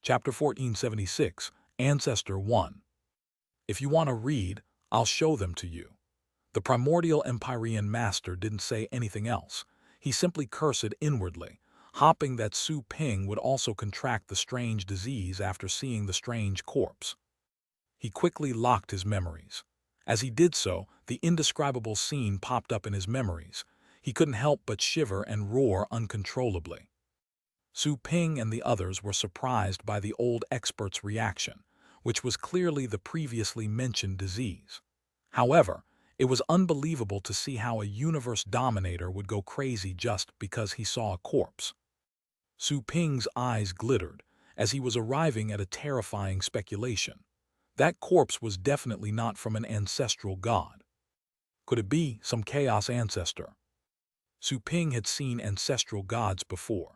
Chapter 1476, Ancestor 1. If you want to read, I'll show them to you. The primordial Empyrean master didn't say anything else. He simply cursed inwardly, hoping that Su Ping would also contract the strange disease after seeing the strange corpse. He quickly locked his memories. As he did so, the indescribable scene popped up in his memories. He couldn't help but shiver and roar uncontrollably. Su Ping and the others were surprised by the old expert's reaction, which was clearly the previously mentioned disease. However, it was unbelievable to see how a universe dominator would go crazy just because he saw a corpse. Su Ping's eyes glittered as he was arriving at a terrifying speculation. That corpse was definitely not from an ancestral god. Could it be some chaos ancestor? Su Ping had seen ancestral gods before.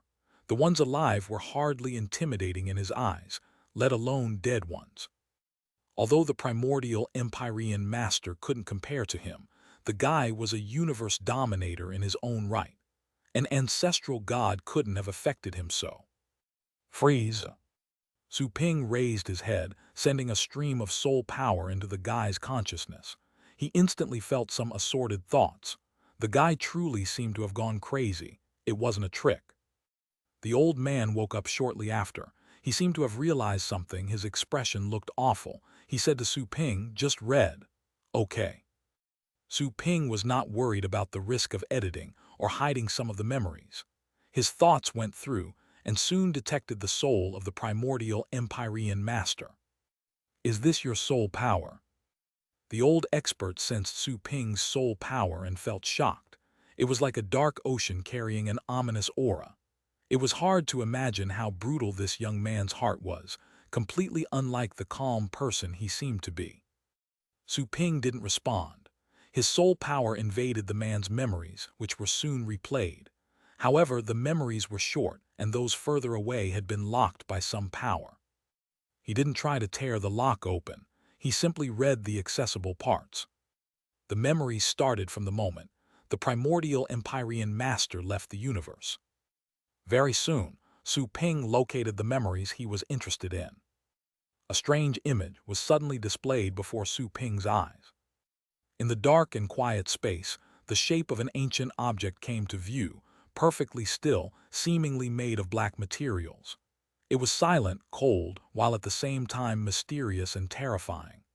The ones alive were hardly intimidating in his eyes, let alone dead ones. Although the primordial Empyrean master couldn't compare to him, the guy was a universe dominator in his own right. An ancestral god couldn't have affected him so. Freeze! Su Ping raised his head, sending a stream of soul power into the guy's consciousness. He instantly felt some assorted thoughts. The guy truly seemed to have gone crazy. It wasn't a trick. The old man woke up shortly after. He seemed to have realized something. His expression looked awful. He said to Su Ping, "Just read." "Okay." Su Ping was not worried about the risk of editing or hiding some of the memories. His thoughts went through and soon detected the soul of the primordial Empyrean master. "Is this your soul power?" The old expert sensed Su Ping's soul power and felt shocked. It was like a dark ocean carrying an ominous aura. It was hard to imagine how brutal this young man's heart was, completely unlike the calm person he seemed to be. Su Ping didn't respond. His soul power invaded the man's memories, which were soon replayed. However, the memories were short, and those further away had been locked by some power. He didn't try to tear the lock open. He simply read the accessible parts. The memories started from the moment the primordial Empyrean master left the universe. Very soon, Su Ping located the memories he was interested in. A strange image was suddenly displayed before Su Ping's eyes. In the dark and quiet space, the shape of an ancient object came to view, perfectly still, seemingly made of black materials. It was silent, cold, while at the same time mysterious and terrifying.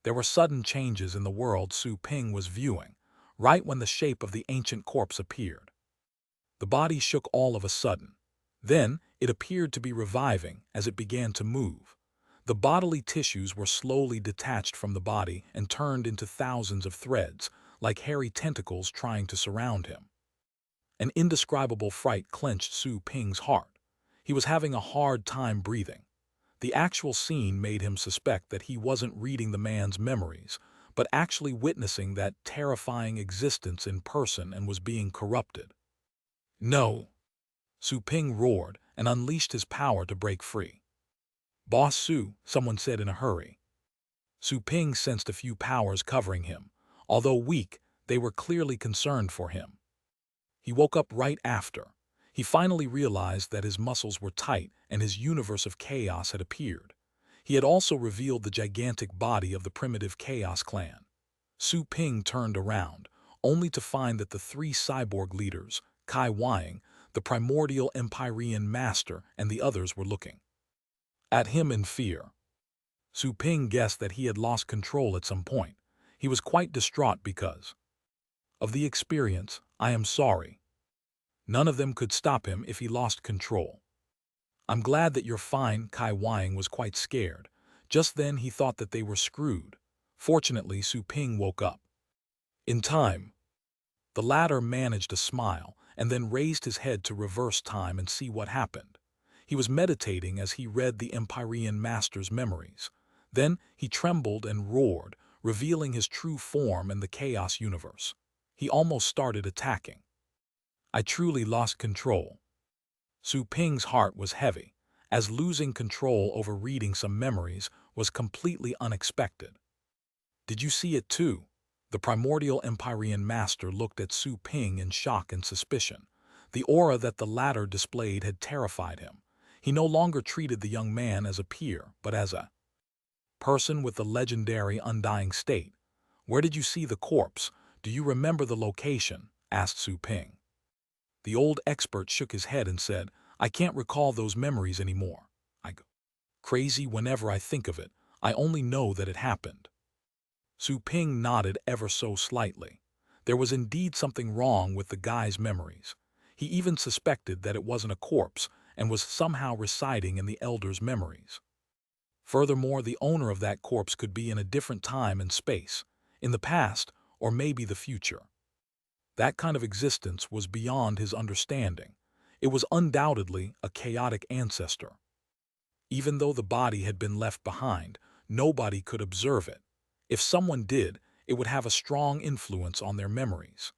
There were sudden changes in the world Su Ping was viewing, right when the shape of the ancient corpse appeared. The body shook all of a sudden. Then, it appeared to be reviving as it began to move. The bodily tissues were slowly detached from the body and turned into thousands of threads, like hairy tentacles trying to surround him. An indescribable fright clenched Su Ping's heart. He was having a hard time breathing. The actual scene made him suspect that he wasn't reading the man's memories, but actually witnessing that terrifying existence in person and was being corrupted. "No!" Su Ping roared and unleashed his power to break free. "Boss Su," someone said in a hurry. Su Ping sensed a few powers covering him. Although weak, they were clearly concerned for him. He woke up right after. He finally realized that his muscles were tight and his universe of chaos had appeared. He had also revealed the gigantic body of the primitive Chaos clan. Su Ping turned around, only to find that the three cyborg leaders, Kai Wang, the primordial Empyrean master, and the others were looking at him in fear. Su Ping guessed that he had lost control at some point. He was quite distraught because of the experience. "I am sorry." None of them could stop him if he lost control. "I'm glad that you're fine." Kai Wang was quite scared. Just then he thought that they were screwed. Fortunately, Su Ping woke up in time. The latter managed a smile and then raised his head to reverse time and see what happened. He was meditating as he read the Empyrean master's memories. Then he trembled and roared, revealing his true form in the chaos universe. He almost started attacking. "I truly lost control." Su Ping's heart was heavy, as losing control over reading some memories was completely unexpected. "Did you see it too?" The primordial Empyrean master looked at Su Ping in shock and suspicion. The aura that the latter displayed had terrified him. He no longer treated the young man as a peer, but as a person with the legendary undying state. "Where did you see the corpse? Do you remember the location?" asked Su Ping. The old expert shook his head and said, "I can't recall those memories anymore. I go crazy whenever I think of it. I only know that it happened." Su Ping nodded ever so slightly. There was indeed something wrong with the guy's memories. He even suspected that it wasn't a corpse and was somehow residing in the elder's memories. Furthermore, the owner of that corpse could be in a different time and space, in the past or maybe the future. That kind of existence was beyond his understanding. It was undoubtedly a chaotic ancestor. Even though the body had been left behind, nobody could observe it. If someone did, it would have a strong influence on their memories.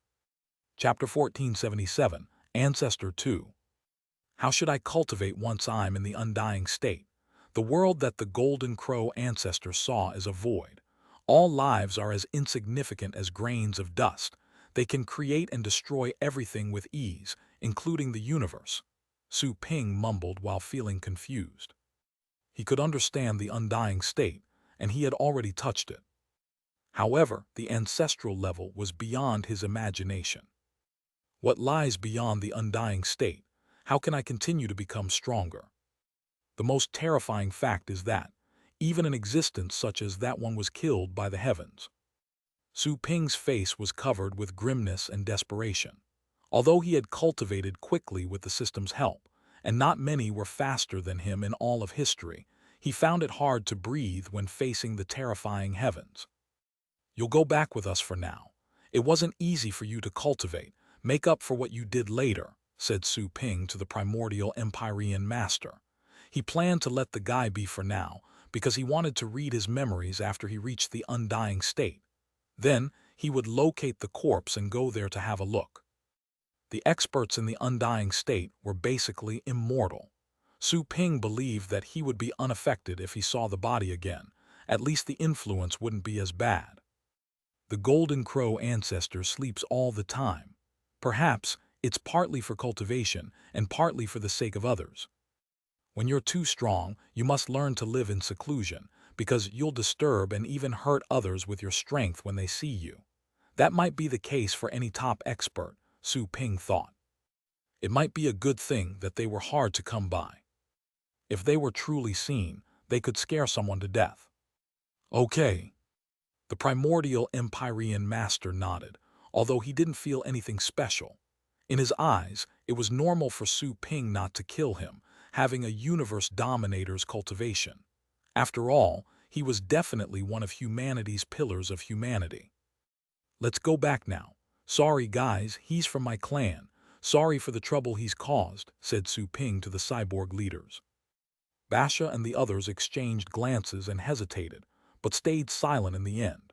Chapter 1477, Ancestor 2. How should I cultivate once I'm in the undying state? The world that the Golden Crow ancestor saw is a void. All lives are as insignificant as grains of dust. They can create and destroy everything with ease, including the universe. Su Ping mumbled while feeling confused. He could understand the undying state, and he had already touched it. However, the ancestral level was beyond his imagination. What lies beyond the undying state? How can I continue to become stronger? The most terrifying fact is that, even an existence such as that one was killed by the heavens. Su Ping's face was covered with grimness and desperation. Although he had cultivated quickly with the system's help, and not many were faster than him in all of history, he found it hard to breathe when facing the terrifying heavens. "You'll go back with us for now. It wasn't easy for you to cultivate. Make up for what you did later," said Su Ping to the primordial Empyrean master. He planned to let the guy be for now, because he wanted to read his memories after he reached the undying state. Then, he would locate the corpse and go there to have a look. The experts in the undying state were basically immortal. Su Ping believed that he would be unaffected if he saw the body again. At least the influence wouldn't be as bad. The Golden Crow ancestor sleeps all the time. Perhaps it's partly for cultivation and partly for the sake of others. When you're too strong, you must learn to live in seclusion, because you'll disturb and even hurt others with your strength when they see you. That might be the case for any top expert, Su Ping thought. It might be a good thing that they were hard to come by. If they were truly seen, they could scare someone to death. "Okay." The primordial Empyrean master nodded, although he didn't feel anything special. In his eyes, it was normal for Su Ping not to kill him, having a universe dominator's cultivation. After all, he was definitely one of humanity's pillars of humanity. "Let's go back now. Sorry guys, he's from my clan. Sorry for the trouble he's caused," said Su Ping to the cyborg leaders. Basha and the others exchanged glances and hesitated, but stayed silent in the end.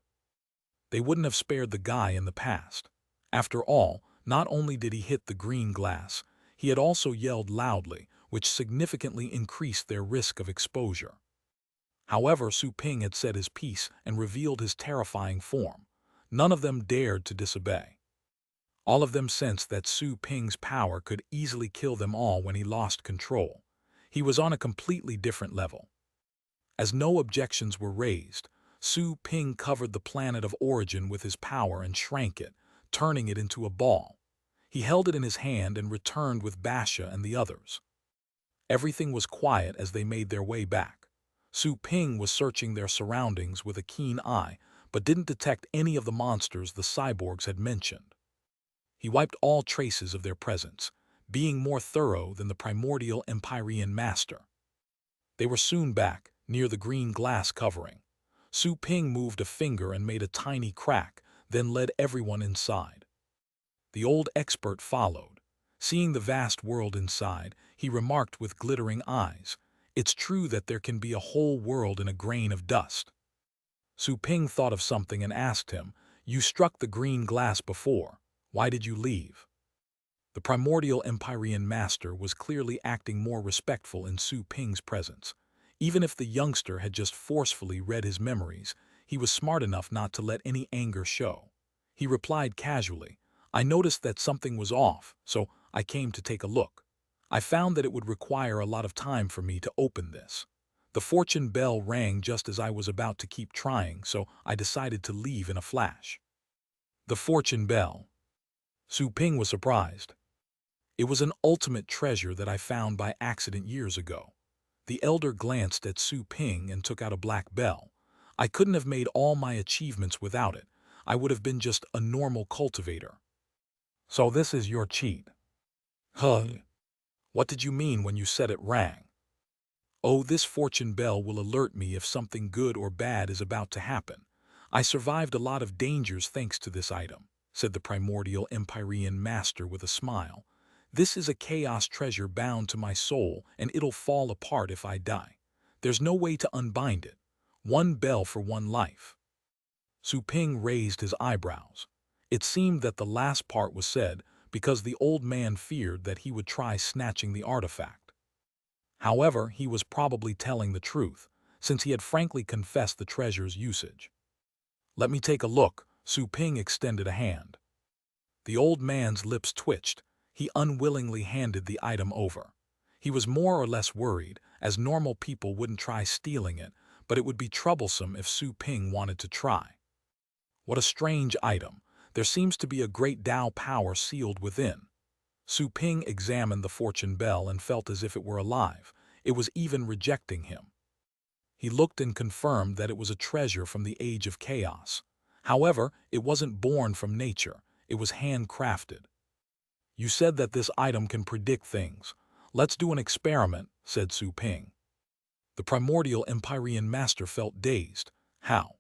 They wouldn't have spared the guy in the past. After all, not only did he hit the green glass, he had also yelled loudly, which significantly increased their risk of exposure. However, Su Ping had said his piece and revealed his terrifying form. None of them dared to disobey. All of them sensed that Su Ping's power could easily kill them all when he lost control. He was on a completely different level. As no objections were raised, Su Ping covered the planet of origin with his power and shrank it, turning it into a ball. He held it in his hand and returned with Basha and the others. Everything was quiet as they made their way back. Su Ping was searching their surroundings with a keen eye, but didn't detect any of the monsters the cyborgs had mentioned. He wiped all traces of their presence, being more thorough than the primordial Empyrean master. They were soon back, near the green glass covering. Su Ping moved a finger and made a tiny crack, then led everyone inside. The old expert followed. Seeing the vast world inside, he remarked with glittering eyes, "It's true that there can be a whole world in a grain of dust." Su Ping thought of something and asked him, "You struck the green glass before. Why did you leave?" The primordial Empyrean master was clearly acting more respectful in Su Ping's presence. Even if the youngster had just forcefully read his memories, he was smart enough not to let any anger show. He replied casually, "I noticed that something was off, so I came to take a look. I found that it would require a lot of time for me to open this. The fortune bell rang just as I was about to keep trying, so I decided to leave in a flash. The fortune bell. Su Ping was surprised. It was an ultimate treasure that I found by accident years ago. The elder glanced at Su Ping and took out a black bell. I couldn't have made all my achievements without it. I would have been just a normal cultivator. So this is your cheat. Huh? What did you mean when you said it rang? Oh, this fortune bell will alert me if something good or bad is about to happen. I survived a lot of dangers thanks to this item, said the primordial Empyrean master with a smile. This is a chaos treasure bound to my soul, and it'll fall apart if I die. There's no way to unbind it. One bell for one life. Su Ping raised his eyebrows. It seemed that the last part was said because the old man feared that he would try snatching the artifact. However, he was probably telling the truth, since he had frankly confessed the treasure's usage. Let me take a look. Su Ping extended a hand. The old man's lips twitched. He unwillingly handed the item over. He was more or less worried, as normal people wouldn't try stealing it, but it would be troublesome if Su Ping wanted to try. What a strange item. There seems to be a great Tao power sealed within. Su Ping examined the fortune bell and felt as if it were alive. It was even rejecting him. He looked and confirmed that it was a treasure from the age of chaos. However, it wasn't born from nature. It was handcrafted. You said that this item can predict things. Let's do an experiment, said Su Ping. The primordial Empyrean master felt dazed. How?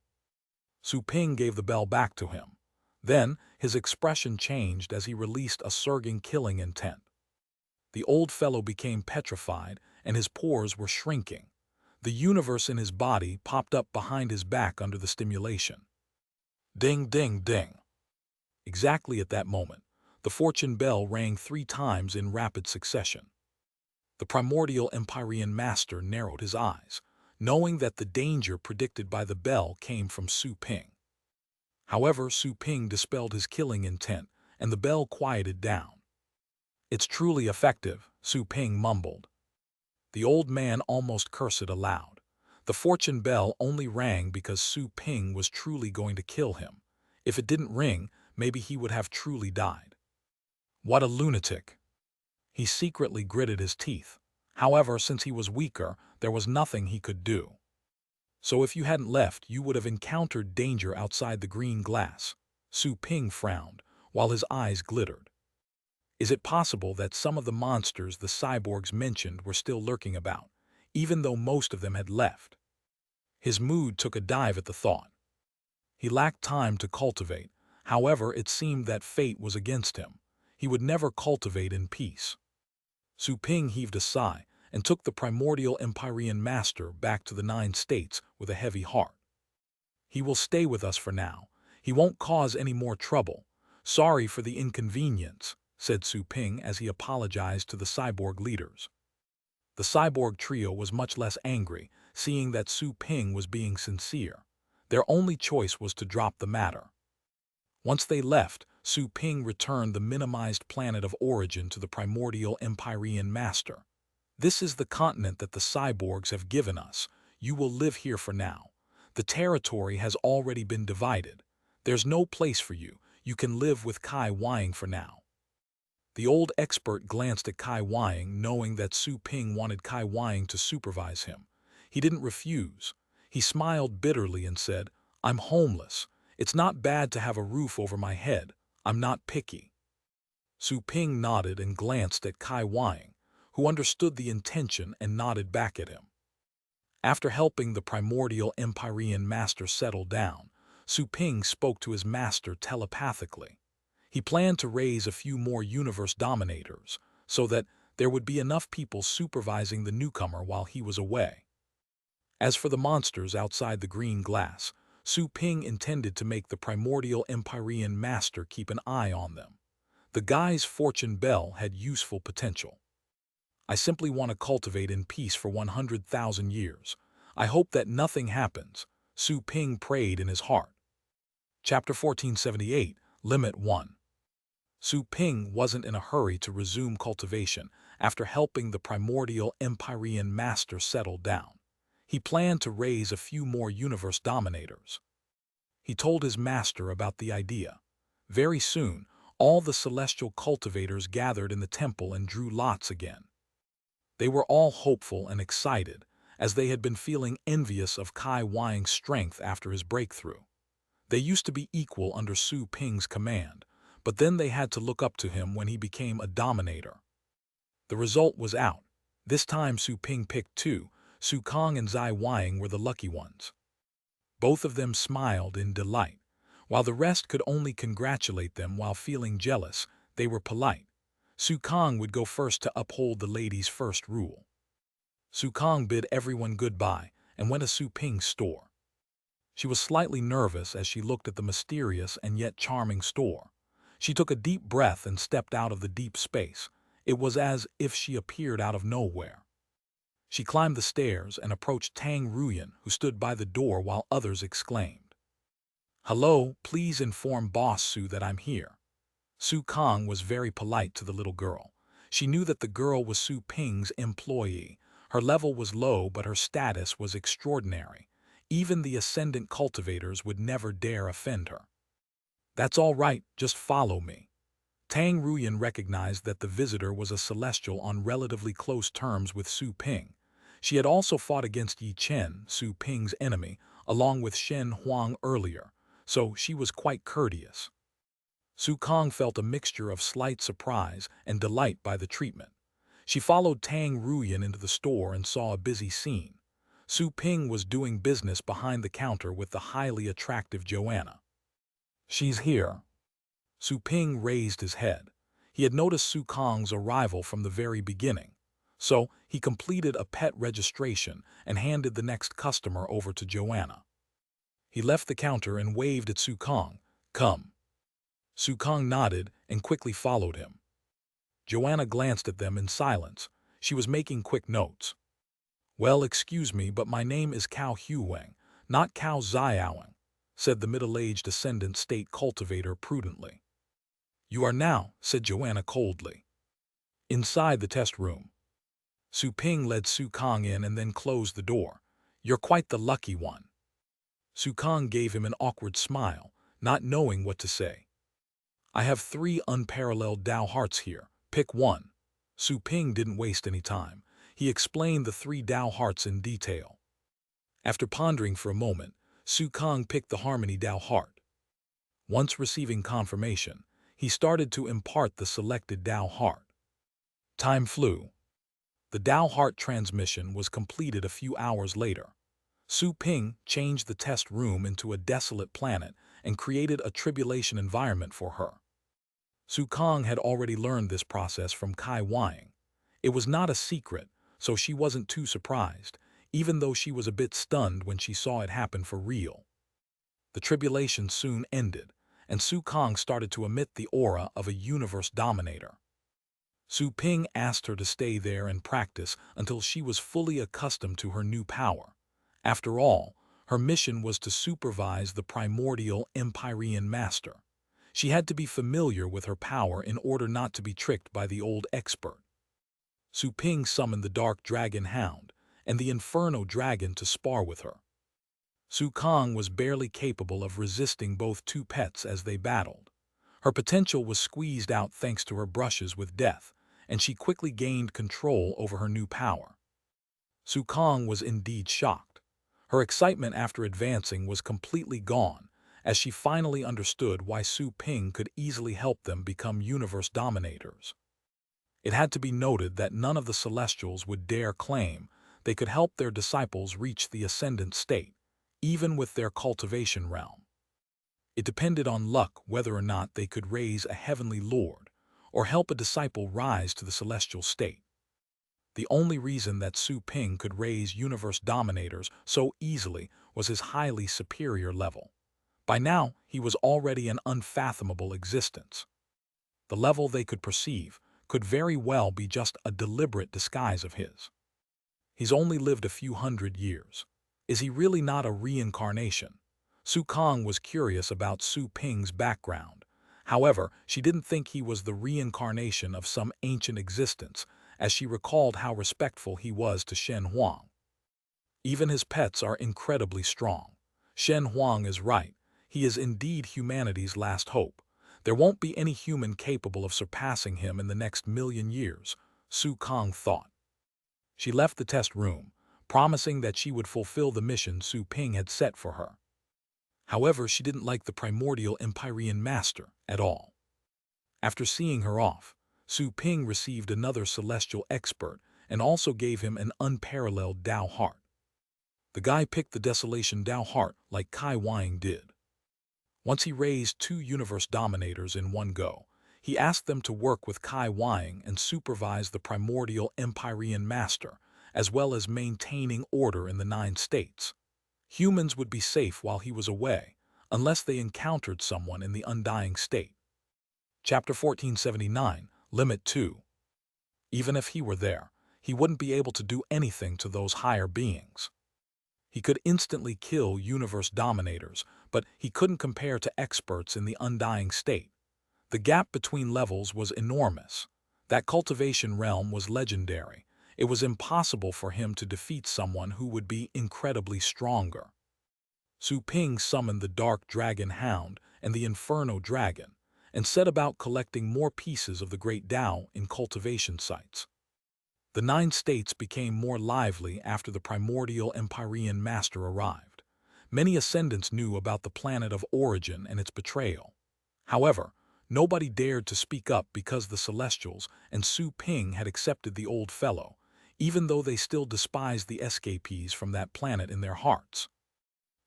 Su Ping gave the bell back to him. Then, his expression changed as he released a surging killing intent. The old fellow became petrified, and his pores were shrinking. The universe in his body popped up behind his back under the stimulation. Ding, ding, ding. Exactly at that moment, the fortune bell rang 3 times in rapid succession. The primordial Empyrean master narrowed his eyes, knowing that the danger predicted by the bell came from Su Ping. However, Su Ping dispelled his killing intent, and the bell quieted down. It's truly effective, Su Ping mumbled. The old man almost cursed aloud. The fortune bell only rang because Su Ping was truly going to kill him. If it didn't ring, maybe he would have truly died. What a lunatic! He secretly gritted his teeth. However, since he was weaker, there was nothing he could do. So if you hadn't left, you would have encountered danger outside the green glass. Su Ping frowned, while his eyes glittered. Is it possible that some of the monsters the cyborgs mentioned were still lurking about, even though most of them had left? His mood took a dive at the thought. He lacked time to cultivate. However, it seemed that fate was against him. He would never cultivate in peace. Su Ping heaved a sigh and took the primordial Empyrean master back to the 9 states with a heavy heart. He will stay with us for now. He won't cause any more trouble. Sorry for the inconvenience, said Su Ping as he apologized to the cyborg leaders. The cyborg trio was much less angry, seeing that Su Ping was being sincere. Their only choice was to drop the matter. Once they left, Su Ping returned the minimized planet of origin to the primordial Empyrean master. This is the continent that the cyborgs have given us. You will live here for now. The territory has already been divided. There's no place for you. You can live with Kai Wang for now. The old expert glanced at Kai Wang, knowing that Su Ping wanted Kai Wang to supervise him. He didn't refuse. He smiled bitterly and said, I'm homeless. It's not bad to have a roof over my head. I'm not picky. Su Ping nodded and glanced at Kai Wang, who understood the intention and nodded back at him. After helping the primordial Empyrean master settle down, Su Ping spoke to his master telepathically. He planned to raise a few more universe dominators, so that there would be enough people supervising the newcomer while he was away. As for the monsters outside the green glass, Su Ping intended to make the primordial Empyrean master keep an eye on them. The guy's fortune bell had useful potential. I simply want to cultivate in peace for 100,000 years. I hope that nothing happens, Su Ping prayed in his heart. Chapter 1478, Limit 1. Su Ping wasn't in a hurry to resume cultivation, after helping the primordial Empyrean master settle down. He planned to raise a few more universe dominators. He told his master about the idea. Very soon, all the celestial cultivators gathered in the temple and drew lots again. They were all hopeful and excited, as they had been feeling envious of Kai Wang's strength after his breakthrough. They used to be equal under Su Ping's command, but then they had to look up to him when he became a dominator. The result was out. This time Su Ping picked two. Su Kong and Zai Wang were the lucky ones. Both of them smiled in delight. While the rest could only congratulate them while feeling jealous, they were polite. Su Kong would go first to uphold the lady's first rule. Su Kong bid everyone goodbye and went to Su Ping's store. She was slightly nervous as she looked at the mysterious and yet charming store. She took a deep breath and stepped out of the deep space. It was as if she appeared out of nowhere. She climbed the stairs and approached Tang Ruyan, who stood by the door while others exclaimed, "Hello, please inform Boss Su that I'm here." Su Kong was very polite to the little girl. She knew that the girl was Su Ping's employee. Her level was low, but her status was extraordinary. Even the ascendant cultivators would never dare offend her. "That's all right, just follow me." Tang Ruyan recognized that the visitor was a celestial on relatively close terms with Su Ping. She had also fought against Yi Chen, Su Ping's enemy, along with Shen Huang earlier, so she was quite courteous. Su Kong felt a mixture of slight surprise and delight by the treatment. She followed Tang Ruyan into the store and saw a busy scene. Su Ping was doing business behind the counter with the highly attractive Joanna. "She's here." Su Ping raised his head. He had noticed Su Kong's arrival from the very beginning, so he completed a pet registration and handed the next customer over to Joanna. He left the counter and waved at Su Kong. "Come." Su Kong nodded and quickly followed him. Joanna glanced at them in silence. She was making quick notes. "Well, excuse me, but my name is Cao Huang, not Cao Xiaowang," said the middle-aged ascendant state cultivator prudently. "You are now," said Joanna coldly. Inside the test room, Su Ping led Su Kong in and then closed the door. "You're quite the lucky one." Su Kong gave him an awkward smile, not knowing what to say. "I have 3 unparalleled Dao hearts here. Pick one." Su Ping didn't waste any time. He explained the 3 Dao hearts in detail. After pondering for a moment, Su Kong picked the Harmony Dao heart. Once receiving confirmation, he started to impart the selected Dao heart. Time flew. The Dao heart transmission was completed a few hours later. Su Ping changed the test room into a desolate planet and created a tribulation environment for her. Su Kong had already learned this process from Kai Wang. It was not a secret, so she wasn't too surprised, even though she was a bit stunned when she saw it happen for real. The tribulation soon ended, and Su Kong started to emit the aura of a universe dominator. Su Ping asked her to stay there and practice until she was fully accustomed to her new power. After all, her mission was to supervise the primordial Empyrean master. She had to be familiar with her power in order not to be tricked by the old expert. Su Ping summoned the Dark Dragon Hound and the Inferno Dragon to spar with her. Su Kong was barely capable of resisting both 2 pets as they battled. Her potential was squeezed out thanks to her brushes with death, and she quickly gained control over her new power. Su Kong was indeed shocked. Her excitement after advancing was completely gone, as she finally understood why Su Ping could easily help them become universe dominators. It had to be noted that none of the Celestials would dare claim they could help their disciples reach the ascendant state, even with their cultivation realm. It depended on luck whether or not they could raise a heavenly lord or help a disciple rise to the celestial state. The only reason that Su Ping could raise universe dominators so easily was his highly superior level. By now, he was already an unfathomable existence. The level they could perceive could very well be just a deliberate disguise of his. He's only lived a few hundred years. Is he really not a reincarnation? Su Kong was curious about Su Ping's background. However, she didn't think he was the reincarnation of some ancient existence, as she recalled how respectful he was to Shen Huang. Even his pets are incredibly strong. Shen Huang is right. He is indeed humanity's last hope. There won't be any human capable of surpassing him in the next million years, Su Kang thought. She left the test room, promising that she would fulfill the mission Su Ping had set for her. However, she didn't like the primordial Empyrean master at all. After seeing her off, Su Ping received another celestial expert and also gave him an unparalleled Dao heart. The guy picked the Desolation Dao heart like Kai Wang did. Once he raised 2 universe dominators in one go, he asked them to work with Kai Wang and supervise the primordial Empyrean master, as well as maintaining order in the 9 states. Humans would be safe while he was away, unless they encountered someone in the undying state. Chapter 1479, Limit 2. Even if he were there, he wouldn't be able to do anything to those higher beings. He could instantly kill universe dominators, but he couldn't compare to experts in the undying state. The gap between levels was enormous. That cultivation realm was legendary. It was impossible for him to defeat someone who would be incredibly stronger. Su Ping summoned the Dark Dragon Hound and the Inferno Dragon, and set about collecting more pieces of the Great Tao in cultivation sites. The 9 states became more lively after the primordial Empyrean master arrived. Many ascendants knew about the planet of origin and its betrayal. However, nobody dared to speak up because the Celestials and Su Ping had accepted the old fellow, even though they still despised the escapees from that planet in their hearts.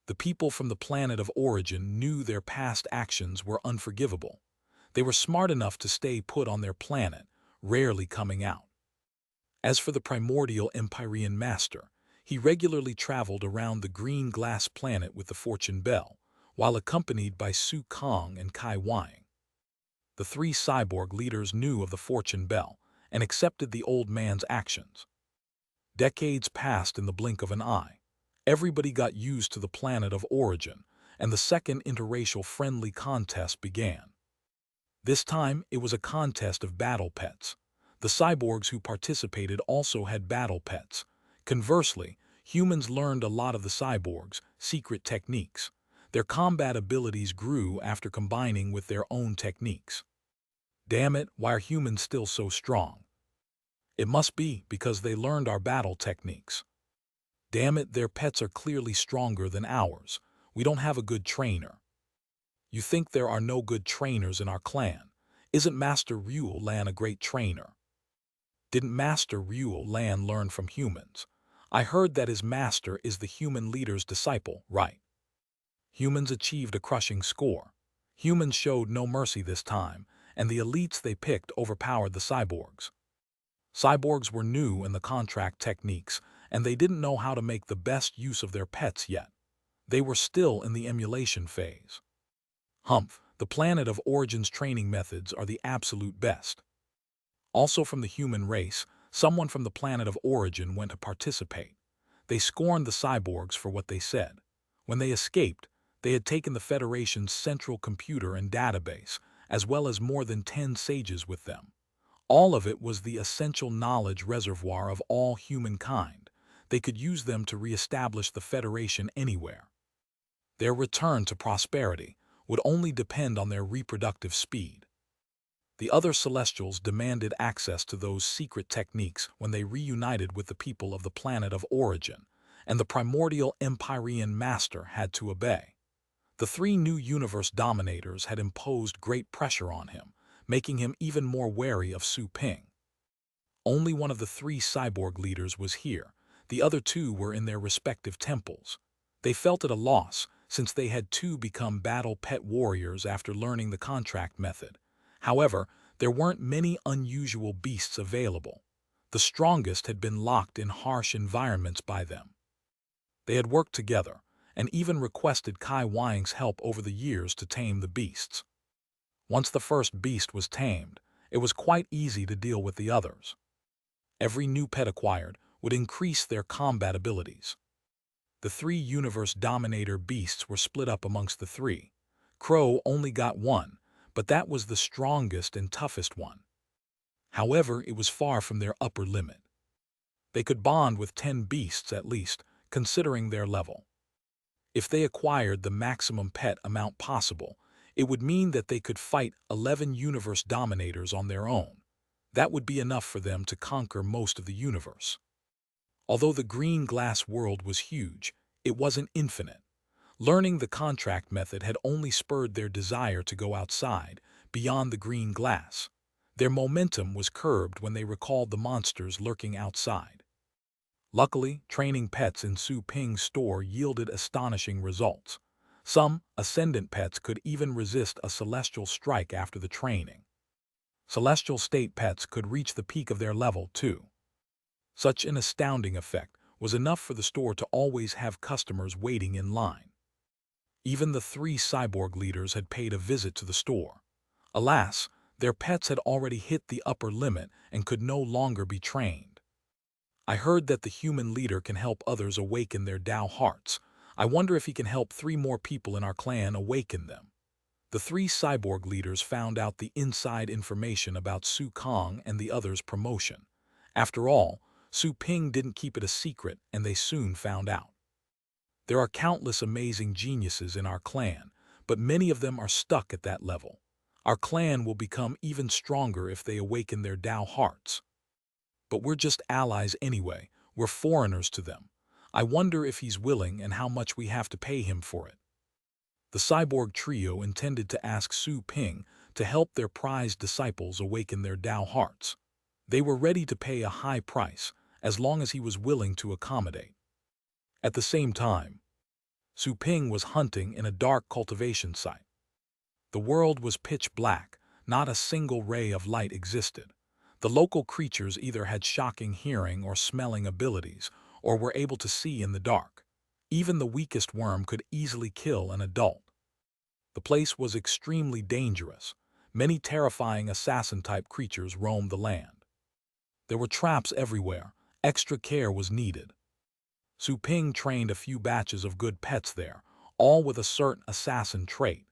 The people from the planet of origin knew their past actions were unforgivable. They were smart enough to stay put on their planet, rarely coming out. As for the primordial Empyrean master, he regularly traveled around the green glass planet with the Fortune Bell, while accompanied by Su Kang and Kai Wang. The 3 cyborg leaders knew of the Fortune Bell and accepted the old man's actions. Decades passed in the blink of an eye. Everybody got used to the planet of origin, and the second interracial friendly contest began. This time, it was a contest of battle pets. The cyborgs who participated also had battle pets. Conversely, humans learned a lot of the cyborgs' secret techniques. Their combat abilities grew after combining with their own techniques. Damn it, why are humans still so strong? It must be because they learned our battle techniques. Damn it, their pets are clearly stronger than ours. We don't have a good trainer. You think there are no good trainers in our clan? Isn't Master Ruel Lan a great trainer? Didn't Master Ruel Lan learn from humans? I heard that his master is the human leader's disciple, right? Humans achieved a crushing score. Humans showed no mercy this time, and the elites they picked overpowered the cyborgs. Cyborgs were new in the contract techniques, and they didn't know how to make the best use of their pets yet. They were still in the emulation phase. Humph, the planet of origin's training methods are the absolute best. Also from the human race, someone from the planet of origin went to participate. They scorned the cyborgs for what they said. When they escaped, they had taken the Federation's central computer and database, as well as more than 10 sages with them. All of it was the essential knowledge reservoir of all humankind. They could use them to reestablish the Federation anywhere. Their return to prosperity would only depend on their reproductive speed. The other Celestials demanded access to those secret techniques when they reunited with the people of the planet of origin, and the primordial Empyrean master had to obey. The 3 new universe dominators had imposed great pressure on him, making him even more wary of Su Ping. Only one of the 3 cyborg leaders was here. The other 2 were in their respective temples. They felt at a loss, since they had 2 become battle pet warriors after learning the contract method. However, there weren't many unusual beasts available. The strongest had been locked in harsh environments by them. They had worked together, and even requested Kai Wang's help over the years to tame the beasts. Once the first beast was tamed, it was quite easy to deal with the others. Every new pet acquired would increase their combat abilities. The 3 universe dominator beasts were split up amongst the 3. Crow only got 1, but that was the strongest and toughest one. However, it was far from their upper limit. They could bond with 10 beasts at least, considering their level. If they acquired the maximum pet amount possible, it would mean that they could fight 11 universe dominators on their own. That would be enough for them to conquer most of the universe. Although the green glass world was huge, it wasn't infinite. Learning the contract method had only spurred their desire to go outside, beyond the green glass. Their momentum was curbed when they recalled the monsters lurking outside. Luckily, training pets in Su Ping's store yielded astonishing results. Some ascendant pets could even resist a celestial strike after the training. Celestial state pets could reach the peak of their level, too. Such an astounding effect was enough for the store to always have customers waiting in line. Even the 3 cyborg leaders had paid a visit to the store. Alas, their pets had already hit the upper limit and could no longer be trained. I heard that the human leader can help others awaken their Tao hearts. I wonder if he can help 3 more people in our clan awaken them. The 3 cyborg leaders found out the inside information about Su Kong and the others' promotion. After all, Su Ping didn't keep it a secret, and they soon found out. There are countless amazing geniuses in our clan, but many of them are stuck at that level. Our clan will become even stronger if they awaken their Tao hearts. But we're just allies anyway. We're foreigners to them. I wonder if he's willing and how much we have to pay him for it. The cyborg trio intended to ask Su Ping to help their prized disciples awaken their Tao hearts. They were ready to pay a high price, as long as he was willing to accommodate. At the same time, Su Ping was hunting in a dark cultivation site. The world was pitch black, not a single ray of light existed. The local creatures either had shocking hearing or smelling abilities, or were able to see in the dark. Even the weakest worm could easily kill an adult. The place was extremely dangerous. Many terrifying assassin-type creatures roamed the land. There were traps everywhere. Extra care was needed. Su Ping trained a few batches of good pets there, all with a certain assassin trait.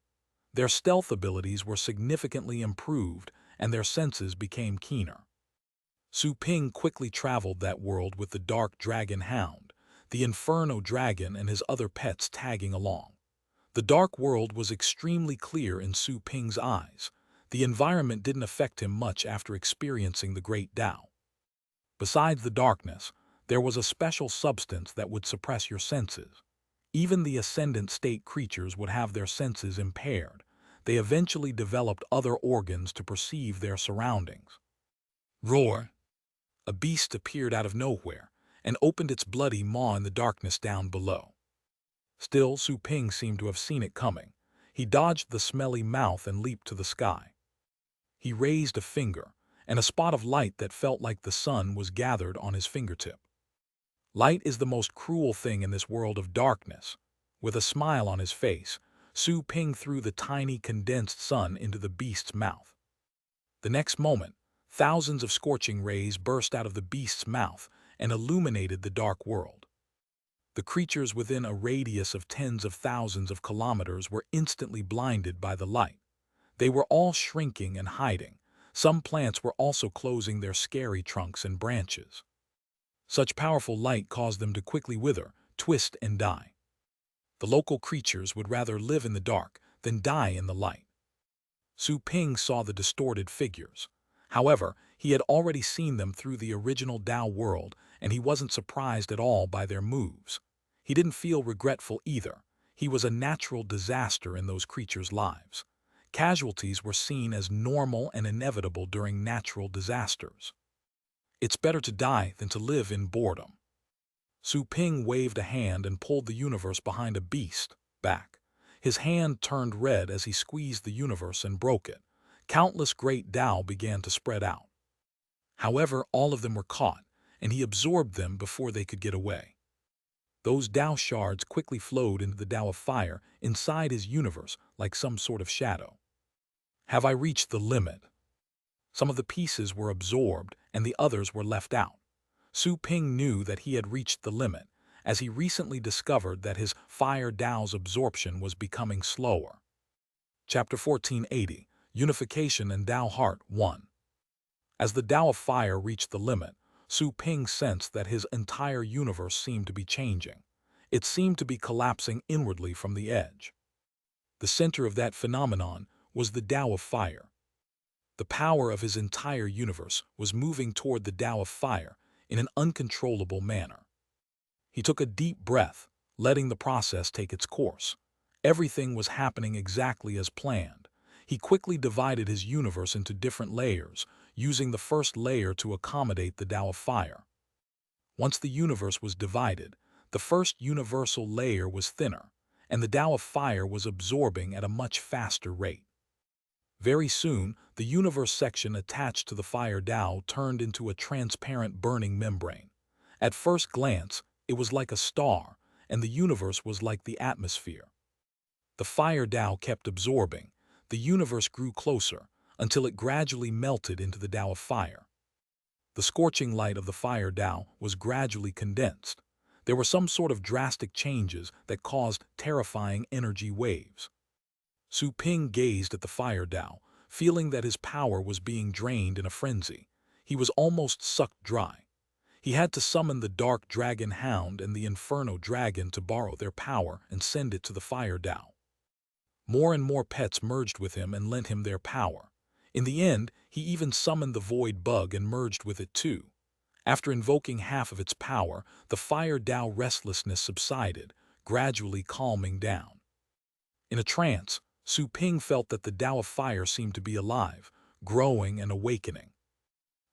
Their stealth abilities were significantly improved, and their senses became keener. Su Ping quickly traveled that world with the Dark Dragon Hound, the Inferno Dragon and his other pets tagging along. The dark world was extremely clear in Su Ping's eyes. The environment didn't affect him much after experiencing the Great Tao. Besides the darkness, there was a special substance that would suppress your senses. Even the ascendant state creatures would have their senses impaired. They eventually developed other organs to perceive their surroundings. Roar! A beast appeared out of nowhere and opened its bloody maw in the darkness down below. Still, Su Ping seemed to have seen it coming. He dodged the smelly mouth and leaped to the sky. He raised a finger, and a spot of light that felt like the sun was gathered on his fingertip. Light is the most cruel thing in this world of darkness. With a smile on his face, Su Ping threw the tiny condensed sun into the beast's mouth. The next moment, thousands of scorching rays burst out of the beast's mouth and illuminated the dark world. The creatures within a radius of tens of thousands of kilometers were instantly blinded by the light. They were all shrinking and hiding. Some plants were also closing their scary trunks and branches. Such powerful light caused them to quickly wither, twist, and die. The local creatures would rather live in the dark than die in the light. Su Ping saw the distorted figures. However, he had already seen them through the original Tao world, and he wasn't surprised at all by their moves. He didn't feel regretful either. He was a natural disaster in those creatures' lives. Casualties were seen as normal and inevitable during natural disasters. It's better to die than to live in boredom. Su Ping waved a hand and pulled the universe behind a beast back. His hand turned red as he squeezed the universe and broke it. Countless great Tao began to spread out. However, all of them were caught, and he absorbed them before they could get away. Those Tao shards quickly flowed into the Tao of fire inside his universe like some sort of shadow. Have I reached the limit? Some of the pieces were absorbed and the others were left out. Su Ping knew that he had reached the limit, as he recently discovered that his fire Tao's absorption was becoming slower. Chapter 1480, Unification and Tao Heart 1. As the Tao of Fire reached the limit, Su Ping sensed that his entire universe seemed to be changing. It seemed to be collapsing inwardly from the edge. The center of that phenomenon was the Tao of Fire. The power of his entire universe was moving toward the Tao of Fire in an uncontrollable manner. He took a deep breath, letting the process take its course. Everything was happening exactly as planned. He quickly divided his universe into different layers, using the first layer to accommodate the Tao of Fire. Once the universe was divided, the first universal layer was thinner, and the Tao of Fire was absorbing at a much faster rate. Very soon, the universe section attached to the Fire Tao turned into a transparent burning membrane. At first glance, it was like a star, and the universe was like the atmosphere. The Fire Tao kept absorbing. The universe grew closer, until it gradually melted into the Tao of Fire. The scorching light of the Fire Tao was gradually condensed. There were some sort of drastic changes that caused terrifying energy waves. Su Ping gazed at the Fire Tao, feeling that his power was being drained in a frenzy. He was almost sucked dry. He had to summon the Dark Dragon Hound and the Inferno Dragon to borrow their power and send it to the Fire Tao. More and more pets merged with him and lent him their power. In the end, he even summoned the Void Bug and merged with it too. After invoking half of its power, the Fire Tao restlessness subsided, gradually calming down. In a trance, Su Ping felt that the Tao of Fire seemed to be alive, growing and awakening.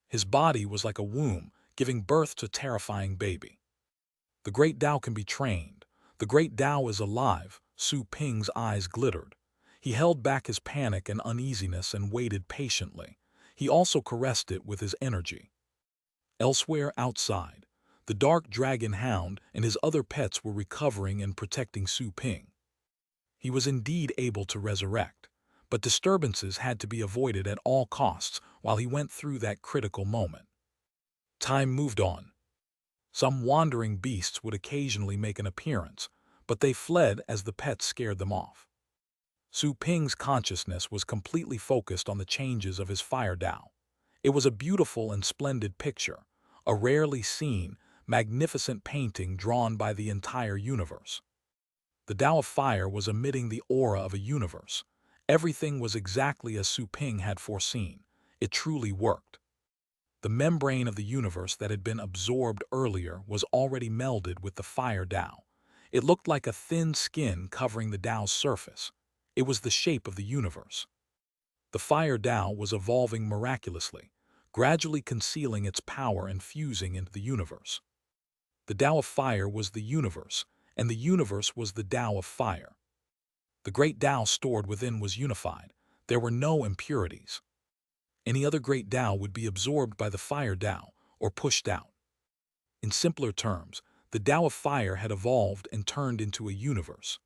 His body was like a womb, giving birth to a terrifying baby. The Great Tao can be trained. The Great Tao is alive. Su Ping's eyes glittered. He held back his panic and uneasiness and waited patiently. He also caressed it with his energy. Elsewhere outside, the Dark Dragon Hound and his other pets were recovering and protecting Su Ping. He was indeed able to resurrect, but disturbances had to be avoided at all costs while he went through that critical moment. Time moved on. Some wandering beasts would occasionally make an appearance, but they fled as the pets scared them off. Su Ping's consciousness was completely focused on the changes of his Fire Tao. It was a beautiful and splendid picture, a rarely seen, magnificent painting drawn by the entire universe. The Tao of Fire was emitting the aura of a universe. Everything was exactly as Su Ping had foreseen. It truly worked. The membrane of the universe that had been absorbed earlier was already melded with the Fire Tao. It looked like a thin skin covering the Tao's surface. It was the shape of the universe. The Fire Tao was evolving miraculously, gradually concealing its power and fusing into the universe. The Tao of Fire was the universe, and the universe was the Tao of Fire. The great Tao stored within was unified. There were no impurities. Any other great Tao would be absorbed by the Fire Tao or pushed out. In simpler terms, the Tao of Fire had evolved and turned into a universe.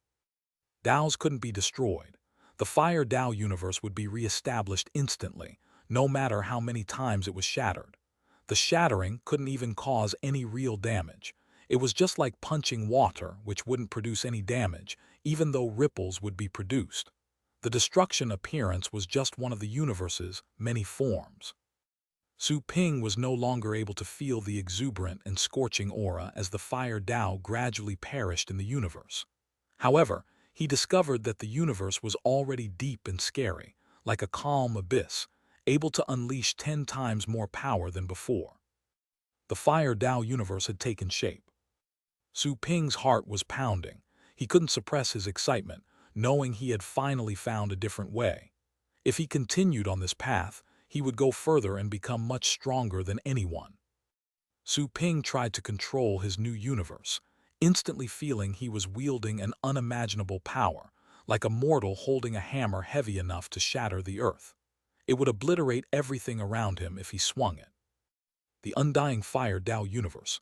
Taos couldn't be destroyed. The Fire Tao universe would be re-established instantly, no matter how many times it was shattered. The shattering couldn't even cause any real damage. It was just like punching water, which wouldn't produce any damage, even though ripples would be produced. The destruction appearance was just one of the universe's many forms. Su Ping was no longer able to feel the exuberant and scorching aura as the Fire Tao gradually perished in the universe. However, he discovered that the universe was already deep and scary, like a calm abyss, able to unleash 10 times more power than before. The Fire Tao universe had taken shape. Su Ping's heart was pounding. He couldn't suppress his excitement, knowing he had finally found a different way. If he continued on this path, he would go further and become much stronger than anyone. Su Ping tried to control his new universe, instantly feeling he was wielding an unimaginable power, like a mortal holding a hammer heavy enough to shatter the earth. It would obliterate everything around him if he swung it. The undying Fire Tao universe.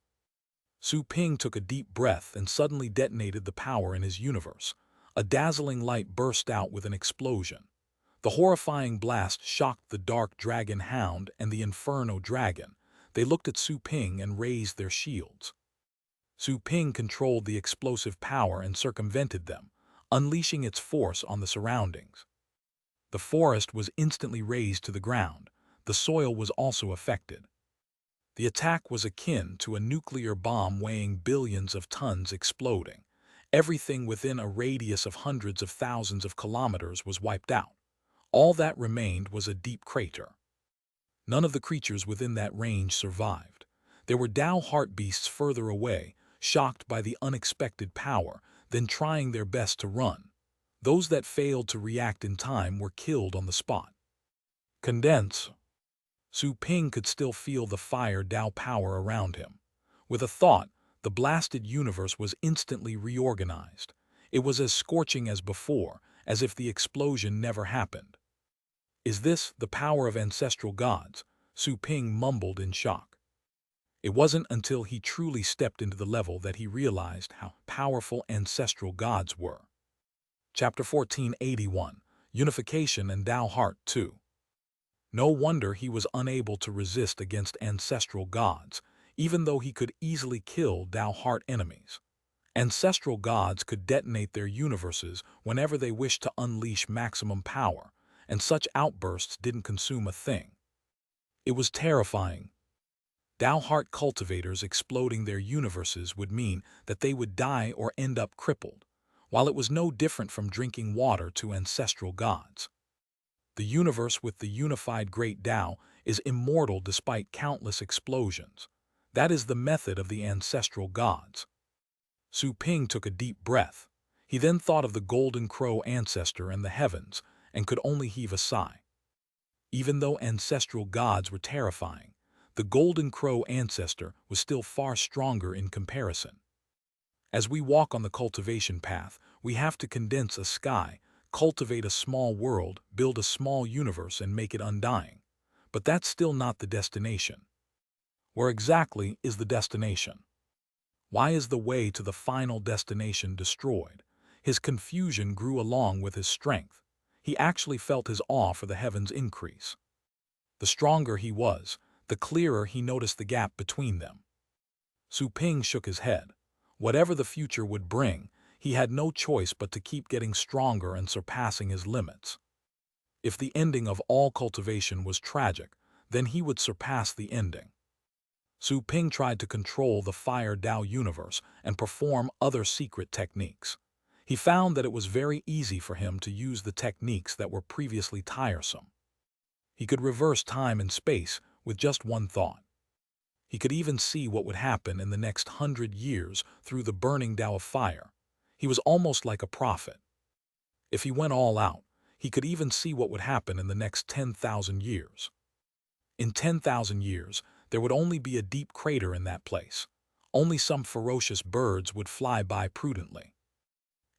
Su Ping took a deep breath and suddenly detonated the power in his universe. A dazzling light burst out with an explosion. The horrifying blast shocked the Dark Dragon Hound and the Inferno Dragon. They looked at Su Ping and raised their shields. Su Ping controlled the explosive power and circumvented them, unleashing its force on the surroundings. The forest was instantly razed to the ground. the soil was also affected. The attack was akin to a nuclear bomb weighing billions of tons exploding. Everything within a radius of hundreds of thousands of kilometers was wiped out. All that remained was a deep crater. None of the creatures within that range survived. There were Tao heart beasts further away, shocked by the unexpected power, then trying their best to run. Those that failed to react in time were killed on the spot. Condense. Su Ping could still feel the fire Tao power around him. With a thought, the blasted universe was instantly reorganized. It was as scorching as before, as if the explosion never happened. Is this the power of ancestral gods? Su Ping mumbled in shock. It wasn't until he truly stepped into the level that he realized how powerful ancestral gods were. Chapter 1481, Unification and Tao Heart 2. No wonder he was unable to resist against ancestral gods, even though he could easily kill Tao Heart enemies. Ancestral gods could detonate their universes whenever they wished to unleash maximum power, and such outbursts didn't consume a thing. It was terrifying. Tao Heart cultivators exploding their universes would mean that they would die or end up crippled, while it was no different from drinking water to ancestral gods. The universe with the unified great Tao is immortal despite countless explosions. That is the method of the ancestral gods. Su Ping took a deep breath. He then thought of the golden crow ancestor and the heavens, and could only heave a sigh. Even though ancestral gods were terrifying, the golden crow ancestor was still far stronger in comparison. As we walk on the cultivation path, we have to condense a sky, cultivate a small world, build a small universe, and make it undying. But that's still not the destination. Where exactly is the destination? Why is the way to the final destination destroyed? His confusion grew along with his strength. He actually felt his awe for the heavens increase. The stronger he was, the clearer he noticed the gap between them. Su Ping shook his head. Whatever the future would bring, he had no choice but to keep getting stronger and surpassing his limits. If the ending of all cultivation was tragic, then he would surpass the ending. Su Ping tried to control the Fire Tao universe and perform other secret techniques. He found that it was very easy for him to use the techniques that were previously tiresome. He could reverse time and space with just one thought. He could even see what would happen in the next 100 years through the burning Tao of fire. He was almost like a prophet. If he went all out, he could even see what would happen in the next 10,000 years. In 10,000 years, there would only be a deep crater in that place. Only some ferocious birds would fly by prudently.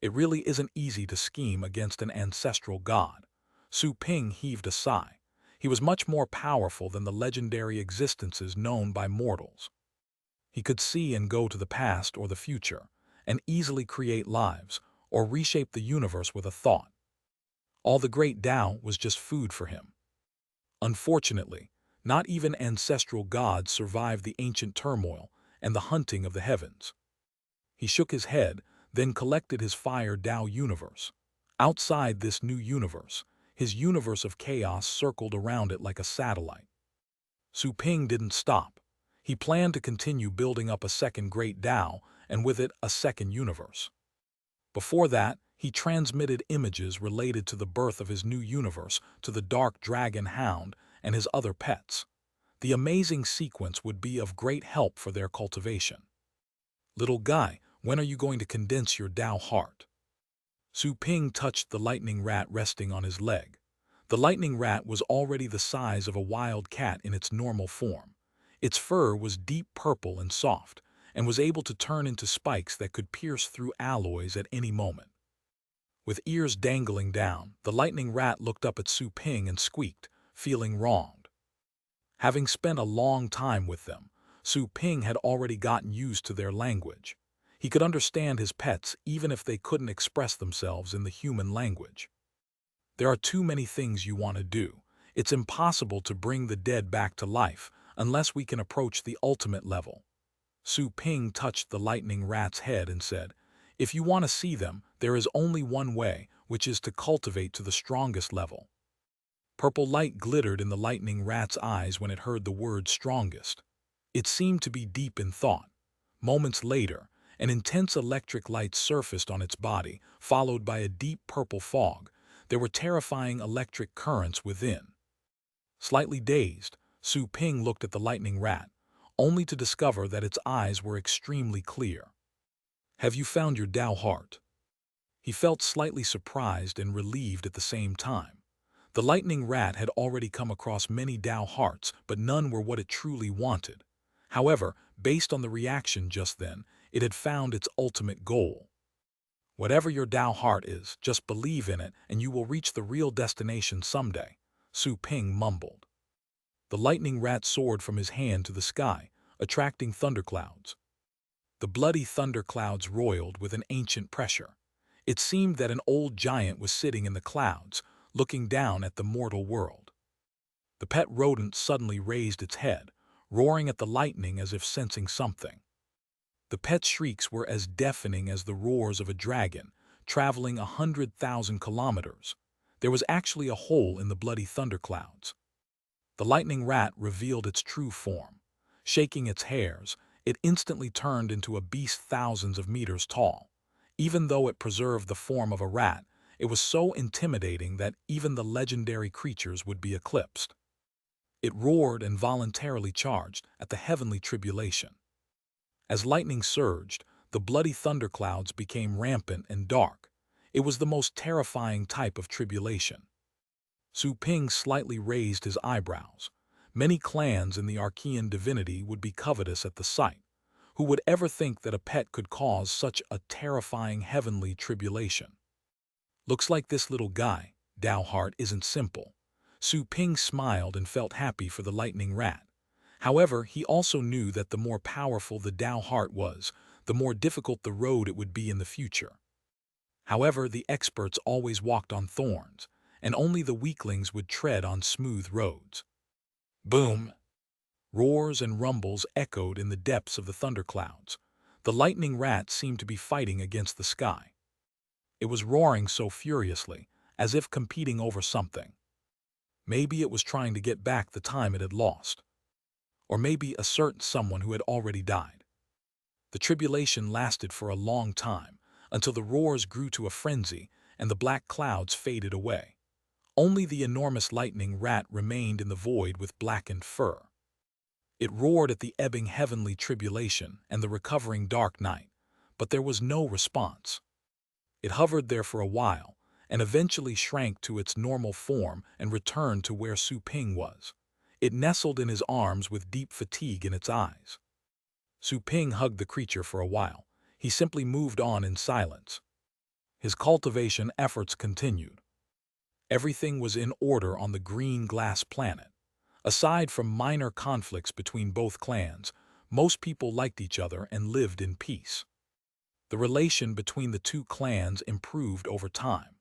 It really isn't easy to scheme against an ancestral god. Su Ping heaved a sigh. He was much more powerful than the legendary existences known by mortals. He could see and go to the past or the future, and easily create lives, or reshape the universe with a thought. All the great Tao was just food for him. Unfortunately, not even ancestral gods survived the ancient turmoil and the hunting of the heavens. He shook his head, then collected his Fire Tao universe. Outside this new universe, his universe of chaos circled around it like a satellite. Su Ping didn't stop. He planned to continue building up a second great Tao, and with it a second universe. Before that, he transmitted images related to the birth of his new universe to the dark dragon hound and his other pets. The amazing sequence would be of great help for their cultivation. Little guy, when are you going to condense your Tao heart? Su Ping touched the lightning rat resting on his leg. The lightning rat was already the size of a wild cat in its normal form. Its fur was deep purple and soft, and was able to turn into spikes that could pierce through alloys at any moment. With ears dangling down, the lightning rat looked up at Su Ping and squeaked, feeling wronged. Having spent a long time with them, Su Ping had already gotten used to their language. He could understand his pets even if they couldn't express themselves in the human language. There are too many things you want to do. It's impossible to bring the dead back to life unless we can approach the ultimate level. Su Ping touched the lightning rat's head and said, "If you want to see them, there is only one way, which is to cultivate to the strongest level." Purple light glittered in the lightning rat's eyes when it heard the word strongest. It seemed to be deep in thought. Moments later, an intense electric light surfaced on its body, followed by a deep purple fog. There were terrifying electric currents within. Slightly dazed, Su Ping looked at the lightning rat, only to discover that its eyes were extremely clear. "Have you found your Tao heart?" He felt slightly surprised and relieved at the same time. The lightning rat had already come across many Tao hearts, but none were what it truly wanted. However, based on the reaction just then, it had found its ultimate goal. "Whatever your Tao heart is, just believe in it and you will reach the real destination someday," Su Ping mumbled. The lightning rat soared from his hand to the sky, attracting thunderclouds. The bloody thunderclouds roiled with an ancient pressure. It seemed that an old giant was sitting in the clouds, looking down at the mortal world. The pet rodent suddenly raised its head, roaring at the lightning as if sensing something. The pet's shrieks were as deafening as the roars of a dragon, traveling 100,000 kilometers. There was actually a hole in the bloody thunderclouds. The lightning rat revealed its true form. Shaking its hairs, it instantly turned into a beast thousands of meters tall. Even though it preserved the form of a rat, it was so intimidating that even the legendary creatures would be eclipsed. It roared and voluntarily charged at the heavenly tribulation. As lightning surged, the bloody thunderclouds became rampant and dark. It was the most terrifying type of tribulation. Su Ping slightly raised his eyebrows. Many clans in the Archean divinity would be covetous at the sight. Who would ever think that a pet could cause such a terrifying heavenly tribulation? "Looks like this little guy, Tao heart, isn't simple." Su Ping smiled and felt happy for the lightning rat. However, he also knew that the more powerful the Tao heart was, the more difficult the road it would be in the future. However, the experts always walked on thorns, and only the weaklings would tread on smooth roads. Boom! Roars and rumbles echoed in the depths of the thunderclouds. The lightning rat seemed to be fighting against the sky. It was roaring so furiously, as if competing over something. Maybe it was trying to get back the time it had lost. Or maybe assert someone who had already died. The tribulation lasted for a long time, until the roars grew to a frenzy and the black clouds faded away. Only the enormous lightning rat remained in the void with blackened fur. It roared at the ebbing heavenly tribulation and the recovering dark night, but there was no response. It hovered there for a while, and eventually shrank to its normal form and returned to where Su Ping was. It nestled in his arms with deep fatigue in its eyes. Su Ping hugged the creature for a while. He simply moved on in silence. His cultivation efforts continued. Everything was in order on the green glass planet. Aside from minor conflicts between both clans, most people liked each other and lived in peace. The relation between the two clans improved over time.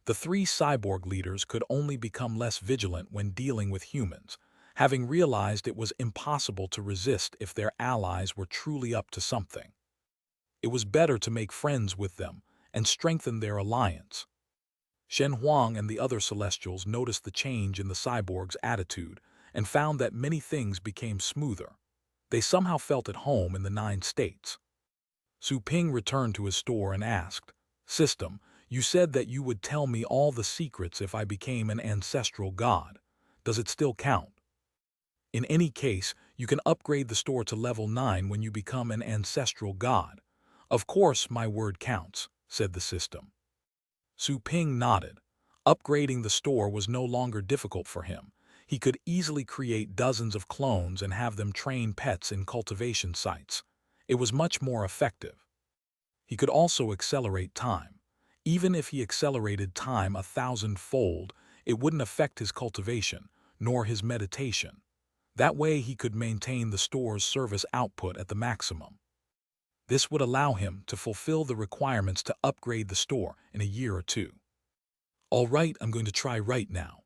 The three cyborg leaders could only become less vigilant when dealing with humans, having realized it was impossible to resist if their allies were truly up to something. It was better to make friends with them and strengthen their alliance. Shen Huang and the other Celestials noticed the change in the cyborg's attitude and found that many things became smoother. They somehow felt at home in the 9 states. Su Ping returned to his store and asked, "System, you said that you would tell me all the secrets if I became an ancestral god. Does it still count?" "In any case, you can upgrade the store to level 9 when you become an ancestral god. Of course, my word counts," said the system. Su Ping nodded. Upgrading the store was no longer difficult for him. He could easily create dozens of clones and have them train pets in cultivation sites. It was much more effective. He could also accelerate time. Even if he accelerated time 1,000-fold, it wouldn't affect his cultivation, nor his meditation. That way he could maintain the store's service output at the maximum. This would allow him to fulfill the requirements to upgrade the store in a year or two. "All right, I'm going to try right now."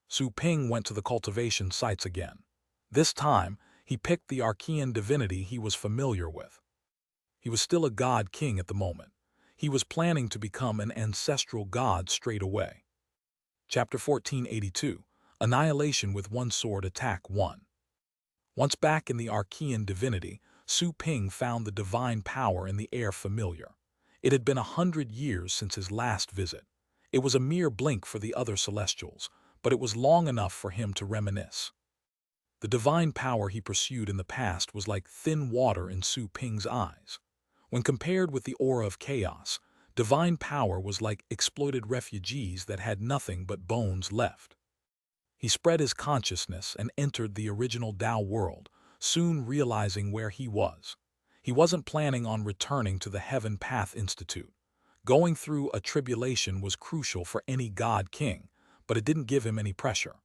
Su Ping went to the cultivation sites again. This time, he picked the Archean divinity he was familiar with. He was still a god king at the moment. He was planning to become an ancestral god straight away. Chapter 1482, Annihilation with One Sword Attack 1. Once back in the Archean divinity, Su Ping found the divine power in the air familiar. It had been 100 years since his last visit. It was a mere blink for the other celestials, but it was long enough for him to reminisce. The divine power he pursued in the past was like thin water in Su Ping's eyes. When compared with the aura of chaos, divine power was like exploited refugees that had nothing but bones left. He spread his consciousness and entered the original Tao world, soon realizing where he was. He wasn't planning on returning to the Heaven Path Institute. Going through a tribulation was crucial for any god king, but it didn't give him any pressure.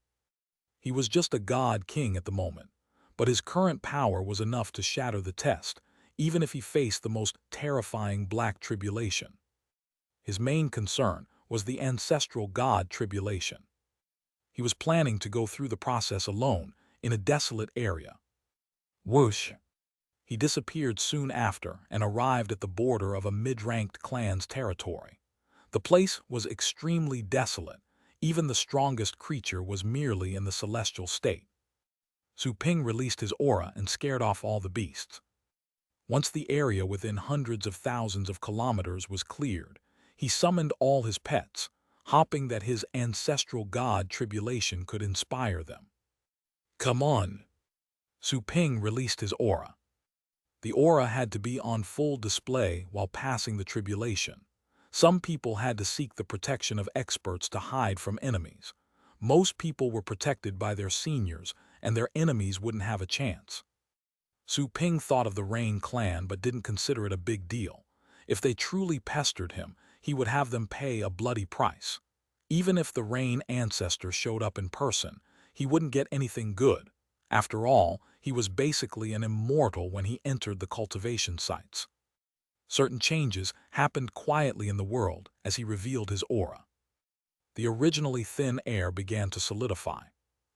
He was just a god king at the moment, but his current power was enough to shatter the test, even if he faced the most terrifying black tribulation. His main concern was the ancestral god tribulation. He was planning to go through the process alone, in a desolate area. Whoosh! He disappeared soon after and arrived at the border of a mid-ranked clan's territory. The place was extremely desolate. Even the strongest creature was merely in the celestial state. Su Ping released his aura and scared off all the beasts. Once the area within hundreds of thousands of kilometers was cleared, he summoned all his pets, hoping that his ancestral god tribulation could inspire them. Come on! Su Ping released his aura. The aura had to be on full display while passing the tribulation. Some people had to seek the protection of experts to hide from enemies. Most people were protected by their seniors, and their enemies wouldn't have a chance. Su Ping thought of the Rain clan but didn't consider it a big deal. If they truly pestered him, he would have them pay a bloody price. Even if the Rain ancestor showed up in person, he wouldn't get anything good. After all, he was basically an immortal when he entered the cultivation sites. Certain changes happened quietly in the world as he revealed his aura. The originally thin air began to solidify.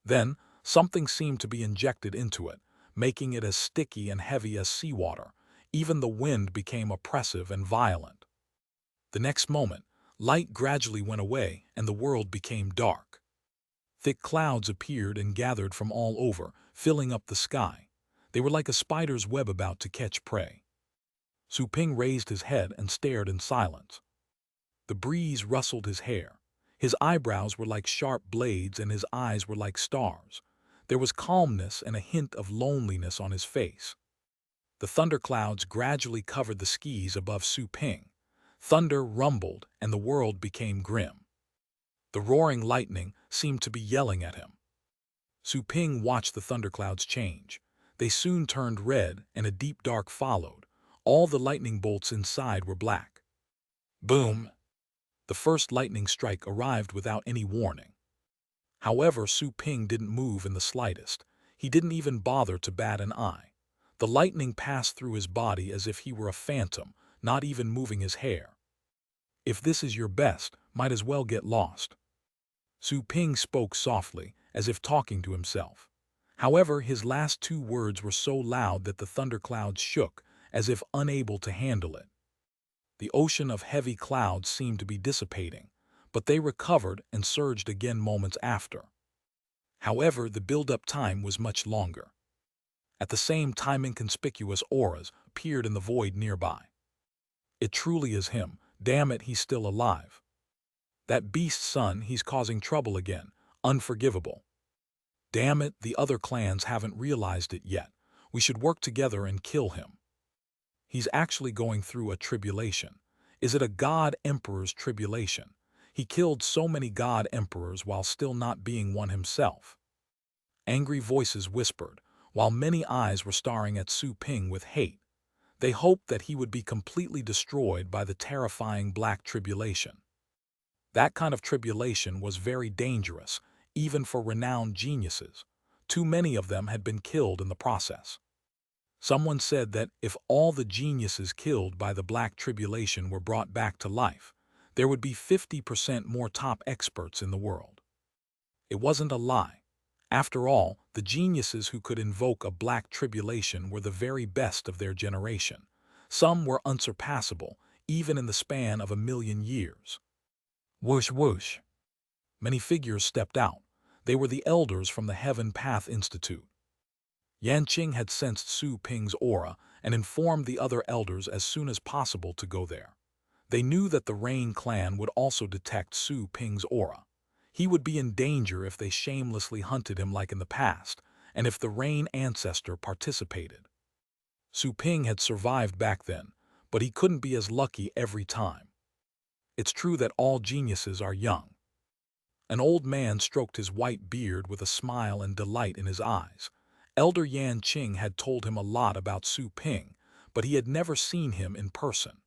Then, something seemed to be injected into it, making it as sticky and heavy as seawater. Even the wind became oppressive and violent. The next moment, light gradually went away and the world became dark. Thick clouds appeared and gathered from all over, filling up the sky. They were like a spider's web about to catch prey. Su Ping raised his head and stared in silence. The breeze rustled his hair. His eyebrows were like sharp blades and his eyes were like stars. There was calmness and a hint of loneliness on his face. The thunderclouds gradually covered the skies above Su Ping. Thunder rumbled and the world became grim. The roaring lightning seemed to be yelling at him. Su Ping watched the thunderclouds change. They soon turned red and a deep dark followed. All the lightning bolts inside were black. Boom! The first lightning strike arrived without any warning. However, Su Ping didn't move in the slightest. He didn't even bother to bat an eye. The lightning passed through his body as if he were a phantom, not even moving his hair. If this is your best, might as well get lost. Su Ping spoke softly, as if talking to himself. However, his last two words were so loud that the thunderclouds shook, as if unable to handle it. The ocean of heavy clouds seemed to be dissipating, but they recovered and surged again moments after. However, the build-up time was much longer. At the same time, inconspicuous auras appeared in the void nearby. It truly is him. Damn it, he's still alive. That beast's son, he's causing trouble again. Unforgivable. Damn it, the other clans haven't realized it yet. We should work together and kill him. He's actually going through a tribulation. Is it a god emperor's tribulation? He killed so many god emperors while still not being one himself. Angry voices whispered, while many eyes were staring at Su Ping with hate. They hoped that he would be completely destroyed by the terrifying black tribulation. That kind of tribulation was very dangerous, even for renowned geniuses. Too many of them had been killed in the process. Someone said that if all the geniuses killed by the Black Tribulation were brought back to life, there would be 50% more top experts in the world. It wasn't a lie. After all, the geniuses who could invoke a Black Tribulation were the very best of their generation. Some were unsurpassable, even in the span of 1,000,000 years. Whoosh whoosh. Many figures stepped out. They were the elders from the Heaven Path Institute. Yanqing had sensed Su Ping's aura and informed the other elders as soon as possible to go there. They knew that the Rain clan would also detect Su Ping's aura. He would be in danger if they shamelessly hunted him like in the past, and if the Rain ancestor participated. Su Ping had survived back then, but he couldn't be as lucky every time. It's true that all geniuses are young. An old man stroked his white beard with a smile and delight in his eyes. Elder Yanqing had told him a lot about Su Ping, but he had never seen him in person.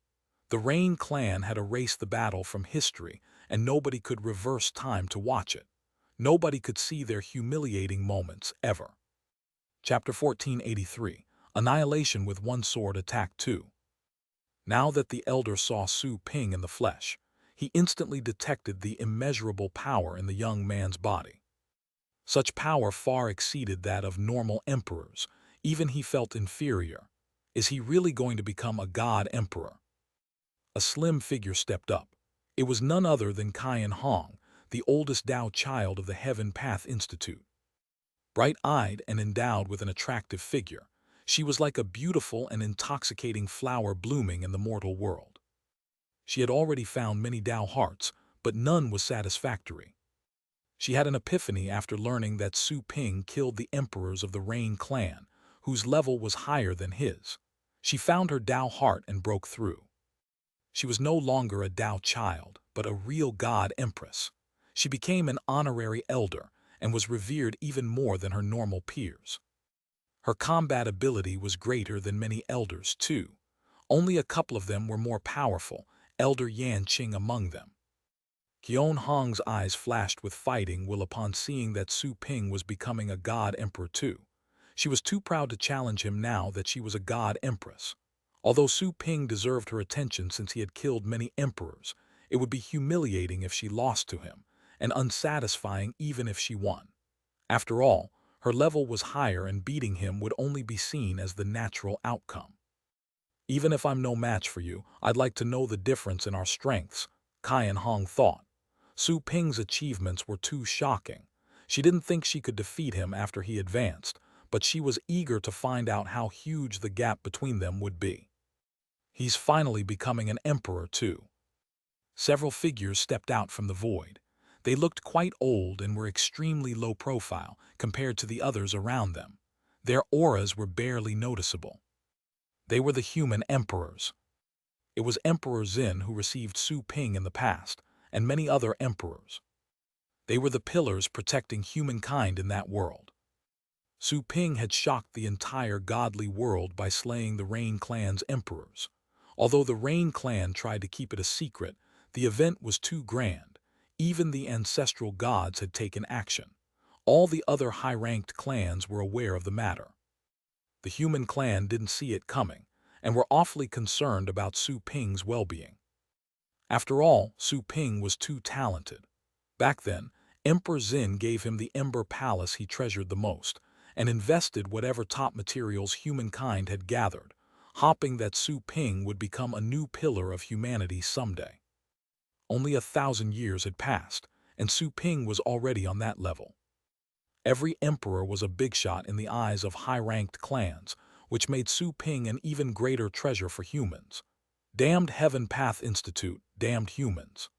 The Rain clan had erased the battle from history, and nobody could reverse time to watch it. Nobody could see their humiliating moments, ever. Chapter 1483, Annihilation with One Sword Attack 2. Now that the elder saw Su Ping in the flesh, he instantly detected the immeasurable power in the young man's body. Such power far exceeded that of normal emperors. Even he felt inferior. Is he really going to become a god emperor? A slim figure stepped up. It was none other than Qian Hong, the oldest Dao child of the Heaven Path Institute. Bright-eyed and endowed with an attractive figure, she was like a beautiful and intoxicating flower blooming in the mortal world. She had already found many Dao hearts, but none was satisfactory. She had an epiphany after learning that Su Ping killed the emperors of the Rain clan, whose level was higher than his. She found her Dao heart and broke through. She was no longer a Dao child, but a real god empress. She became an honorary elder and was revered even more than her normal peers. Her combat ability was greater than many elders, too. Only a couple of them were more powerful, Elder Yanqing among them. Qian Hong's eyes flashed with fighting will upon seeing that Su Ping was becoming a god emperor too. She was too proud to challenge him now that she was a god empress. Although Su Ping deserved her attention since he had killed many emperors, it would be humiliating if she lost to him, and unsatisfying even if she won. After all, her level was higher and beating him would only be seen as the natural outcome. Even if I'm no match for you, I'd like to know the difference in our strengths, Qian Hong thought. Su Ping's achievements were too shocking. She didn't think she could defeat him after he advanced, but she was eager to find out how huge the gap between them would be. He's finally becoming an emperor too. Several figures stepped out from the void. They looked quite old and were extremely low profile compared to the others around them. Their auras were barely noticeable. They were the human emperors. It was Emperor Xin who received Su Ping in the past, and many other emperors. They were the pillars protecting humankind in that world. Su Ping had shocked the entire godly world by slaying the Rain clan's emperors. Although the Rain clan tried to keep it a secret, the event was too grand. Even the ancestral gods had taken action. All the other high-ranked clans were aware of the matter. The human clan didn't see it coming, and were awfully concerned about Su Ping's well-being. After all, Su Ping was too talented. Back then, Emperor Xin gave him the Ember Palace he treasured the most, and invested whatever top materials humankind had gathered, hoping that Su Ping would become a new pillar of humanity someday. Only 1,000 years had passed, and Su Ping was already on that level. Every emperor was a big shot in the eyes of high-ranked clans, which made Su Ping an even greater treasure for humans. Damned Heaven Path Institute, damned humans.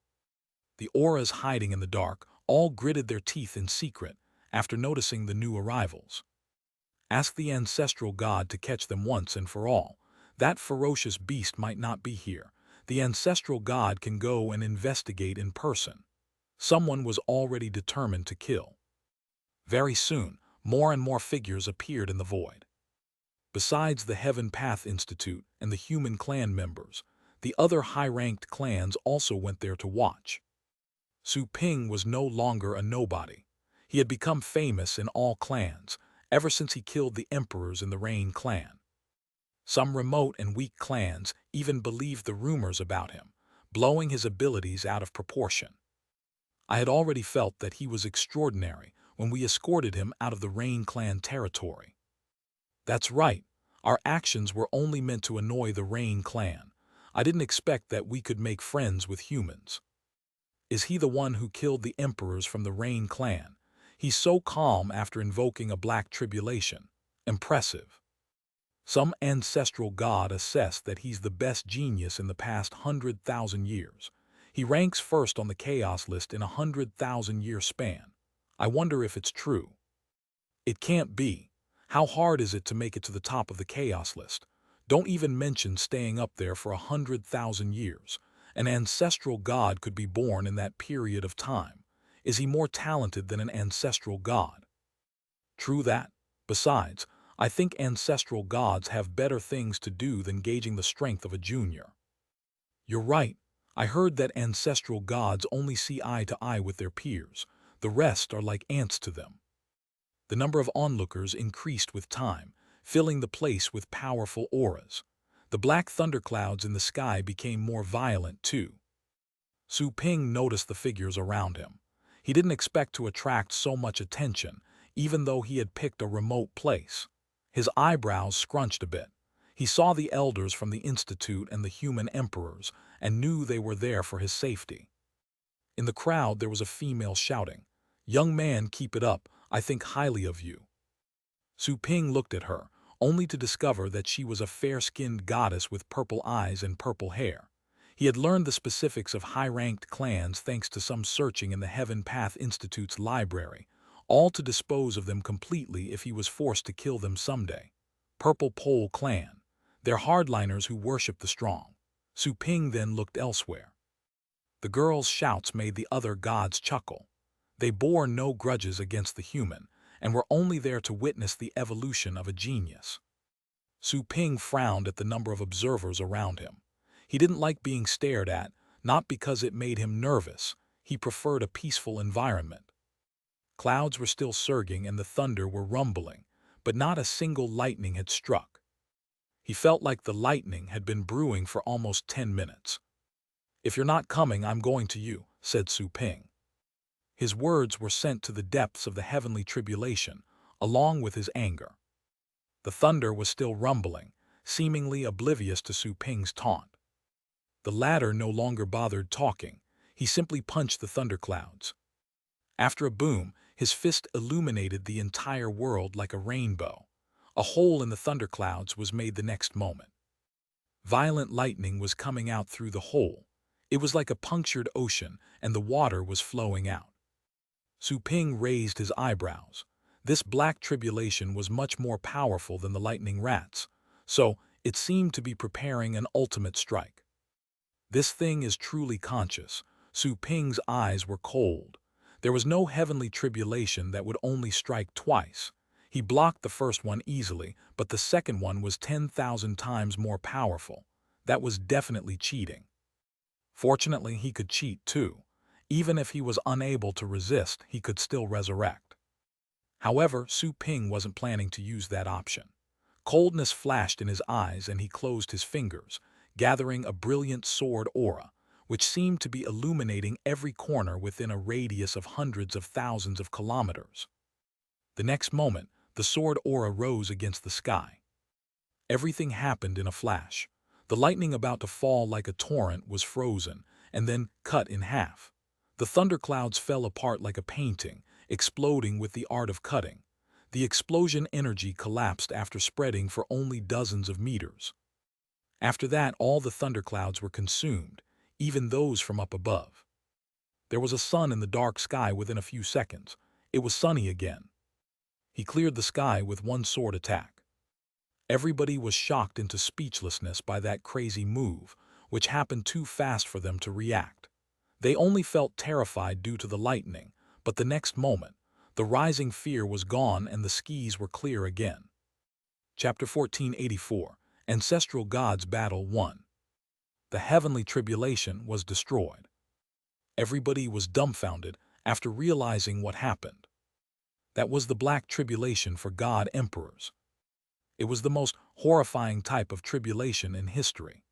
The auras hiding in the dark all gritted their teeth in secret after noticing the new arrivals. Ask the ancestral god to catch them once and for all. That ferocious beast might not be here. The ancestral god can go and investigate in person. Someone was already determined to kill. Very soon, more and more figures appeared in the void. Besides the Heaven Path Institute and the human clan members, the other high-ranked clans also went there to watch. Su Ping was no longer a nobody. He had become famous in all clans, ever since he killed the emperors in the Rain clan. Some remote and weak clans even believed the rumors about him, blowing his abilities out of proportion. I had already felt that he was extraordinary when we escorted him out of the Rain clan territory. That's right, our actions were only meant to annoy the Rain clan. I didn't expect that we could make friends with humans. Is he the one who killed the emperors from the Rain clan? He's so calm after invoking a black tribulation. Impressive. Some ancestral god assessed that he's the best genius in the past 100,000 years. He ranks first on the chaos list in a 100,000-year span. I wonder if it's true. It can't be. How hard is it to make it to the top of the chaos list? Don't even mention staying up there for 100,000 years. An ancestral god could be born in that period of time. Is he more talented than an ancestral god? True that. Besides, I think ancestral gods have better things to do than gauging the strength of a junior. You're right. I heard that ancestral gods only see eye to eye with their peers. The rest are like ants to them. The number of onlookers increased with time, filling the place with powerful auras. The black thunderclouds in the sky became more violent too. Su Ping noticed the figures around him. He didn't expect to attract so much attention, even though he had picked a remote place. His eyebrows scrunched a bit. He saw the elders from the Institute and the human emperors, and knew they were there for his safety. In the crowd there was a female shouting, "Young man, keep it up, I think highly of you." Su Ping looked at her, only to discover that she was a fair-skinned goddess with purple eyes and purple hair. He had learned the specifics of high-ranked clans thanks to some searching in the Heaven Path Institute's library, all to dispose of them completely if he was forced to kill them someday. Purple Pole Clan. They're hardliners who worship the strong. Su Ping then looked elsewhere. The girls' shouts made the other gods chuckle. They bore no grudges against the human, and were only there to witness the evolution of a genius. Su Ping frowned at the number of observers around him. He didn't like being stared at, not because it made him nervous. He preferred a peaceful environment. Clouds were still surging and the thunder were rumbling, but not a single lightning had struck. He felt like the lightning had been brewing for almost 10 minutes. "If you're not coming, I'm going to you," said Su Ping. His words were sent to the depths of the heavenly tribulation, along with his anger. The thunder was still rumbling, seemingly oblivious to Su Ping's taunt. The latter no longer bothered talking. He simply punched the thunderclouds. After a boom, his fist illuminated the entire world like a rainbow. A hole in the thunderclouds was made the next moment. Violent lightning was coming out through the hole. It was like a punctured ocean, and the water was flowing out. Su Ping raised his eyebrows. This black tribulation was much more powerful than the lightning rats, so it seemed to be preparing an ultimate strike. This thing is truly conscious. Su Ping's eyes were cold. There was no heavenly tribulation that would only strike twice. He blocked the first one easily, but the second one was 10,000 times more powerful. That was definitely cheating. Fortunately, he could cheat too. Even if he was unable to resist, he could still resurrect. However, Su Ping wasn't planning to use that option. Coldness flashed in his eyes and he closed his fingers, gathering a brilliant sword aura, which seemed to be illuminating every corner within a radius of hundreds of thousands of kilometers. The next moment, the sword aura rose against the sky. Everything happened in a flash. The lightning about to fall like a torrent was frozen and then cut in half. The thunderclouds fell apart like a painting, exploding with the art of cutting. The explosion energy collapsed after spreading for only dozens of meters. After that, all the thunderclouds were consumed, even those from up above. There was a sun in the dark sky within a few seconds. It was sunny again. He cleared the sky with one sword attack. Everybody was shocked into speechlessness by that crazy move, which happened too fast for them to react. They only felt terrified due to the lightning, but the next moment, the rising fear was gone and the skies were clear again. Chapter 1484, Ancestral Gods Battle 1. The heavenly tribulation was destroyed. Everybody was dumbfounded after realizing what happened. That was the black tribulation for god emperors. It was the most horrifying type of tribulation in history.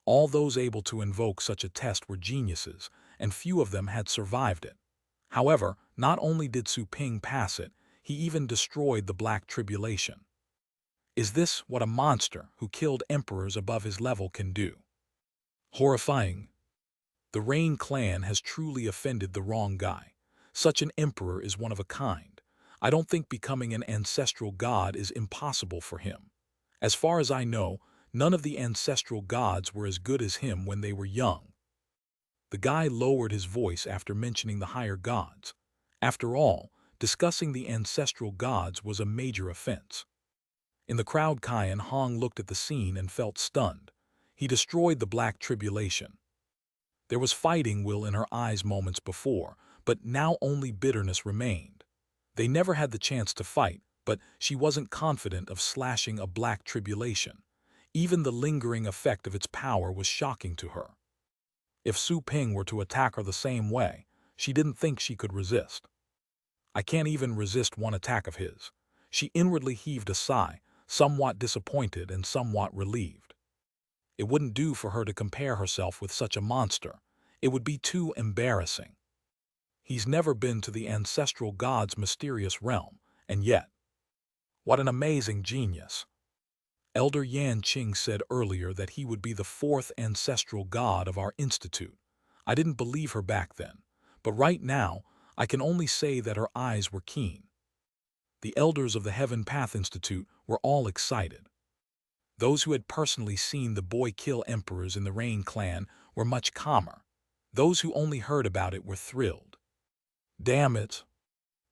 All those able to invoke such a test were geniuses, and few of them had survived it. However, not only did Su Ping pass it, he even destroyed the black tribulation. Is this what a monster who killed emperors above his level can do? Horrifying. The Rain clan has truly offended the wrong guy. Such an emperor is one of a kind. I don't think becoming an ancestral god is impossible for him. As far as I know, none of the ancestral gods were as good as him when they were young. The guy lowered his voice after mentioning the higher gods. After all, discussing the ancestral gods was a major offense. In the crowd, Kyan Hong looked at the scene and felt stunned. He destroyed the Black Tribulation. There was fighting will in her eyes moments before, but now only bitterness remained. They never had the chance to fight, but she wasn't confident of slashing a Black Tribulation. Even the lingering effect of its power was shocking to her. If Su Ping were to attack her the same way, she didn't think she could resist. I can't even resist one attack of his. She inwardly heaved a sigh, somewhat disappointed and somewhat relieved. It wouldn't do for her to compare herself with such a monster. It would be too embarrassing. He's never been to the ancestral god's mysterious realm, and yet, what an amazing genius. Elder Yan Qing said earlier that he would be the fourth ancestral god of our institute. I didn't believe her back then, but right now, I can only say that her eyes were keen. The elders of the Heaven Path Institute were all excited. Those who had personally seen the boy kill emperors in the Rain clan were much calmer. Those who only heard about it were thrilled. Damn it!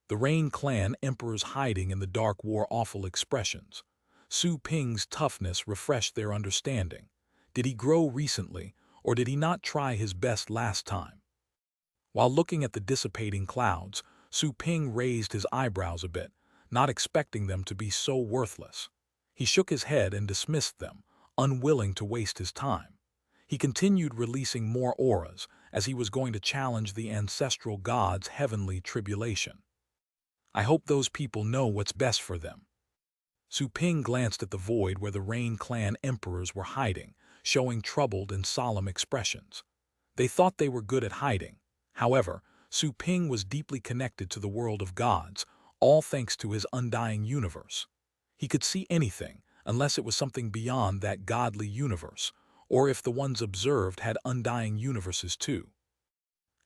The Rain clan emperors hiding in the dark wore awful expressions. Su Ping's toughness refreshed their understanding. Did he grow recently, or did he not try his best last time? While looking at the dissipating clouds, Su Ping raised his eyebrows a bit, not expecting them to be so worthless. He shook his head and dismissed them, unwilling to waste his time. He continued releasing more auras, as he was going to challenge the ancestral god's heavenly tribulation. I hope those people know what's best for them. Su Ping glanced at the void where the Rain clan emperors were hiding, showing troubled and solemn expressions. They thought they were good at hiding. However, Su Ping was deeply connected to the world of gods, all thanks to his undying universe. He could see anything, unless it was something beyond that godly universe, or if the ones observed had undying universes too.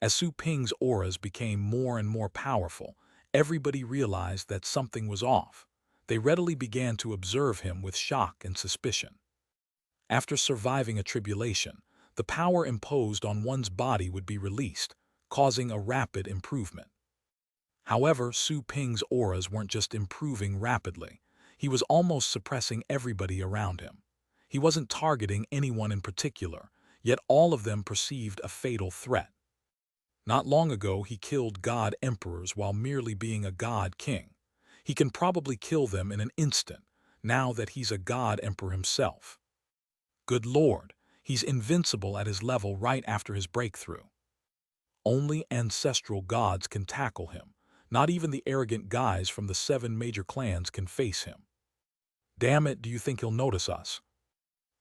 As Su Ping's auras became more and more powerful, everybody realized that something was off. They readily began to observe him with shock and suspicion. After surviving a tribulation, the power imposed on one's body would be released, causing a rapid improvement. However, Su Ping's auras weren't just improving rapidly. He was almost suppressing everybody around him. He wasn't targeting anyone in particular, yet all of them perceived a fatal threat. Not long ago, he killed god emperors while merely being a god king. He can probably kill them in an instant, now that he's a god emperor himself. Good Lord, he's invincible at his level right after his breakthrough. Only ancestral gods can tackle him. Not even the arrogant guys from the 7 major clans can face him. Damn it, do you think he'll notice us?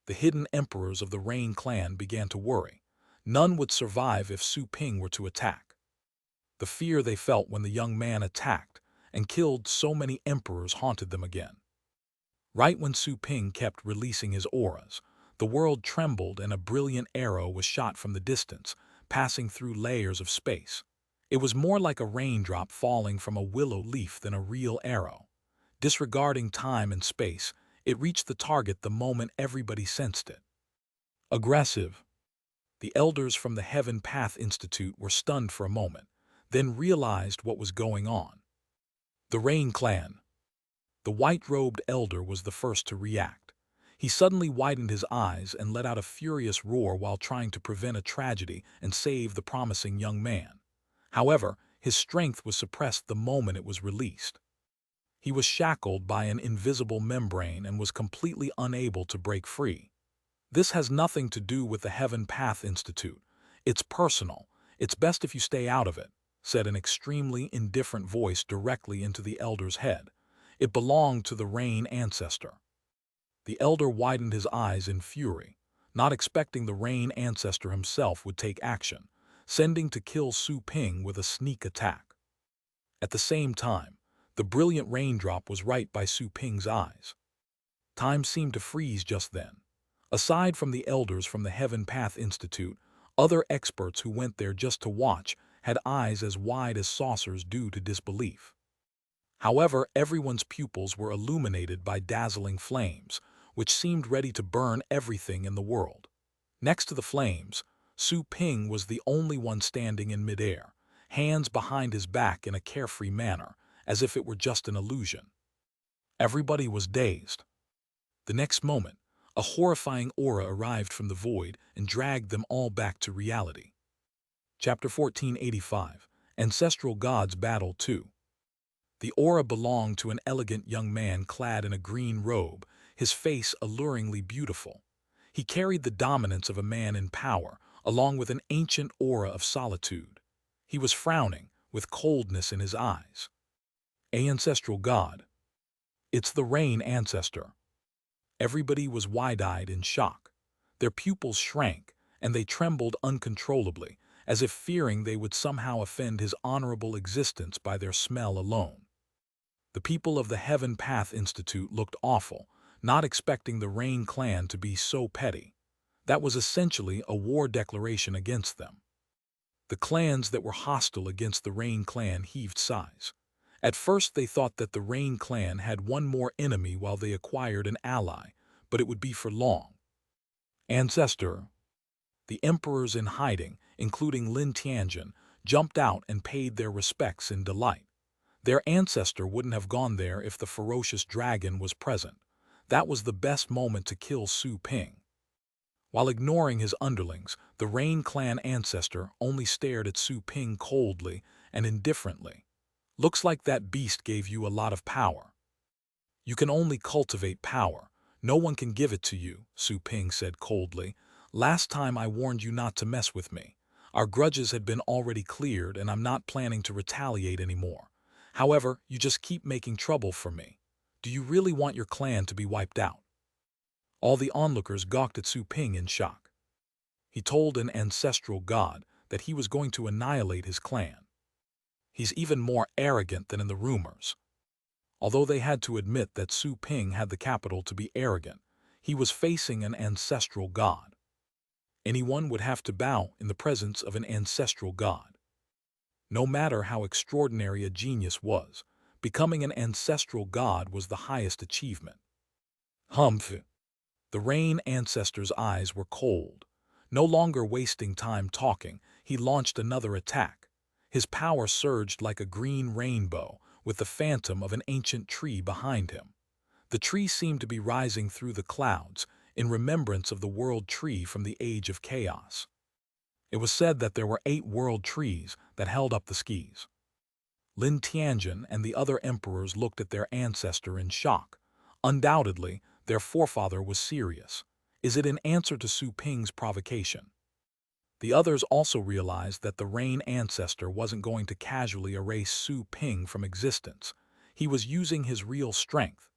The hidden emperors of the Rain clan began to worry. None would survive if Su Ping were to attack. The fear they felt when the young man attacked and killed so many emperors haunted them again. Right when Su Ping kept releasing his auras, the world trembled and a brilliant arrow was shot from the distance, passing through layers of space. It was more like a raindrop falling from a willow leaf than a real arrow. Disregarding time and space, it reached the target the moment everybody sensed it. Aggressive. The elders from the Heaven Path Institute were stunned for a moment, then realized what was going on. The Rain clan. The white-robed elder was the first to react. He suddenly widened his eyes and let out a furious roar while trying to prevent a tragedy and save the promising young man. However, his strength was suppressed the moment it was released. He was shackled by an invisible membrane and was completely unable to break free. This has nothing to do with the Heaven Path Institute. It's personal. It's best if you stay out of it, said an extremely indifferent voice directly into the elder's head. It belonged to the Rain ancestor. The elder widened his eyes in fury, not expecting the Rain ancestor himself would take action, sending to kill Su Ping with a sneak attack. At the same time, the brilliant raindrop was right by Su Ping's eyes. Time seemed to freeze just then. Aside from the elders from the Heaven Path Institute, Other experts who went there just to watch had eyes as wide as saucers due to disbelief. However, everyone's pupils were illuminated by dazzling flames, which seemed ready to burn everything in the world. Next to the flames, Su Ping was the only one standing in midair, hands behind his back in a carefree manner, as if it were just an illusion. Everybody was dazed. The next moment, a horrifying aura arrived from the void and dragged them all back to reality. Chapter 1485, Ancestral Gods Battle 2. The aura belonged to an elegant young man clad in a green robe, his face alluringly beautiful. He carried the dominance of a man in power, along with an ancient aura of solitude. He was frowning, with coldness in his eyes. Ancestral God. It's the Rain Ancestor. Everybody was wide-eyed in shock. Their pupils shrank, and they trembled uncontrollably, as if fearing they would somehow offend his honorable existence by their smell alone. The people of the Heaven Path Institute looked awful, not expecting the Rain clan to be so petty. That was essentially a war declaration against them. The clans that were hostile against the Rain clan heaved sighs. At first they thought that the Rain clan had one more enemy while they acquired an ally, but it would be for long. Ancestor. The emperors in hiding, including Lin Tianjin, jumped out and paid their respects in delight. Their ancestor wouldn't have gone there if the ferocious dragon was present. That was the best moment to kill Su Ping. While ignoring his underlings, the Rain clan ancestor only stared at Su Ping coldly and indifferently. Looks like that beast gave you a lot of power. You can only cultivate power. No one can give it to you, Su Ping said coldly. Last time I warned you not to mess with me. Our grudges had been already cleared and I'm not planning to retaliate anymore. However, you just keep making trouble for me. Do you really want your clan to be wiped out? All the onlookers gawked at Su Ping in shock. He told an ancestral god that he was going to annihilate his clan. He's even more arrogant than in the rumors. Although they had to admit that Su Ping had the capital to be arrogant, he was facing an ancestral god. Anyone would have to bow in the presence of an ancestral god. No matter how extraordinary a genius was, becoming an ancestral god was the highest achievement. Humph! The Rain ancestor's eyes were cold. No longer wasting time talking, he launched another attack. His power surged like a green rainbow, with the phantom of an ancient tree behind him. The tree seemed to be rising through the clouds, in remembrance of the world tree from the Age of Chaos. It was said that there were 8 world trees that held up the skies. Lin Tianjin and the other emperors looked at their ancestor in shock. Undoubtedly, their forefather was serious. Is it in answer to Su Ping's provocation? The others also realized that the Rain ancestor wasn't going to casually erase Su Ping from existence. He was using his real strength.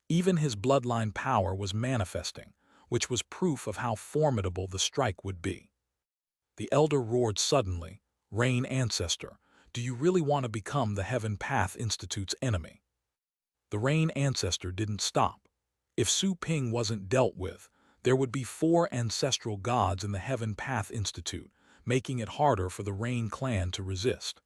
Even his bloodline power was manifesting, which was proof of how formidable the strike would be. The elder roared suddenly, Rain ancestor, do you really want to become the Heaven Path Institute's enemy? The Rain ancestor didn't stop. If Su Ping wasn't dealt with, there would be 4 ancestral gods in the Heaven Path Institute, making it harder for the Rain clan to resist.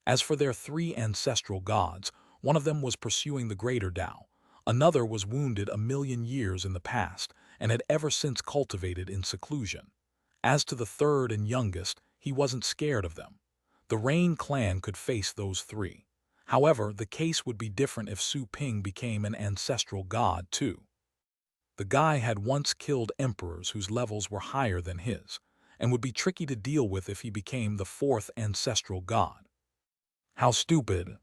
As for their 3 ancestral gods, one of them was pursuing the greater Tao, another was wounded 1,000,000 years in the past and had ever since cultivated in seclusion. As to the third and youngest, he wasn't scared of them. The Rain clan could face those 3. However, the case would be different if Su Ping became an ancestral god too. The guy had once killed emperors whose levels were higher than his, and would be tricky to deal with if he became the 4th ancestral god. How stupid!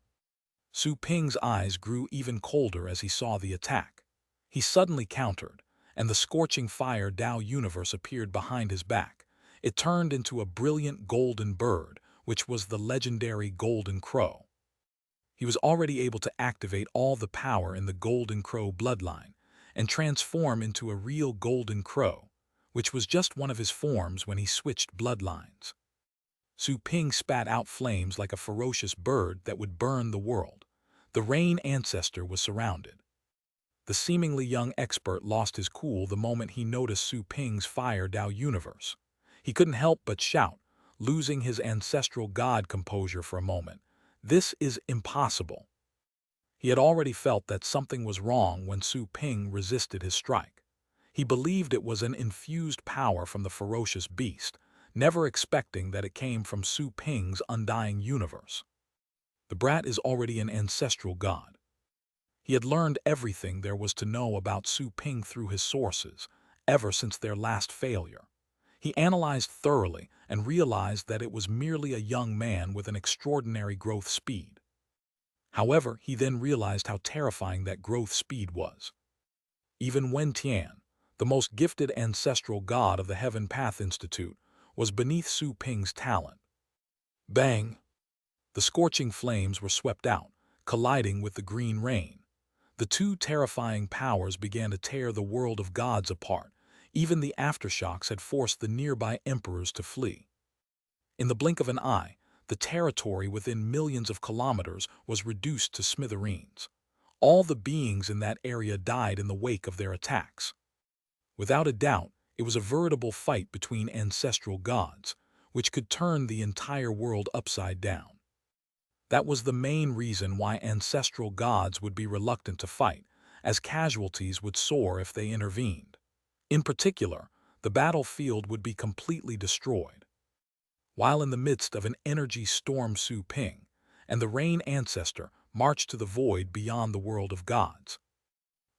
Su Ping's eyes grew even colder as he saw the attack. He suddenly countered, and the scorching fire Tao universe appeared behind his back. It turned into a brilliant golden bird, which was the legendary Golden Crow. He was already able to activate all the power in the Golden Crow bloodline and transform into a real Golden Crow, which was just one of his forms when he switched bloodlines. Su Ping spat out flames like a ferocious bird that would burn the world. The Rain ancestor was surrounded. The seemingly young expert lost his cool the moment he noticed Su Ping's fire Tao universe. He couldn't help but shout, losing his ancestral god composure for a moment. This is impossible. He had already felt that something was wrong when Su Ping resisted his strike. He believed it was an infused power from the ferocious beast, never expecting that it came from Su Ping's undying universe. The brat is already an ancestral god. He had learned everything there was to know about Su Ping through his sources, ever since their last failure. He analyzed thoroughly and realized that it was merely a young man with an extraordinary growth speed. However, he then realized how terrifying that growth speed was. Even Wen Tian, the most gifted ancestral god of the Heaven Path Institute, was beneath Su Ping's talent. Bang! The scorching flames were swept out, colliding with the green rain. The two terrifying powers began to tear the world of gods apart. Even the aftershocks had forced the nearby emperors to flee. In the blink of an eye, the territory within millions of kilometers was reduced to smithereens. All the beings in that area died in the wake of their attacks. Without a doubt, it was a veritable fight between ancestral gods, which could turn the entire world upside down. That was the main reason why ancestral gods would be reluctant to fight, as casualties would soar if they intervened. In particular, the battlefield would be completely destroyed. While in the midst of an energy storm, Su Ping and the Rain Ancestor marched to the void beyond the world of gods.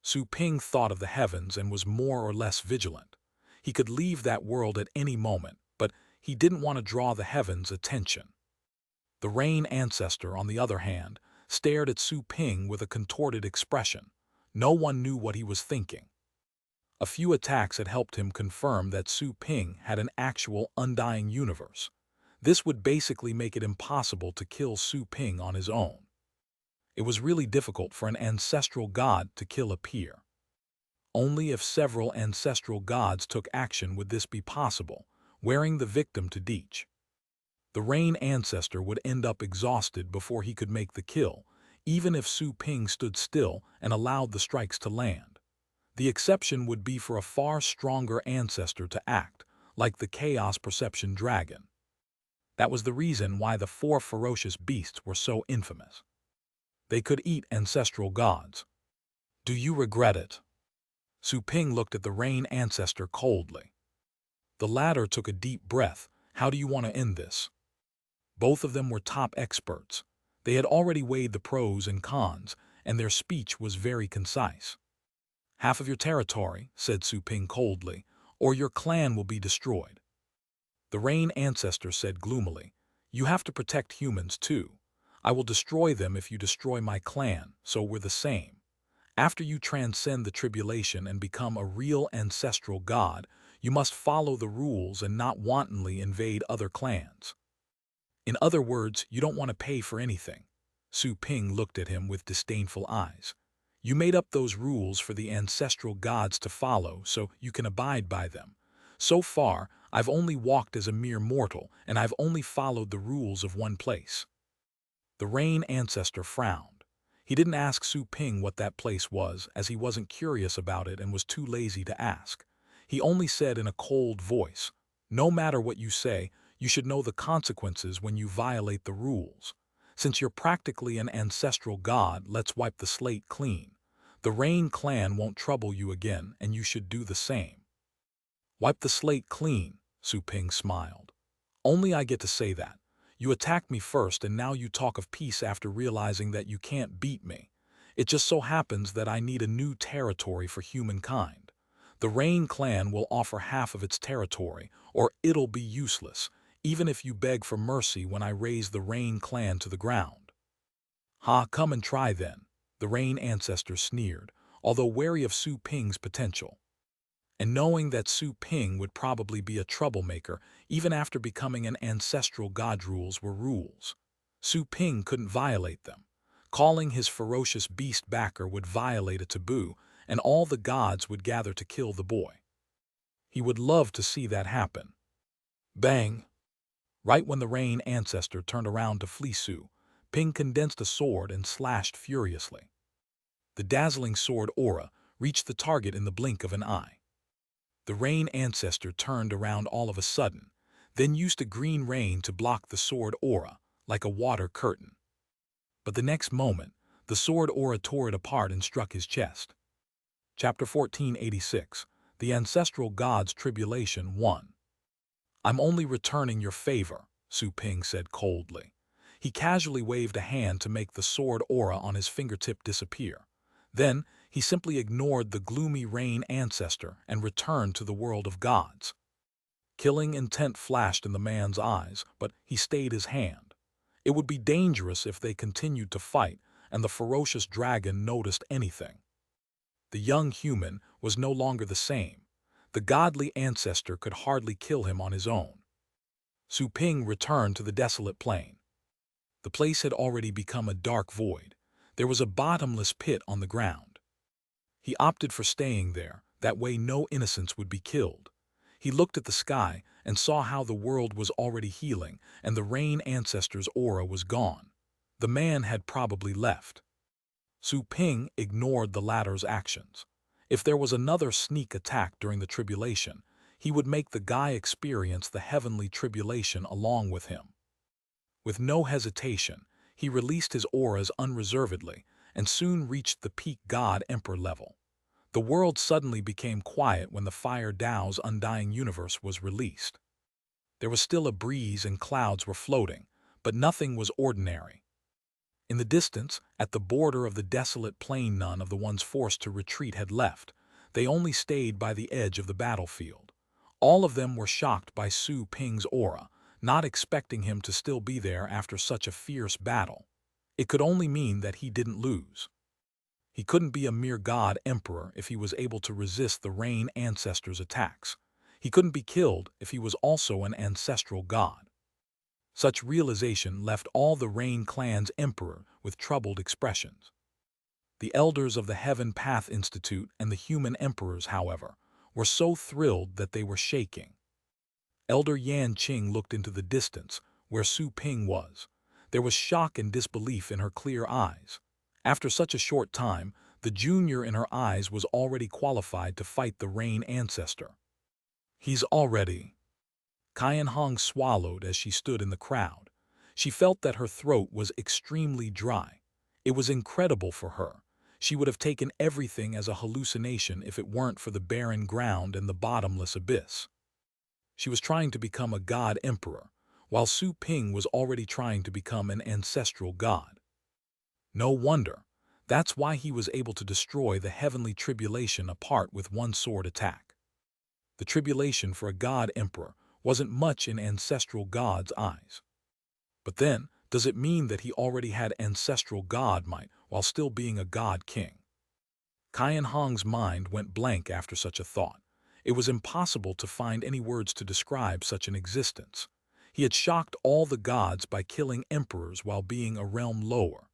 Su Ping thought of the heavens and was more or less vigilant. He could leave that world at any moment, but he didn't want to draw the heavens' attention. The Rain Ancestor, on the other hand, stared at Su Ping with a contorted expression. No one knew what he was thinking. A few attacks had helped him confirm that Su Ping had an actual undying universe. This would basically make it impossible to kill Su Ping on his own. It was really difficult for an ancestral god to kill a peer. Only if several ancestral gods took action would this be possible, wearing the victim to Deech. The Rain Ancestor would end up exhausted before he could make the kill, even if Su Ping stood still and allowed the strikes to land. The exception would be for a far stronger ancestor to act, like the Chaos Perception Dragon. That was the reason why the four ferocious beasts were so infamous. They could eat ancestral gods. Do you regret it? Su Ping looked at the Rain Ancestor coldly. The latter took a deep breath. How do you want to end this? Both of them were top experts. They had already weighed the pros and cons, and their speech was very concise. Half of your territory, said Su Ping coldly, or your clan will be destroyed. The Rain Ancestor said gloomily, you have to protect humans too. I will destroy them if you destroy my clan, so we're the same. After you transcend the tribulation and become a real ancestral god, you must follow the rules and not wantonly invade other clans. In other words, you don't want to pay for anything. Su Ping looked at him with disdainful eyes. You made up those rules for the ancestral gods to follow, so you can abide by them. So far, I've only walked as a mere mortal, and I've only followed the rules of one place. The Rain Ancestor frowned. He didn't ask Su Ping what that place was, as he wasn't curious about it and was too lazy to ask. He only said in a cold voice, no matter what you say, you should know the consequences when you violate the rules. Since you're practically an ancestral god, let's wipe the slate clean. The Rain clan won't trouble you again, and you should do the same. Wipe the slate clean, Su Ping smiled. Only I get to say that. You attacked me first, and now you talk of peace after realizing that you can't beat me. It just so happens that I need a new territory for humankind. The Rain clan will offer half of its territory, or it'll be useless, even if you beg for mercy when I raise the Rain clan to the ground. Ha, come and try then, the Rain Ancestor sneered, although wary of Su Ping's potential. And knowing that Su Ping would probably be a troublemaker even after becoming an ancestral god, rules were rules. Su Ping couldn't violate them. Calling his ferocious beast backer would violate a taboo, and all the gods would gather to kill the boy. He would love to see that happen. Bang! Right when the Rain Ancestor turned around to flee, Su Ping condensed a sword and slashed furiously. The dazzling sword aura reached the target in the blink of an eye. The Rain Ancestor turned around all of a sudden. then used a green rain to block the sword aura, like a water curtain. But the next moment, the sword aura tore it apart and struck his chest. Chapter 1486, The Ancestral God's Tribulation 1. "I'm only returning your favor," Su Ping said coldly. He casually waved a hand to make the sword aura on his fingertip disappear. Then, he simply ignored the gloomy rain ancestor and returned to the world of gods. Killing intent flashed in the man's eyes, but he stayed his hand. It would be dangerous if they continued to fight and the ferocious dragon noticed anything. The young human was no longer the same. The godly ancestor could hardly kill him on his own. Su Ping returned to the desolate plain. The place had already become a dark void. There was a bottomless pit on the ground. He opted for staying there, that way no innocents would be killed. He looked at the sky and saw how the world was already healing and the rain ancestor's aura was gone. The man had probably left. Su Ping ignored the latter's actions. If there was another sneak attack during the tribulation, he would make the guy experience the heavenly tribulation along with him. With no hesitation, he released his auras unreservedly and soon reached the peak God-Emperor level. The world suddenly became quiet when the Fire Tao's undying universe was released. There was still a breeze and clouds were floating, but nothing was ordinary. In the distance, at the border of the desolate plain, none of the ones forced to retreat had left. They only stayed by the edge of the battlefield. All of them were shocked by Su Ping's aura, not expecting him to still be there after such a fierce battle. It could only mean that he didn't lose. He couldn't be a mere god-emperor if he was able to resist the rain ancestor's attacks. He couldn't be killed if he was also an ancestral god. Such realization left all the Rain clan's emperor with troubled expressions. The elders of the Heaven Path Institute and the human emperors, however, were so thrilled that they were shaking. Elder Yan Qing looked into the distance, where Su Ping was. There was shock and disbelief in her clear eyes. After such a short time, the junior in her eyes was already qualified to fight the Rain ancestor. He's already... Qian Hong swallowed as she stood in the crowd. She felt that her throat was extremely dry. It was incredible for her. She would have taken everything as a hallucination if it weren't for the barren ground and the bottomless abyss. She was trying to become a god-emperor, while Su Ping was already trying to become an ancestral god. No wonder. That's why he was able to destroy the heavenly tribulation apart with one sword attack. The tribulation for a god-emperor wasn't much in ancestral god's eyes. But then, does it mean that he already had ancestral god might while still being a god king? Qian Hong's mind went blank after such a thought. It was impossible to find any words to describe such an existence. He had shocked all the gods by killing emperors while being a realm lower.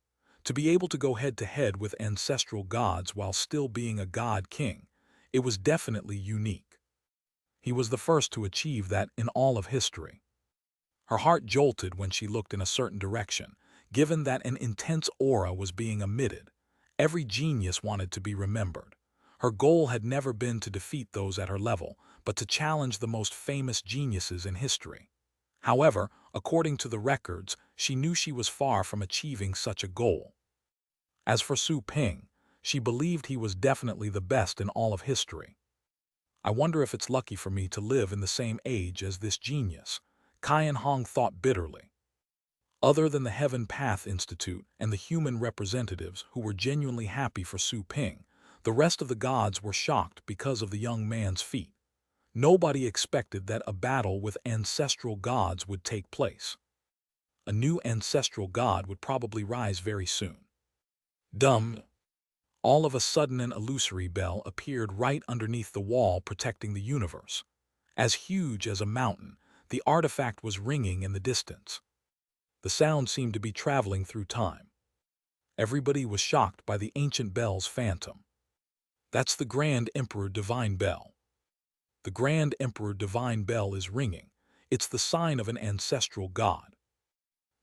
To be able to go head-to-head with ancestral gods while still being a god king, it was definitely unique. He was the first to achieve that in all of history. Her heart jolted when she looked in a certain direction, given that an intense aura was being emitted. Every genius wanted to be remembered. Her goal had never been to defeat those at her level, but to challenge the most famous geniuses in history. However, according to the records, she knew she was far from achieving such a goal. As for Su Ping, she believed he was definitely the best in all of history. I wonder if it's lucky for me to live in the same age as this genius, Qian Hong thought bitterly. Other than the Heaven Path Institute and the human representatives who were genuinely happy for Su Ping, the rest of the gods were shocked because of the young man's feat. Nobody expected that a battle with ancestral gods would take place. A new ancestral god would probably rise very soon. Dumb. All of a sudden an illusory bell appeared right underneath the wall protecting the universe. As huge as a mountain, the artifact was ringing in the distance. The sound seemed to be traveling through time. Everybody was shocked by the ancient bell's phantom. That's the Grand Emperor Divine Bell. The Grand Emperor Divine Bell is ringing. It's the sign of an ancestral god.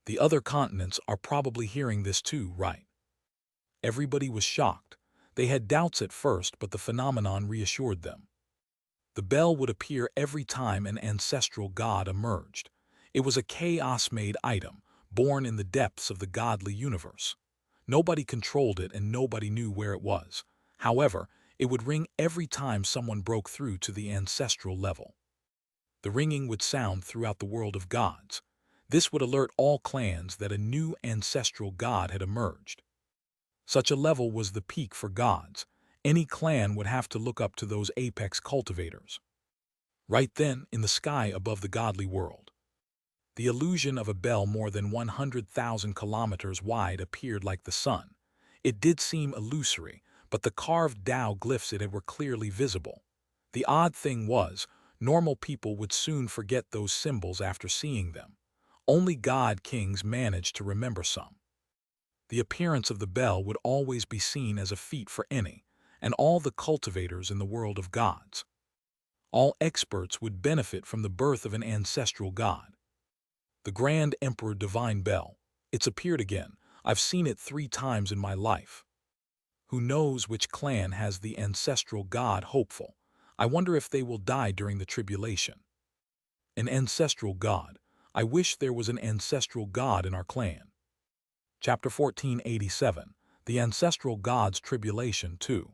The other continents are probably hearing this too, right? Everybody was shocked. They had doubts at first, but the phenomenon reassured them. The bell would appear every time an ancestral god emerged. It was a chaos-made item, born in the depths of the godly universe. Nobody controlled it and nobody knew where it was. However, it would ring every time someone broke through to the ancestral level. The ringing would sound throughout the world of gods. This would alert all clans that a new ancestral god had emerged. Such a level was the peak for gods. Any clan would have to look up to those apex cultivators. Right then, in the sky above the godly world, the illusion of a bell more than 100,000 kilometers wide appeared like the sun. It did seem illusory, but the carved Tao glyphs in it were clearly visible. The odd thing was, normal people would soon forget those symbols after seeing them. Only god kings managed to remember some. The appearance of the bell would always be seen as a feat for any and all the cultivators in the world of gods. All experts would benefit from the birth of an ancestral god. The Grand Emperor Divine Bell. It's appeared again. I've seen it 3 times in my life. Who knows which clan has the ancestral god hopeful? I wonder if they will die during the tribulation. An ancestral god. I wish there was an ancestral god in our clan. Chapter 1487. The Ancestral God's Tribulation 2.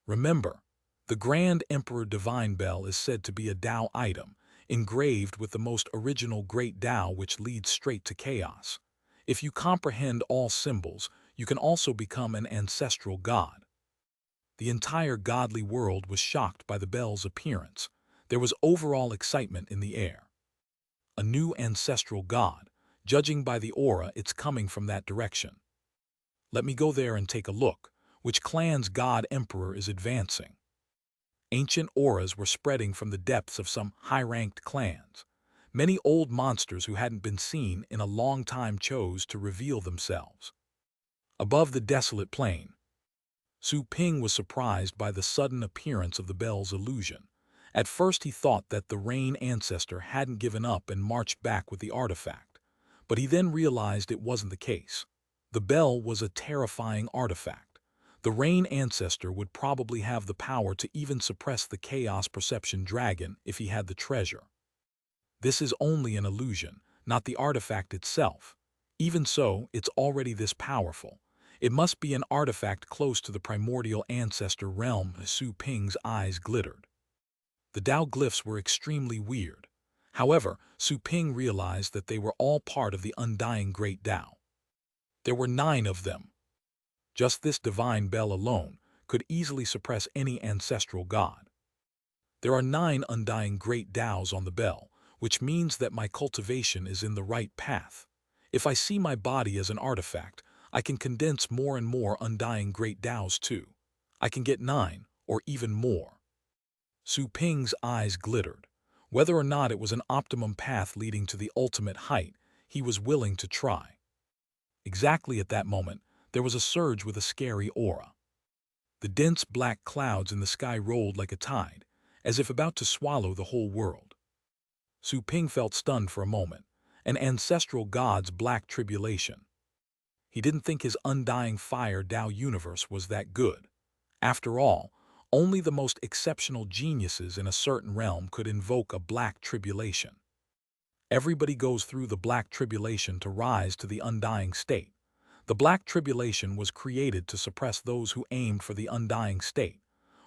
Remember, the Grand Emperor Divine Bell is said to be a Tao item, engraved with the most original great Tao which leads straight to chaos. If you comprehend all symbols, you can also become an ancestral god. The entire godly world was shocked by the bell's appearance. There was overall excitement in the air. A new ancestral god. Judging by the aura, it's coming from that direction. Let me go there and take a look. Which clan's god emperor is advancing? Ancient auras were spreading from the depths of some high-ranked clans. Many old monsters who hadn't been seen in a long time chose to reveal themselves. Above the desolate plain, Su Ping was surprised by the sudden appearance of the bell's illusion. At first he thought that the rain ancestor hadn't given up and marched back with the artifact. But he then realized it wasn't the case. The bell was a terrifying artifact. The rain ancestor would probably have the power to even suppress the chaos perception dragon if he had the treasure. This is only an illusion, not the artifact itself. Even so, it's already this powerful. It must be an artifact close to the primordial ancestor realm. Su Ping's eyes glittered. The Tao glyphs were extremely weird. However, Su Ping realized that they were all part of the undying great Tao. There were 9 of them. Just this divine bell alone could easily suppress any ancestral god. There are 9 undying great Taos on the bell, which means that my cultivation is in the right path. If I see my body as an artifact, I can condense more and more undying great Taos too. I can get 9, or even more. Su Ping's eyes glittered. Whether or not it was an optimum path leading to the ultimate height, he was willing to try. Exactly at that moment, there was a surge with a scary aura. The dense black clouds in the sky rolled like a tide, as if about to swallow the whole world. Su Ping felt stunned for a moment, an ancestral god's black tribulation. He didn't think his undying fire Tao universe was that good. After all, only the most exceptional geniuses in a certain realm could invoke a black tribulation. Everybody goes through the black tribulation to rise to the undying state. The black tribulation was created to suppress those who aimed for the undying state.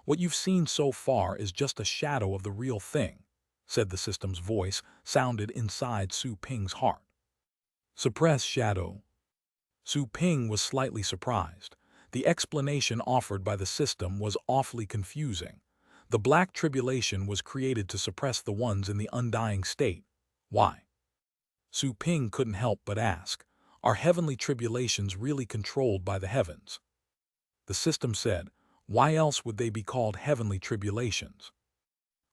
What you've seen so far is just a shadow of the real thing, said the system's voice, sounded inside Su Ping's heart. Suppress shadow. Su Ping was slightly surprised. The explanation offered by the system was awfully confusing. The black tribulation was created to suppress the ones in the undying state. Why? Su Ping couldn't help but ask, are heavenly tribulations really controlled by the heavens? The system said, why else would they be called heavenly tribulations?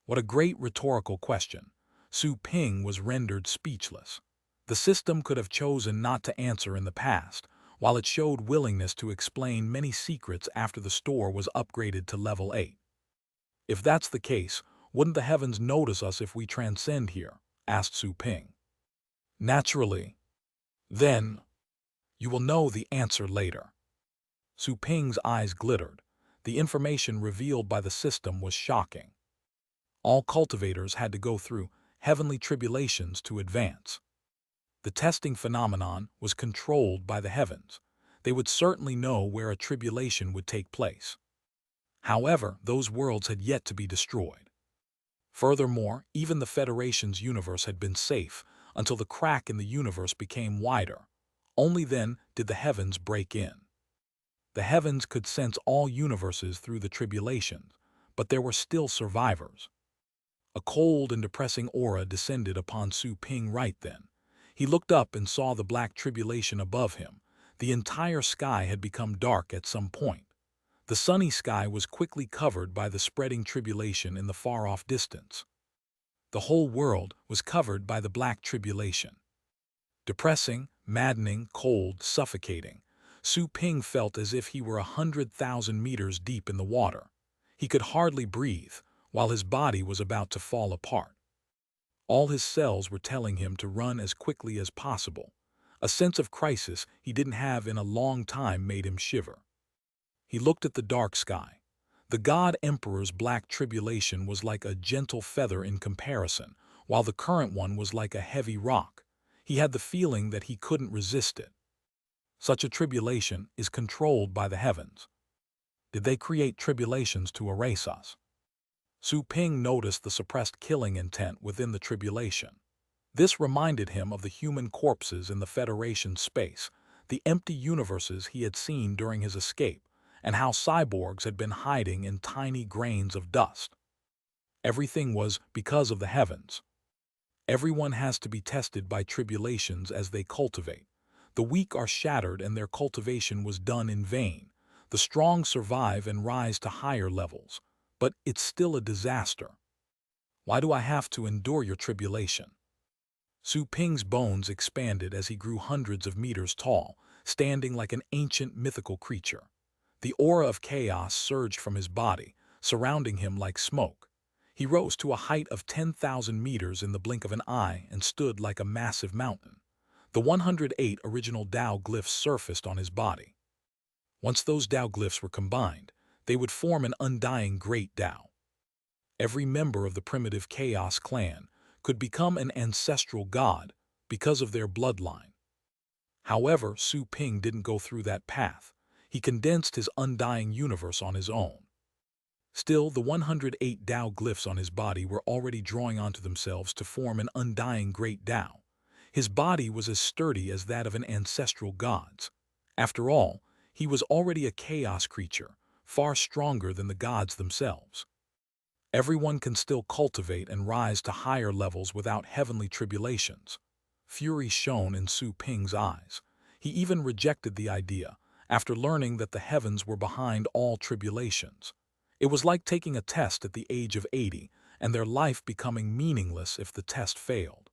What a great rhetorical question. Su Ping was rendered speechless. The system could have chosen not to answer in the past, while it showed willingness to explain many secrets after the store was upgraded to level 8. If that's the case, wouldn't the heavens notice us if we transcend here? Asked Su Ping. Naturally. Then, you will know the answer later. Su Ping's eyes glittered. The information revealed by the system was shocking. All cultivators had to go through heavenly tribulations to advance. The testing phenomenon was controlled by the heavens. They would certainly know where a tribulation would take place. However, those worlds had yet to be destroyed. Furthermore, even the Federation's universe had been safe until the crack in the universe became wider. Only then did the heavens break in. The heavens could sense all universes through the tribulations, but there were still survivors. A cold and depressing aura descended upon Su Ping right then. He looked up and saw the black tribulation above him. The entire sky had become dark at some point. The sunny sky was quickly covered by the spreading tribulation in the far-off distance. The whole world was covered by the black tribulation. Depressing, maddening, cold, suffocating. Su Ping felt as if he were 100,000 meters deep in the water. He could hardly breathe, while his body was about to fall apart. All his cells were telling him to run as quickly as possible. A sense of crisis he didn't have in a long time made him shiver. He looked at the dark sky. The God Emperor's black tribulation was like a gentle feather in comparison, while the current one was like a heavy rock. He had the feeling that he couldn't resist it. Such a tribulation is controlled by the heavens. Did they create tribulations to erase us? Su Ping noticed the suppressed killing intent within the tribulation. This reminded him of the human corpses in the Federation's space, the empty universes he had seen during his escape, and how cyborgs had been hiding in tiny grains of dust. Everything was because of the heavens. Everyone has to be tested by tribulations as they cultivate. The weak are shattered and their cultivation was done in vain. The strong survive and rise to higher levels. But it's still a disaster. Why do I have to endure your tribulation? Su Ping's bones expanded as he grew hundreds of meters tall, standing like an ancient mythical creature. The aura of chaos surged from his body, surrounding him like smoke. He rose to a height of 10,000 meters in the blink of an eye and stood like a massive mountain. The 108 original Tao glyphs surfaced on his body. Once those Tao glyphs were combined, they would form an undying great Tao. Every member of the primitive Chaos clan could become an ancestral god because of their bloodline. However, Su Ping didn't go through that path. He condensed his undying universe on his own. Still, the 108 Tao glyphs on his body were already drawing onto themselves to form an undying great Tao. His body was as sturdy as that of an ancestral god's. After all, he was already a chaos creature, far stronger than the gods themselves. Everyone can still cultivate and rise to higher levels without heavenly tribulations. Fury shone in Su Ping's eyes. He even rejected the idea, after learning that the heavens were behind all tribulations. It was like taking a test at the age of 80 and their life becoming meaningless if the test failed.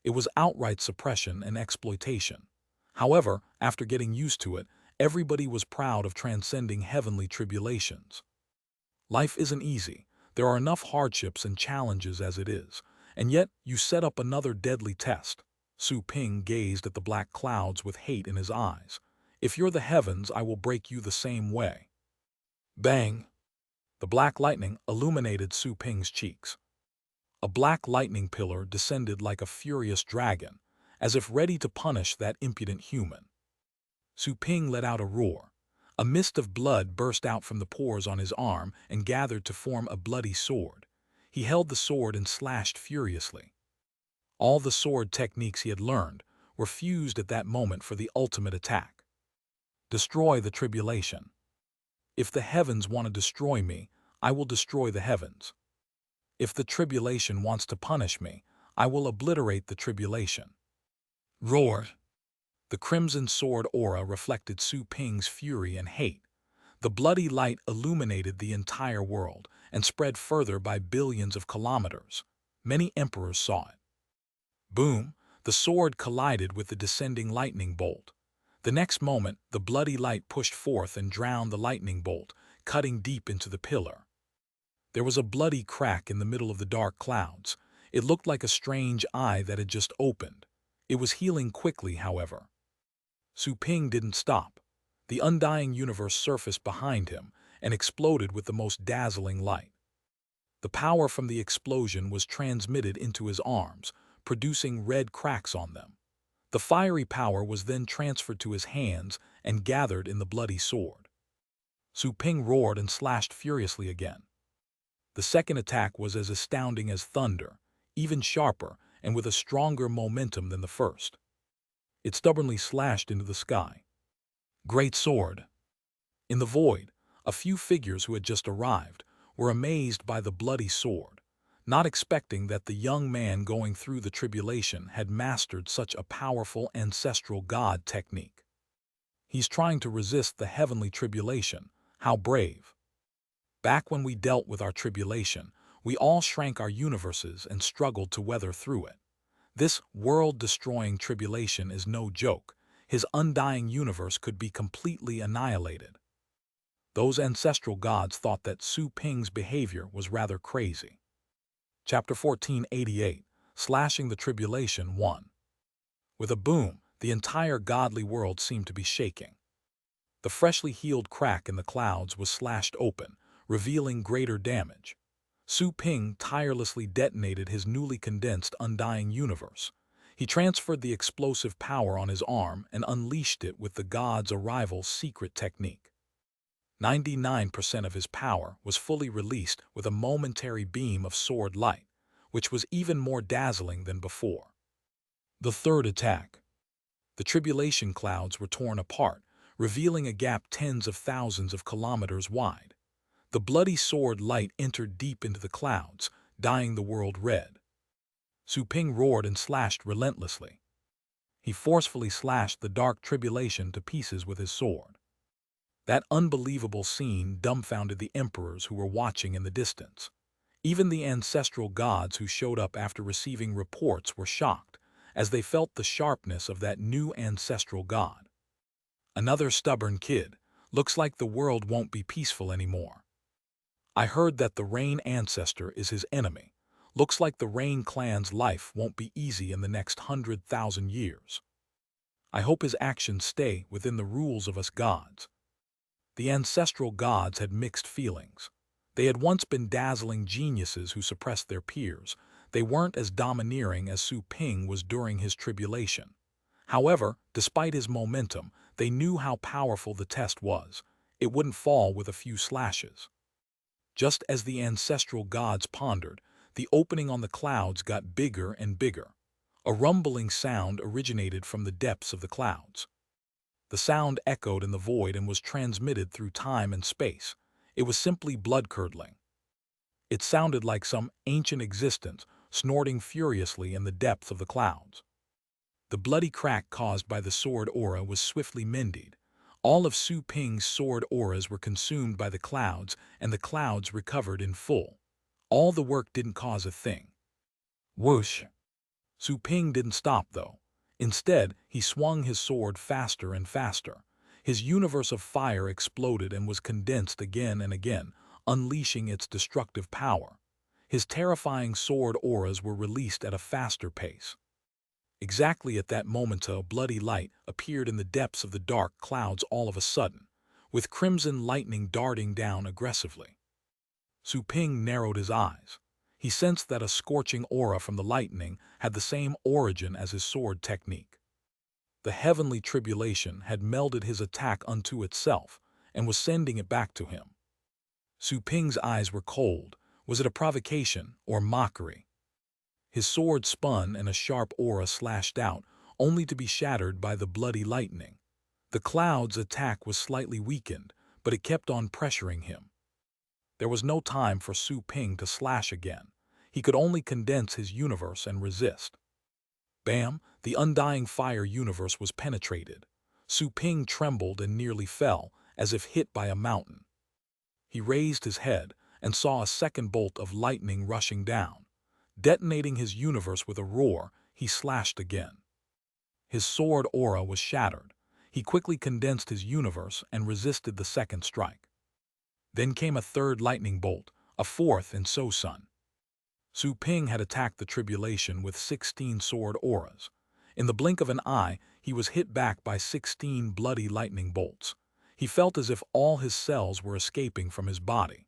It was outright suppression and exploitation. However, after getting used to it, everybody was proud of transcending heavenly tribulations. Life isn't easy. There are enough hardships and challenges as it is, and yet you set up another deadly test. Su Ping gazed at the black clouds with hate in his eyes. If you're the heavens, I will break you the same way. Bang! The black lightning illuminated Su Ping's cheeks. A black lightning pillar descended like a furious dragon, as if ready to punish that impudent human. Su Ping let out a roar. A mist of blood burst out from the pores on his arm and gathered to form a bloody sword. He held the sword and slashed furiously. All the sword techniques he had learned were fused at that moment for the ultimate attack. Destroy the tribulation. If the heavens want to destroy me, I will destroy the heavens. If the tribulation wants to punish me, I will obliterate the tribulation. Roar! The crimson sword aura reflected Su Ping's fury and hate. The bloody light illuminated the entire world and spread further by billions of kilometers. Many emperors saw it. Boom! The sword collided with the descending lightning bolt. The next moment, the bloody light pushed forth and drowned the lightning bolt, cutting deep into the pillar. There was a bloody crack in the middle of the dark clouds. It looked like a strange eye that had just opened. It was healing quickly, however. Su Ping didn't stop. The undying universe surfaced behind him and exploded with the most dazzling light. The power from the explosion was transmitted into his arms, producing red cracks on them. The fiery power was then transferred to his hands and gathered in the bloody sword. Su Ping roared and slashed furiously again. The second attack was as astounding as thunder, even sharper and with a stronger momentum than the first. It stubbornly slashed into the sky. Great sword! In the void, a few figures who had just arrived were amazed by the bloody sword, not expecting that the young man going through the tribulation had mastered such a powerful ancestral god technique. He's trying to resist the heavenly tribulation. How brave! Back when we dealt with our tribulation, we all shrank our universes and struggled to weather through it. This world-destroying tribulation is no joke. His undying universe could be completely annihilated. Those ancestral gods thought that Su Ping's behavior was rather crazy. Chapter 1488, Slashing the Tribulation 1. With a boom, the entire godly world seemed to be shaking. The freshly healed crack in the clouds was slashed open, revealing greater damage. Su Ping tirelessly detonated his newly condensed undying universe. He transferred the explosive power on his arm and unleashed it with the god's arrival's secret technique. 99% of his power was fully released with a momentary beam of sword light, which was even more dazzling than before. The third attack. The tribulation clouds were torn apart, revealing a gap tens of thousands of kilometers wide. The bloody sword light entered deep into the clouds, dyeing the world red. Su Ping roared and slashed relentlessly. He forcefully slashed the dark tribulation to pieces with his sword. That unbelievable scene dumbfounded the emperors who were watching in the distance. Even the ancestral gods who showed up after receiving reports were shocked, as they felt the sharpness of that new ancestral god. Another stubborn kid. Looks like the world won't be peaceful anymore. I heard that the Rain ancestor is his enemy. Looks like the Rain clan's life won't be easy in the next 100,000 years. I hope his actions stay within the rules of us gods. The ancestral gods had mixed feelings. They had once been dazzling geniuses who suppressed their peers. They weren't as domineering as Su Ping was during his tribulation. However, despite his momentum, they knew how powerful the test was. It wouldn't fall with a few slashes. Just as the ancestral gods pondered, the opening on the clouds got bigger and bigger. A rumbling sound originated from the depths of the clouds. The sound echoed in the void and was transmitted through time and space. It was simply blood-curdling. It sounded like some ancient existence snorting furiously in the depths of the clouds. The bloody crack caused by the sword aura was swiftly mended. All of Su Ping's sword auras were consumed by the clouds, and the clouds recovered in full. All the work didn't cause a thing. Whoosh! Su Ping didn't stop, though. Instead, he swung his sword faster and faster. His universe of fire exploded and was condensed again and again, unleashing its destructive power. His terrifying sword auras were released at a faster pace. Exactly at that moment, a bloody light appeared in the depths of the dark clouds all of a sudden, with crimson lightning darting down aggressively. Su Ping narrowed his eyes. He sensed that a scorching aura from the lightning had the same origin as his sword technique. The heavenly tribulation had melded his attack unto itself and was sending it back to him. Su Ping's eyes were cold. Was it a provocation or mockery? His sword spun and a sharp aura slashed out, only to be shattered by the bloody lightning. The cloud's attack was slightly weakened, but it kept on pressuring him. There was no time for Su Ping to slash again. He could only condense his universe and resist. Bam! The undying fire universe was penetrated. Su Ping trembled and nearly fell, as if hit by a mountain. He raised his head and saw a second bolt of lightning rushing down. Detonating his universe with a roar, he slashed again. His sword aura was shattered. He quickly condensed his universe and resisted the second strike. Then came a third lightning bolt, a fourth, and so on. Su Ping had attacked the tribulation with 16 sword auras. In the blink of an eye, he was hit back by 16 bloody lightning bolts. He felt as if all his cells were escaping from his body.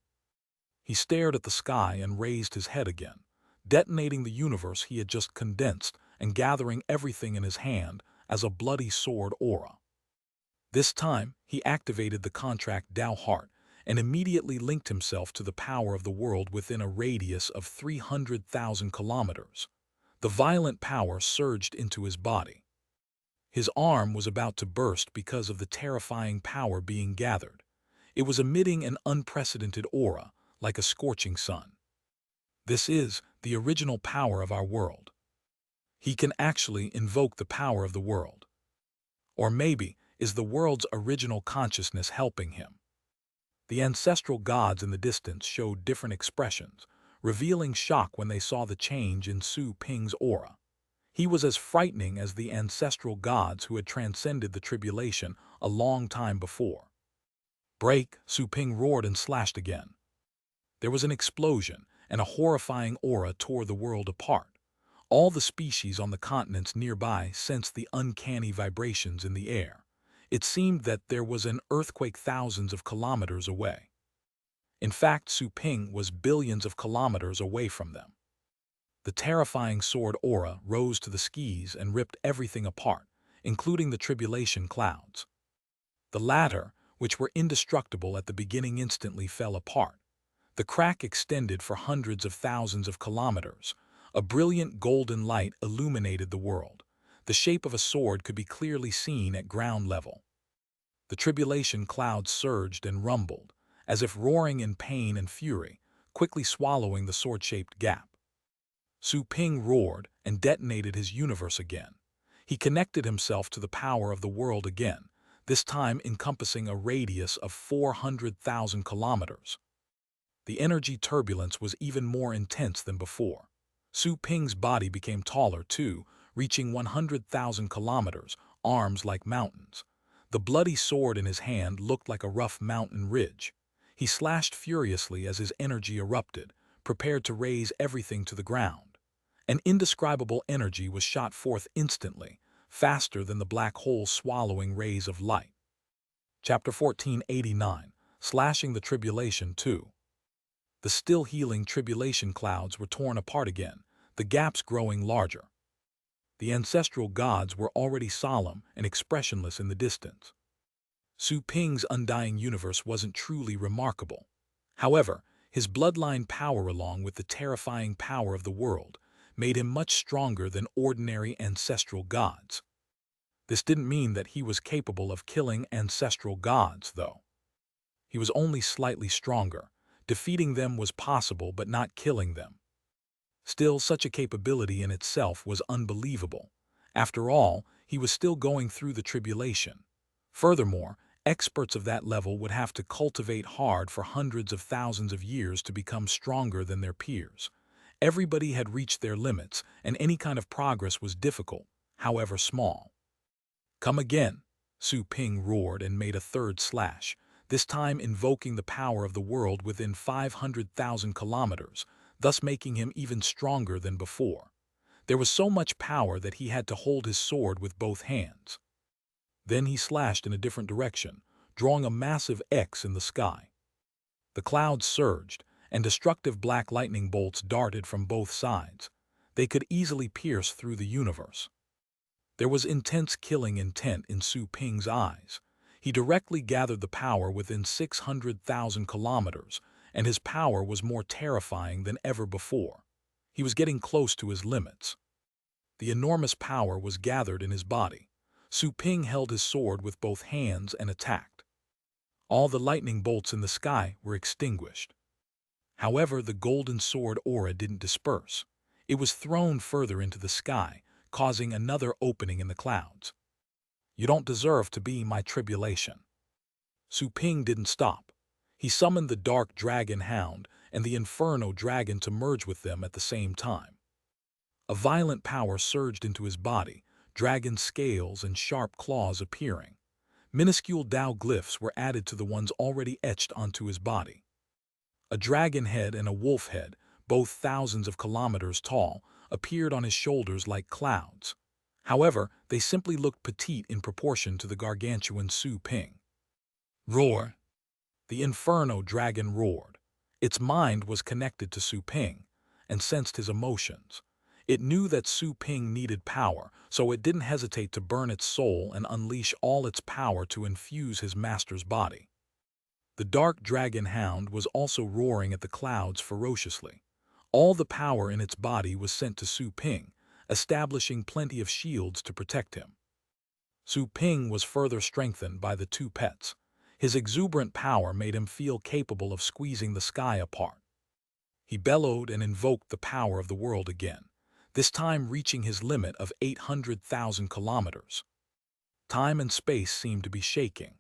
He stared at the sky and raised his head again, detonating the universe he had just condensed and gathering everything in his hand as a bloody sword aura. This time, he activated the contract Dao Heart and immediately linked himself to the power of the world within a radius of 300,000 kilometers. The violent power surged into his body. His arm was about to burst because of the terrifying power being gathered. It was emitting an unprecedented aura, like a scorching sun. This is the original power of our world. He can actually invoke the power of the world. Or maybe is the world's original consciousness helping him. The ancestral gods in the distance showed different expressions, revealing shock when they saw the change in Su Ping's aura. He was as frightening as the ancestral gods who had transcended the tribulation a long time before. Break! Su Ping roared and slashed again. There was an explosion, and a horrifying aura tore the world apart. All the species on the continents nearby sensed the uncanny vibrations in the air. It seemed that there was an earthquake thousands of kilometers away. In fact, Su Ping was billions of kilometers away from them. The terrifying sword aura rose to the skies and ripped everything apart, including the tribulation clouds. The latter, which were indestructible at the beginning, instantly fell apart. The crack extended for hundreds of thousands of kilometers. A brilliant golden light illuminated the world. The shape of a sword could be clearly seen at ground level. The tribulation clouds surged and rumbled, as if roaring in pain and fury, quickly swallowing the sword-shaped gap. Su Ping roared and detonated his universe again. He connected himself to the power of the world again, this time encompassing a radius of 400,000 kilometers. The energy turbulence was even more intense than before. Su Ping's body became taller too, reaching 100,000 kilometers, arms like mountains. The bloody sword in his hand looked like a rough mountain ridge. He slashed furiously as his energy erupted, prepared to raze everything to the ground. An indescribable energy was shot forth instantly, faster than the black hole swallowing rays of light. Chapter 1489, Slashing the Tribulation 2. The still healing tribulation clouds were torn apart again, the gaps growing larger. The ancestral gods were already solemn and expressionless in the distance. Su Ping's undying universe wasn't truly remarkable. However, his bloodline power along with the terrifying power of the world made him much stronger than ordinary ancestral gods. This didn't mean that he was capable of killing ancestral gods, though. He was only slightly stronger. Defeating them was possible, but not killing them. Still, such a capability in itself was unbelievable. After all, he was still going through the tribulation. Furthermore, experts of that level would have to cultivate hard for hundreds of thousands of years to become stronger than their peers. Everybody had reached their limits, and any kind of progress was difficult, however small. Come again, Su Ping roared and made a third slash, this time invoking the power of the world within 500,000 kilometers, thus making him even stronger than before. There was so much power that he had to hold his sword with both hands. Then he slashed in a different direction, drawing a massive X in the sky. The clouds surged, and destructive black lightning bolts darted from both sides. They could easily pierce through the universe. There was intense killing intent in Su Ping's eyes. He directly gathered the power within 600,000 kilometers, and his power was more terrifying than ever before. He was getting close to his limits. The enormous power was gathered in his body. Su Ping held his sword with both hands and attacked. All the lightning bolts in the sky were extinguished. However, the golden sword aura didn't disperse. It was thrown further into the sky, causing another opening in the clouds. You don't deserve to be my tribulation. Su Ping didn't stop. He summoned the dark dragon hound and the inferno dragon to merge with them at the same time. A violent power surged into his body, dragon scales and sharp claws appearing. Minuscule Dao glyphs were added to the ones already etched onto his body. A dragon head and a wolf head, both thousands of kilometers tall, appeared on his shoulders like clouds. However, they simply looked petite in proportion to the gargantuan Su Ping. Roar! The inferno dragon roared. Its mind was connected to Su Ping and sensed his emotions. It knew that Su Ping needed power, so it didn't hesitate to burn its soul and unleash all its power to infuse his master's body. The dark dragon hound was also roaring at the clouds ferociously. All the power in its body was sent to Su Ping, establishing plenty of shields to protect him. Su Ping was further strengthened by the two pets. His exuberant power made him feel capable of squeezing the sky apart. He bellowed and invoked the power of the world again, this time reaching his limit of 800,000 kilometers. Time and space seemed to be shaking.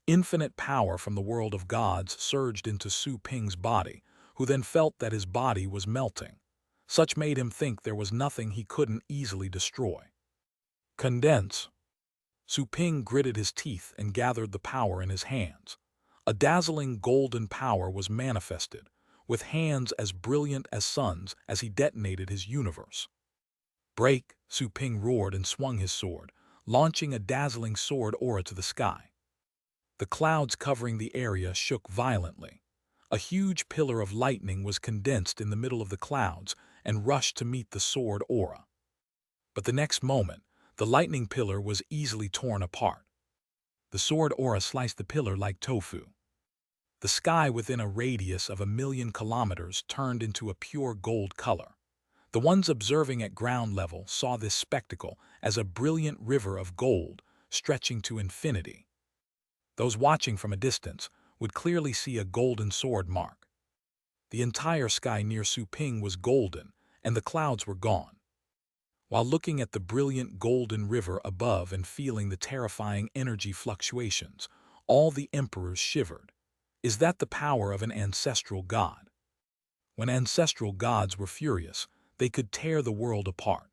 Infinite power from the world of gods surged into Su Ping's body, who then felt that his body was melting. Such made him think there was nothing he couldn't easily destroy. Condense. Su Ping gritted his teeth and gathered the power in his hands. A dazzling golden power was manifested, with hands as brilliant as suns as he detonated his universe. Break, Su Ping roared and swung his sword, launching a dazzling sword aura to the sky. The clouds covering the area shook violently. A huge pillar of lightning was condensed in the middle of the clouds and rushed to meet the sword aura. But the next moment, the lightning pillar was easily torn apart. The sword aura sliced the pillar like tofu. The sky within a radius of 1,000,000 kilometers turned into a pure gold color. The ones observing at ground level saw this spectacle as a brilliant river of gold stretching to infinity. Those watching from a distance would clearly see a golden sword mark. The entire sky near Su Ping was golden, and the clouds were gone. While looking at the brilliant golden river above and feeling the terrifying energy fluctuations, all the emperors shivered. Is that the power of an ancestral god? When ancestral gods were furious, they could tear the world apart.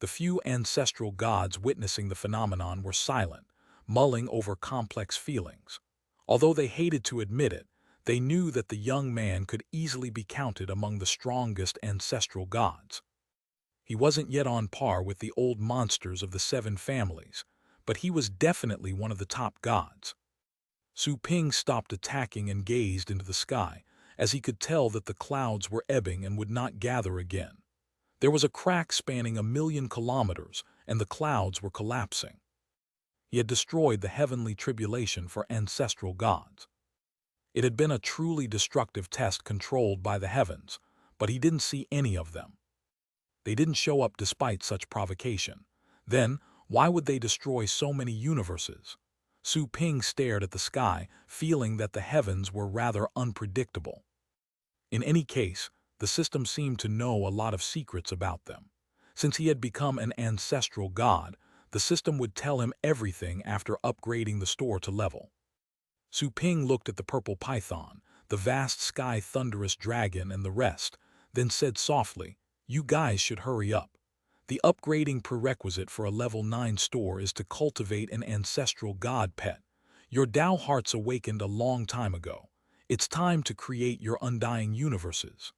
The few ancestral gods witnessing the phenomenon were silent, mulling over complex feelings. Although they hated to admit it, they knew that the young man could easily be counted among the strongest ancestral gods. He wasn't yet on par with the old monsters of the seven families, but he was definitely one of the top gods. Su Ping stopped attacking and gazed into the sky, as he could tell that the clouds were ebbing and would not gather again. There was a crack spanning 1,000,000 kilometers, and the clouds were collapsing. He had destroyed the heavenly tribulation for ancestral gods. It had been a truly destructive test controlled by the heavens, but he didn't see any of them. They didn't show up despite such provocation. Then, why would they destroy so many universes? Su Ping stared at the sky, feeling that the heavens were rather unpredictable. In any case, the system seemed to know a lot of secrets about them. Since he had become an ancestral god, the system would tell him everything after upgrading the store to level. Su Ping looked at the purple python, the vast sky thunderous dragon and the rest, then said softly, "You guys should hurry up. The upgrading prerequisite for a level 9 store is to cultivate an ancestral god pet. Your Tao hearts awakened a long time ago. It's time to create your undying universes."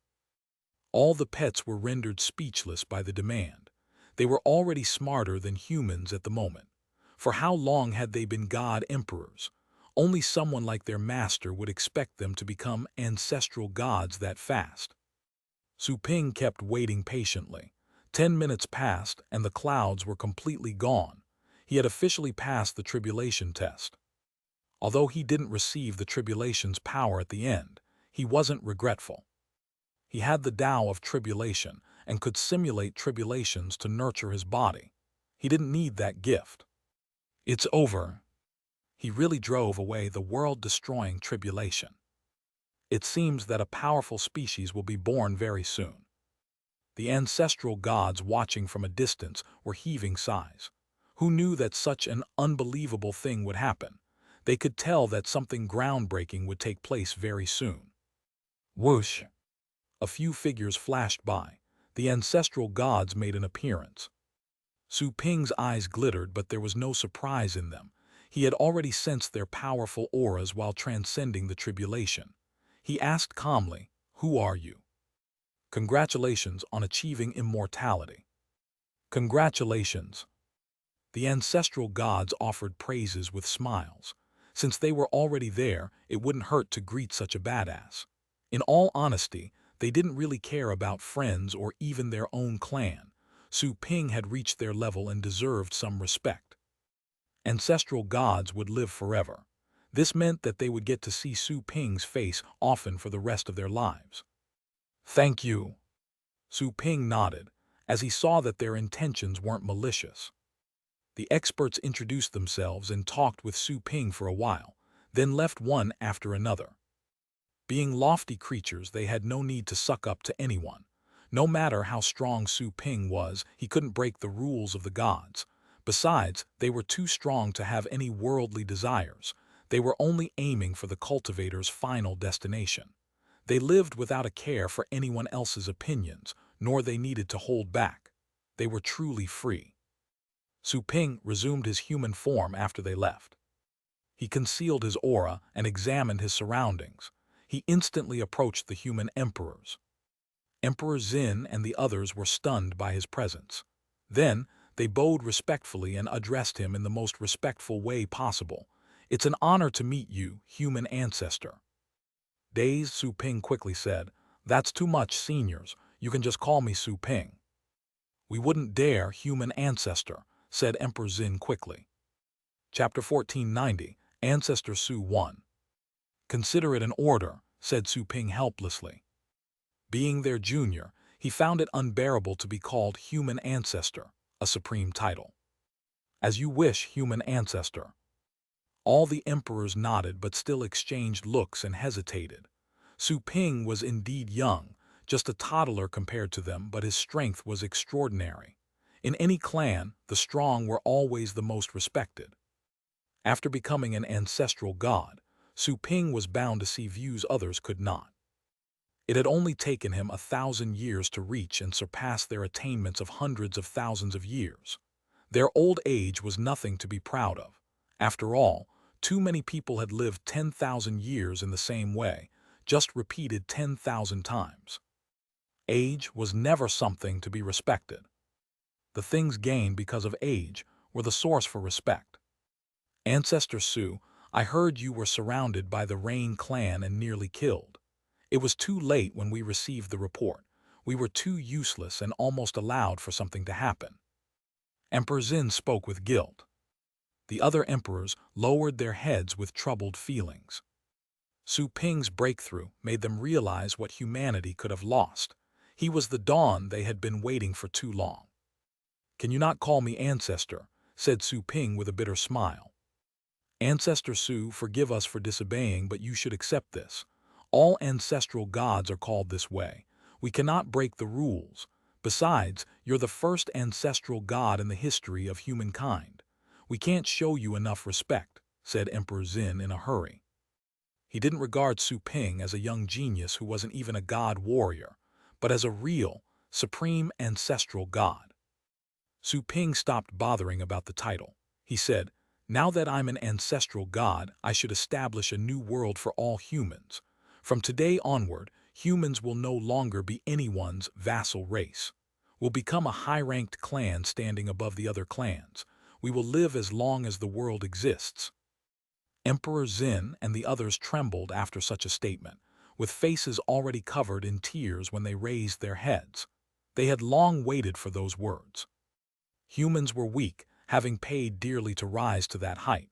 All the pets were rendered speechless by the demand. They were already smarter than humans at the moment. For how long had they been god emperors? Only someone like their master would expect them to become ancestral gods that fast. Su Ping kept waiting patiently. 10 minutes passed and the clouds were completely gone. He had officially passed the tribulation test. Although he didn't receive the tribulation's power at the end, he wasn't regretful. He had the Tao of tribulation and could simulate tribulations to nurture his body. He didn't need that gift. It's over. He really drove away the world-destroying tribulation. It seems that a powerful species will be born very soon. The ancestral gods watching from a distance were heaving sighs. Who knew that such an unbelievable thing would happen? They could tell that something groundbreaking would take place very soon. Whoosh! A few figures flashed by. The ancestral gods made an appearance. Su Ping's eyes glittered, but there was no surprise in them. He had already sensed their powerful auras while transcending the tribulation. He asked calmly, "Who are you?" "Congratulations on achieving immortality." "Congratulations." The ancestral gods offered praises with smiles. Since they were already there, it wouldn't hurt to greet such a badass. In all honesty, they didn't really care about friends or even their own clan. Su Ping had reached their level and deserved some respect. Ancestral gods would live forever. This meant that they would get to see Su Ping's face often for the rest of their lives. "Thank you." Su Ping nodded, as he saw that their intentions weren't malicious. The experts introduced themselves and talked with Su Ping for a while, then left one after another. Being lofty creatures, they had no need to suck up to anyone. No matter how strong Su Ping was, he couldn't break the rules of the gods. Besides, they were too strong to have any worldly desires. They were only aiming for the cultivator's final destination. They lived without a care for anyone else's opinions, nor they needed to hold back. They were truly free. Su Ping resumed his human form after they left. He concealed his aura and examined his surroundings. He instantly approached the human emperors. Emperor Xin and the others were stunned by his presence. Then, they bowed respectfully and addressed him in the most respectful way possible. "It's an honor to meet you, human ancestor." Dazed, Su Ping quickly said, "That's too much, seniors. You can just call me Su Ping." "We wouldn't dare, human ancestor," said Emperor Xin quickly. Chapter 1490, Ancestor Su 1. "Consider it an order," said Su Ping helplessly. Being their junior, he found it unbearable to be called human ancestor, a supreme title. "As you wish, human ancestor." All the emperors nodded but still exchanged looks and hesitated. Su Ping was indeed young, just a toddler compared to them, but his strength was extraordinary. In any clan, the strong were always the most respected. After becoming an ancestral god, Su Ping was bound to see views others could not. It had only taken him 1,000 years to reach and surpass their attainments of hundreds of thousands of years. Their old age was nothing to be proud of. After all, too many people had lived 10,000 years in the same way, just repeated 10,000 times. Age was never something to be respected. The things gained because of age were the source for respect. "Ancestor Su, I heard you were surrounded by the Rain clan and nearly killed. It was too late when we received the report. We were too useless and almost allowed for something to happen." Emperor Xin spoke with guilt. The other emperors lowered their heads with troubled feelings. Su Ping's breakthrough made them realize what humanity could have lost. He was the dawn they had been waiting for too long. "Can you not call me ancestor?" said Su Ping with a bitter smile. "Ancestor Su, forgive us for disobeying, but you should accept this. All ancestral gods are called this way. We cannot break the rules. Besides, you're the first ancestral god in the history of humankind. We can't show you enough respect," said Emperor Xin in a hurry. He didn't regard Su Ping as a young genius who wasn't even a god warrior, but as a real, supreme ancestral god. Su Ping stopped bothering about the title. He said, "Now that I'm an ancestral god, I should establish a new world for all humans. From today onward, humans will no longer be anyone's vassal race. We'll become a high-ranked clan standing above the other clans. We will live as long as the world exists." Emperor Xin and the others trembled after such a statement, with faces already covered in tears when they raised their heads. They had long waited for those words. Humans were weak, having paid dearly to rise to that height.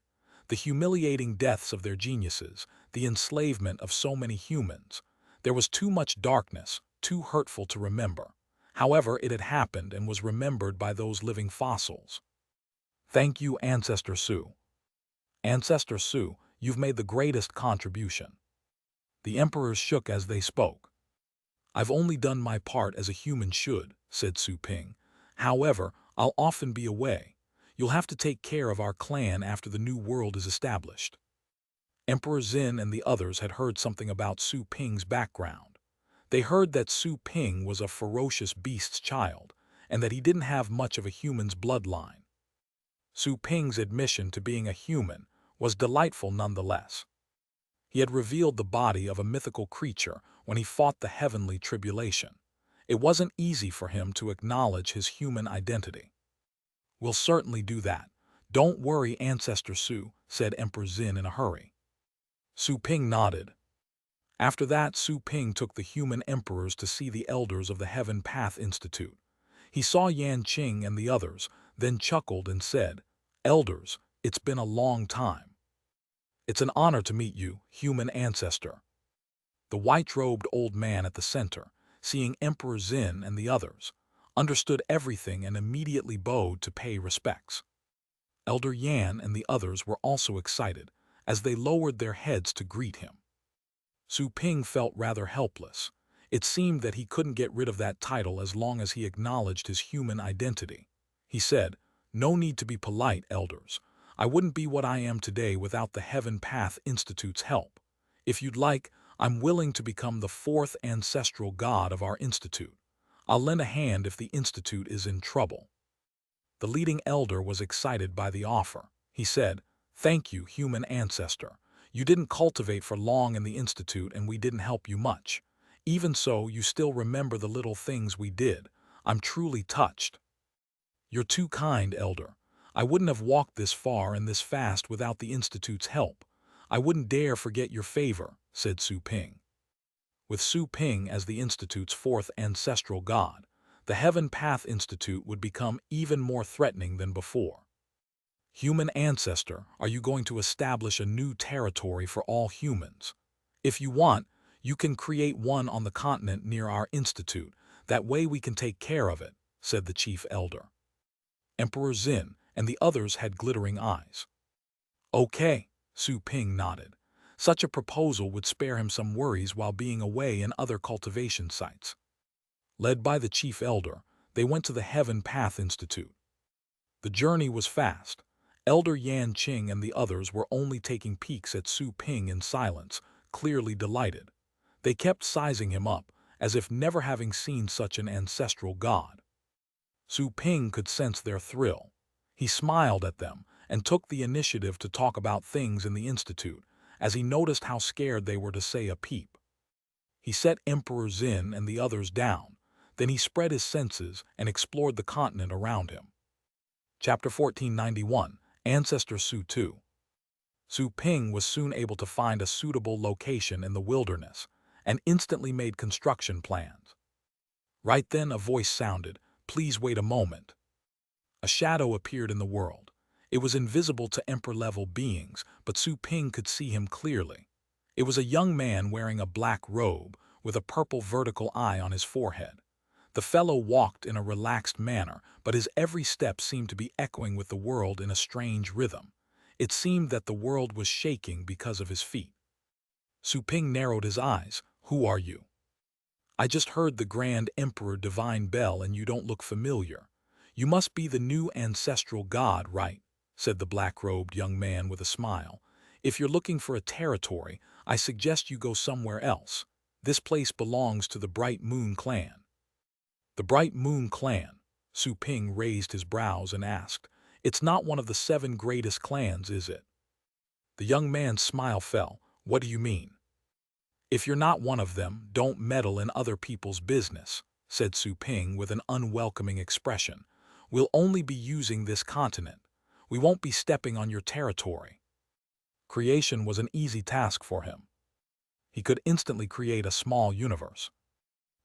The humiliating deaths of their geniuses, the enslavement of so many humans. There was too much darkness, too hurtful to remember. However, it had happened and was remembered by those living fossils. "Thank you, Ancestor Su." "Ancestor Su, you've made the greatest contribution." The emperors shook as they spoke. "I've only done my part as a human should," said Su Ping. "However, I'll often be away. You'll have to take care of our clan after the new world is established." Emperor Xin and the others had heard something about Su Ping's background. They heard that Su Ping was a ferocious beast's child, and that he didn't have much of a human's bloodline. Su Ping's admission to being a human was delightful nonetheless. He had revealed the body of a mythical creature when he fought the heavenly tribulation. It wasn't easy for him to acknowledge his human identity. "We'll certainly do that. Don't worry, Ancestor Su," said Emperor Xin in a hurry. Su Ping nodded. After that, Su Ping took the human emperors to see the elders of the Heaven Path Institute. He saw Yan Qing and the others, then chuckled and said, "Elders, it's been a long time. It's an honor to meet you, human ancestor." The white-robed old man at the center, seeing Emperor Zin and the others, understood everything and immediately bowed to pay respects. Elder Yan and the others were also excited, as they lowered their heads to greet him. Su Ping felt rather helpless. It seemed that he couldn't get rid of that title as long as he acknowledged his human identity. He said, "No need to be polite, elders. I wouldn't be what I am today without the Heaven Path Institute's help. If you'd like, I'm willing to become the fourth ancestral god of our institute. I'll lend a hand if the institute is in trouble." The leading elder was excited by the offer. He said, "Thank you, human ancestor. You didn't cultivate for long in the institute and we didn't help you much. Even so, you still remember the little things we did. I'm truly touched." "You're too kind, elder. I wouldn't have walked this far and this fast without the institute's help. I wouldn't dare forget your favor," said Su Ping. With Su Ping as the institute's fourth ancestral god, the Heaven Path Institute would become even more threatening than before. "Human ancestor, are you going to establish a new territory for all humans? If you want, you can create one on the continent near our institute. That way we can take care of it," said the chief elder. Emperor Zin and the others had glittering eyes. "Okay," Su Ping nodded. Such a proposal would spare him some worries while being away in other cultivation sites. Led by the chief elder, they went to the Heaven Path Institute. The journey was fast. Elder Yan Qing and the others were only taking peeks at Su Ping in silence, clearly delighted. They kept sizing him up, as if never having seen such an ancestral god. Su Ping could sense their thrill. He smiled at them and took the initiative to talk about things in the institute, as he noticed how scared they were to say a peep. He set Emperor Zin and the others down, then he spread his senses and explored the continent around him. Chapter 1491, Ancestor Su Tu. Su Ping was soon able to find a suitable location in the wilderness and instantly made construction plans. Right then a voice sounded, "Please wait a moment." A shadow appeared in the world. It was invisible to Emperor-level beings, but Su Ping could see him clearly. It was a young man wearing a black robe, with a purple vertical eye on his forehead. The fellow walked in a relaxed manner, but his every step seemed to be echoing with the world in a strange rhythm. It seemed that the world was shaking because of his feet. Su Ping narrowed his eyes. "Who are you?" "I just heard the Grand Emperor Divine Bell and you don't look familiar. You must be the new ancestral god, right?" said the black-robed young man with a smile. "If you're looking for a territory, I suggest you go somewhere else. This place belongs to the Bright Moon Clan." "The Bright Moon Clan?" Su Ping raised his brows and asked. "It's not one of the 7 greatest clans, is it?" The young man's smile fell. "What do you mean?" "If you're not one of them, don't meddle in other people's business," said Su Ping with an unwelcoming expression. "We'll only be using this continent. We won't be stepping on your territory." Creation was an easy task for him. He could instantly create a small universe.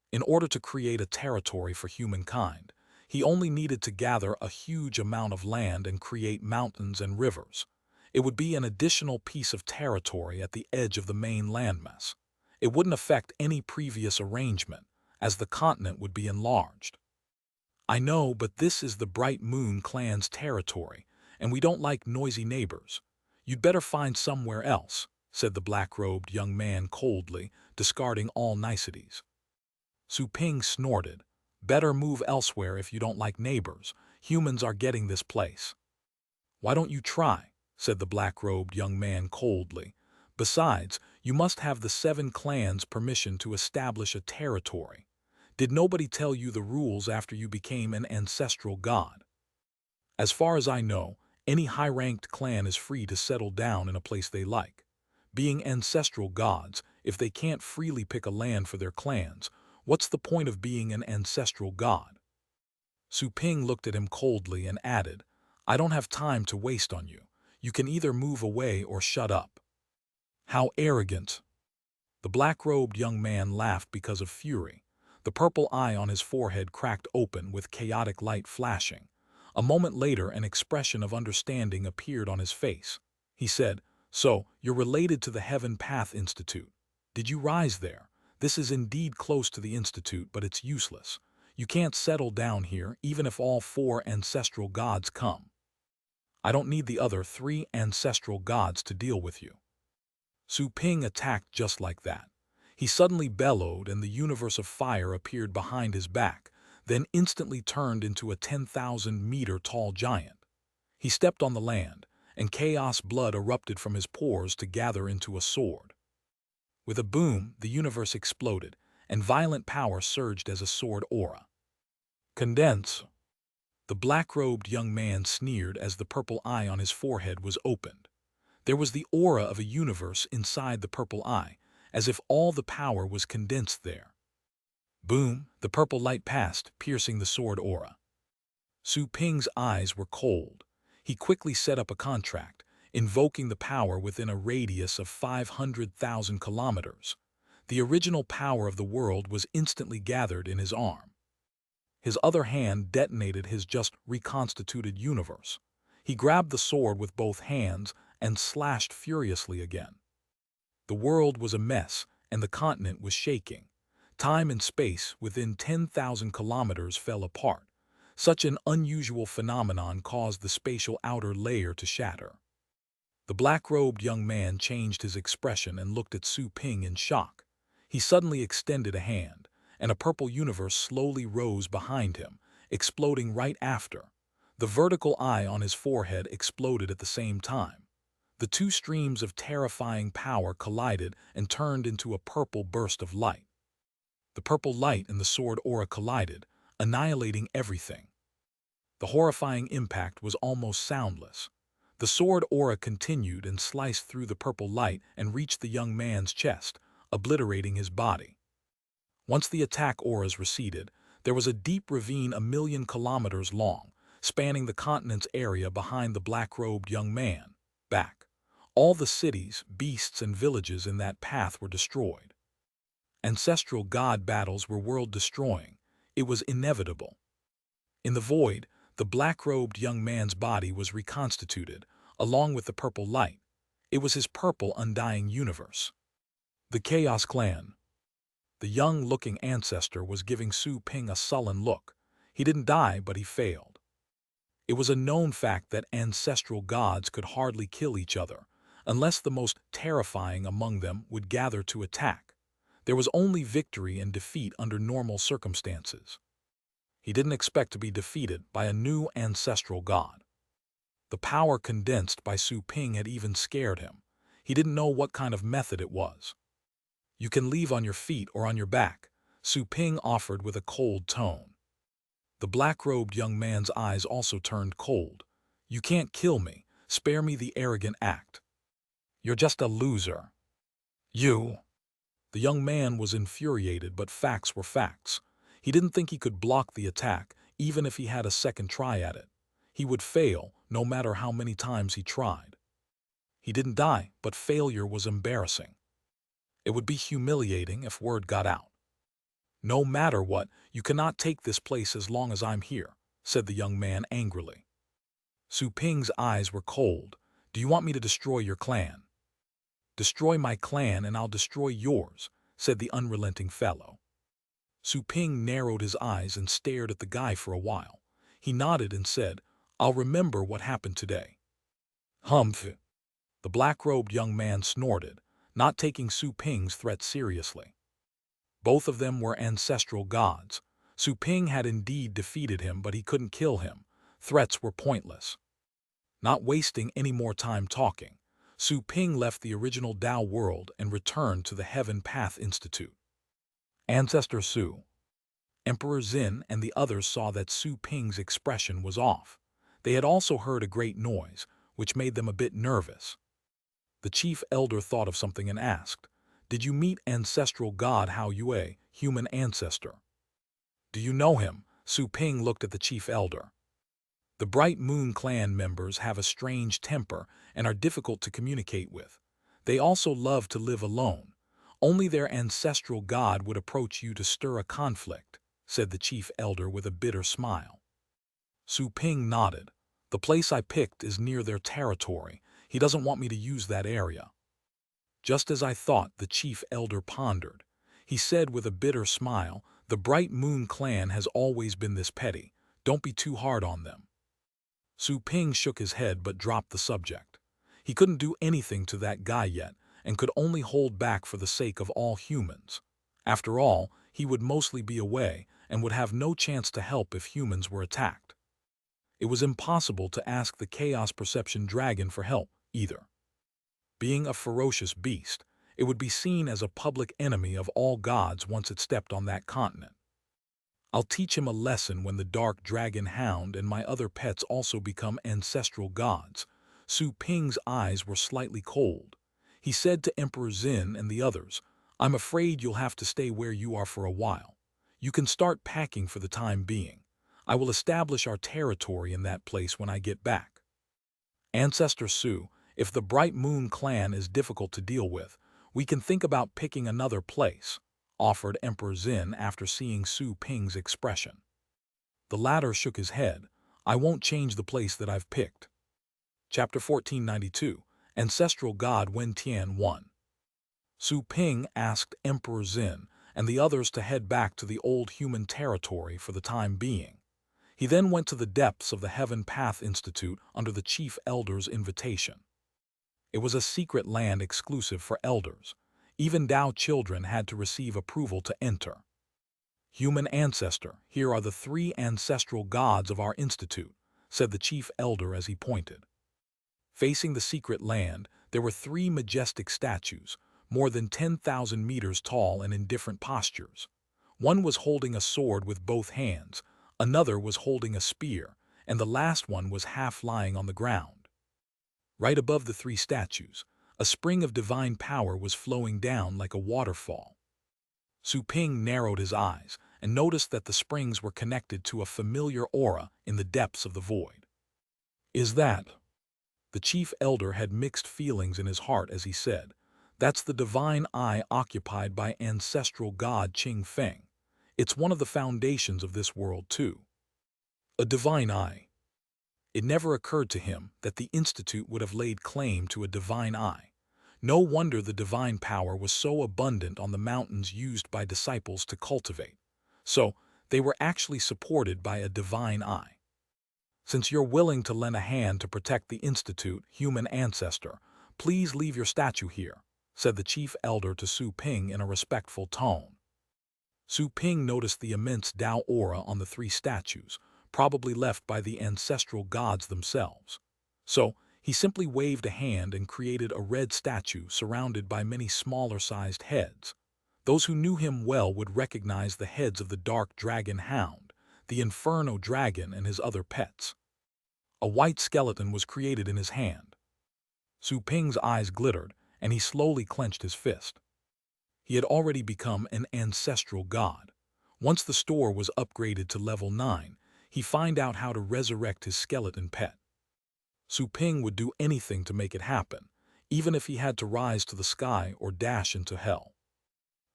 In order to create a territory for humankind, he only needed to gather a huge amount of land and create mountains and rivers. It would be an additional piece of territory at the edge of the main landmass. It wouldn't affect any previous arrangement, as the continent would be enlarged. "I know, but this is the Bright Moon Clan's territory, and we don't like noisy neighbors. You'd better find somewhere else," said the black-robed young man coldly, discarding all niceties. Su Ping snorted. "Better move elsewhere if you don't like neighbors. Humans are getting this place." "Why don't you try?" said the black-robed young man coldly. "Besides, you must have the 7 clans' permission to establish a territory. Did nobody tell you the rules after you became an ancestral god? As far as I know, any high-ranked clan is free to settle down in a place they like. Being ancestral gods, if they can't freely pick a land for their clans, what's the point of being an ancestral god?" Su Ping looked at him coldly and added, "I don't have time to waste on you. You can either move away or shut up." "How arrogant!" The black-robed young man laughed because of fury. The purple eye on his forehead cracked open with chaotic light flashing. A moment later, an expression of understanding appeared on his face. He said, "So, you're related to the Heaven Path Institute. Did you rise there? This is indeed close to the Institute, but it's useless. You can't settle down here, even if all 4 ancestral gods come. I don't need the other 3 ancestral gods to deal with you." Su Ping attacked just like that. He suddenly bellowed and the universe of fire appeared behind his back, then instantly turned into a 10,000-meter-tall giant. He stepped on the land, and chaos blood erupted from his pores to gather into a sword. With a boom, the universe exploded, and violent power surged as a sword aura. "Condense!" The black-robed young man sneered as the purple eye on his forehead was opened. There was the aura of a universe inside the purple eye, as if all the power was condensed there. Boom, the purple light passed, piercing the sword aura. Su Ping's eyes were cold. He quickly set up a contract, invoking the power within a radius of 500,000 kilometers. The original power of the world was instantly gathered in his arm. His other hand detonated his just reconstituted universe. He grabbed the sword with both hands and slashed furiously again. The world was a mess, and the continent was shaking. Time and space within 10,000 kilometers fell apart. Such an unusual phenomenon caused the spatial outer layer to shatter. The black-robed young man changed his expression and looked at Su Ping in shock. He suddenly extended a hand, and a purple universe slowly rose behind him, exploding right after. The vertical eye on his forehead exploded at the same time. The 2 streams of terrifying power collided and turned into a purple burst of light. The purple light and the sword aura collided, annihilating everything. The horrifying impact was almost soundless. The sword aura continued and sliced through the purple light and reached the young man's chest, obliterating his body. Once the attack auras receded, there was a deep ravine 1,000,000 kilometers long, spanning the continent's area behind the black-robed young man. Back. All the cities, beasts, and villages in that path were destroyed. Ancestral god battles were world-destroying. It was inevitable. In the void, the black-robed young man's body was reconstituted, along with the purple light. It was his purple undying universe. The Chaos Clan. The young-looking ancestor was giving Su Ping a sullen look. He didn't die, but he failed. It was a known fact that ancestral gods could hardly kill each other, unless the most terrifying among them would gather to attack. There was only victory and defeat under normal circumstances. He didn't expect to be defeated by a new ancestral god. The power condensed by Su Ping had even scared him. He didn't know what kind of method it was. "You can leave on your feet or on your back," Su Ping offered with a cold tone. The black-robed young man's eyes also turned cold. "You can't kill me. Spare me the arrogant act. You're just a loser." "You." The young man was infuriated, but facts were facts. He didn't think he could block the attack, even if he had a second try at it. He would fail, no matter how many times he tried. He didn't die, but failure was embarrassing. It would be humiliating if word got out. "No matter what, you cannot take this place as long as I'm here," said the young man angrily. Su Ping's eyes were cold. "Do you want me to destroy your clan?" "Destroy my clan and I'll destroy yours," said the unrelenting fellow. Su Ping narrowed his eyes and stared at the guy for a while. He nodded and said, "I'll remember what happened today." "Humph." The black-robed young man snorted, not taking Su Ping's threat seriously. Both of them were ancestral gods. Su Ping had indeed defeated him, but he couldn't kill him. Threats were pointless. Not wasting any more time talking, Su Ping left the original Tao world and returned to the Heaven Path Institute. Ancestor Su. Emperor Xin and the others saw that Su Ping's expression was off. They had also heard a great noise, which made them a bit nervous. The chief elder thought of something and asked, "Did you meet ancestral god Hao Yue, human ancestor?" "Do you know him?" Su Ping looked at the chief elder. "The Bright Moon clan members have a strange temper and are difficult to communicate with. They also love to live alone. Only their ancestral god would approach you to stir a conflict, said the chief elder with a bitter smile. Su Ping nodded. The place I picked is near their territory. He doesn't want me to use that area. Just as I thought, the chief elder pondered. He said with a bitter smile, the Bright Moon clan has always been this petty. Don't be too hard on them. Su Ping shook his head but dropped the subject. He couldn't do anything to that guy yet, and could only hold back for the sake of all humans. After all, he would mostly be away, and would have no chance to help if humans were attacked. It was impossible to ask the Chaos Perception Dragon for help, either. Being a ferocious beast, it would be seen as a public enemy of all gods once it stepped on that continent. I'll teach him a lesson when the Dark Dragon Hound and my other pets also become ancestral gods. Su Ping's eyes were slightly cold. He said to Emperor Zin and the others, I'm afraid you'll have to stay where you are for a while. You can start packing for the time being. I will establish our territory in that place when I get back. Ancestor Su, if the Bright Moon clan is difficult to deal with, we can think about picking another place, offered Emperor Zin after seeing Su Ping's expression. The latter shook his head. I won't change the place that I've picked. Chapter 1492, Ancestral God Wen Tian 1. Su Ping asked Emperor Zin and the others to head back to the old human territory for the time being. He then went to the depths of the Heaven Path Institute under the Chief Elder's invitation. It was a secret land exclusive for elders. Even Dao children had to receive approval to enter. Human ancestor, here are the 3 ancestral gods of our institute, said the chief elder as he pointed. Facing the secret land, there were 3 majestic statues, more than 10,000 meters tall and in different postures. One was holding a sword with both hands, another was holding a spear, and the last one was half lying on the ground. Right above the 3 statues, a spring of divine power was flowing down like a waterfall. Su Ping narrowed his eyes and noticed that the springs were connected to a familiar aura in the depths of the void. Is that? The chief elder had mixed feelings in his heart as he said, that's the divine eye occupied by ancestral god Qing Feng. It's one of the foundations of this world too. A divine eye. It never occurred to him that the institute would have laid claim to a divine eye. No wonder the divine power was so abundant on the mountains used by disciples to cultivate. So, they were actually supported by a divine eye. Since you're willing to lend a hand to protect the institute, human ancestor, please leave your statue here, said the chief elder to Su Ping in a respectful tone. Su Ping noticed the immense Dao aura on the 3 statues, probably left by the ancestral gods themselves. So, he simply waved a hand and created a red statue surrounded by many smaller-sized heads. Those who knew him well would recognize the heads of the Dark Dragon Hound, the Inferno Dragon and his other pets. A white skeleton was created in his hand. Su Ping's eyes glittered, and he slowly clenched his fist. He had already become an ancestral god. Once the store was upgraded to level 9, he found out how to resurrect his skeleton pet. Su Ping would do anything to make it happen, even if he had to rise to the sky or dash into hell.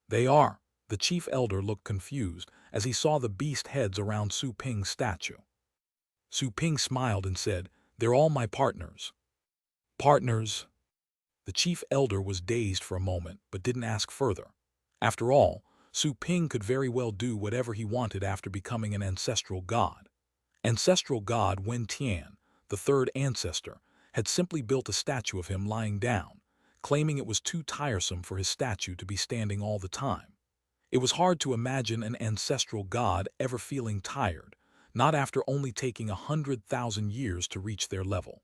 They are. The chief elder looked confused as he saw the beast heads around Su Ping's statue. Su Ping smiled and said, they're all my partners. Partners? The chief elder was dazed for a moment but didn't ask further. After all, Su Ping could very well do whatever he wanted after becoming an ancestral god. Ancestral god Wen Tian, the 3rd ancestor, had simply built a statue of him lying down, claiming it was too tiresome for his statue to be standing all the time. It was hard to imagine an ancestral god ever feeling tired, not after only taking 100,000 years to reach their level.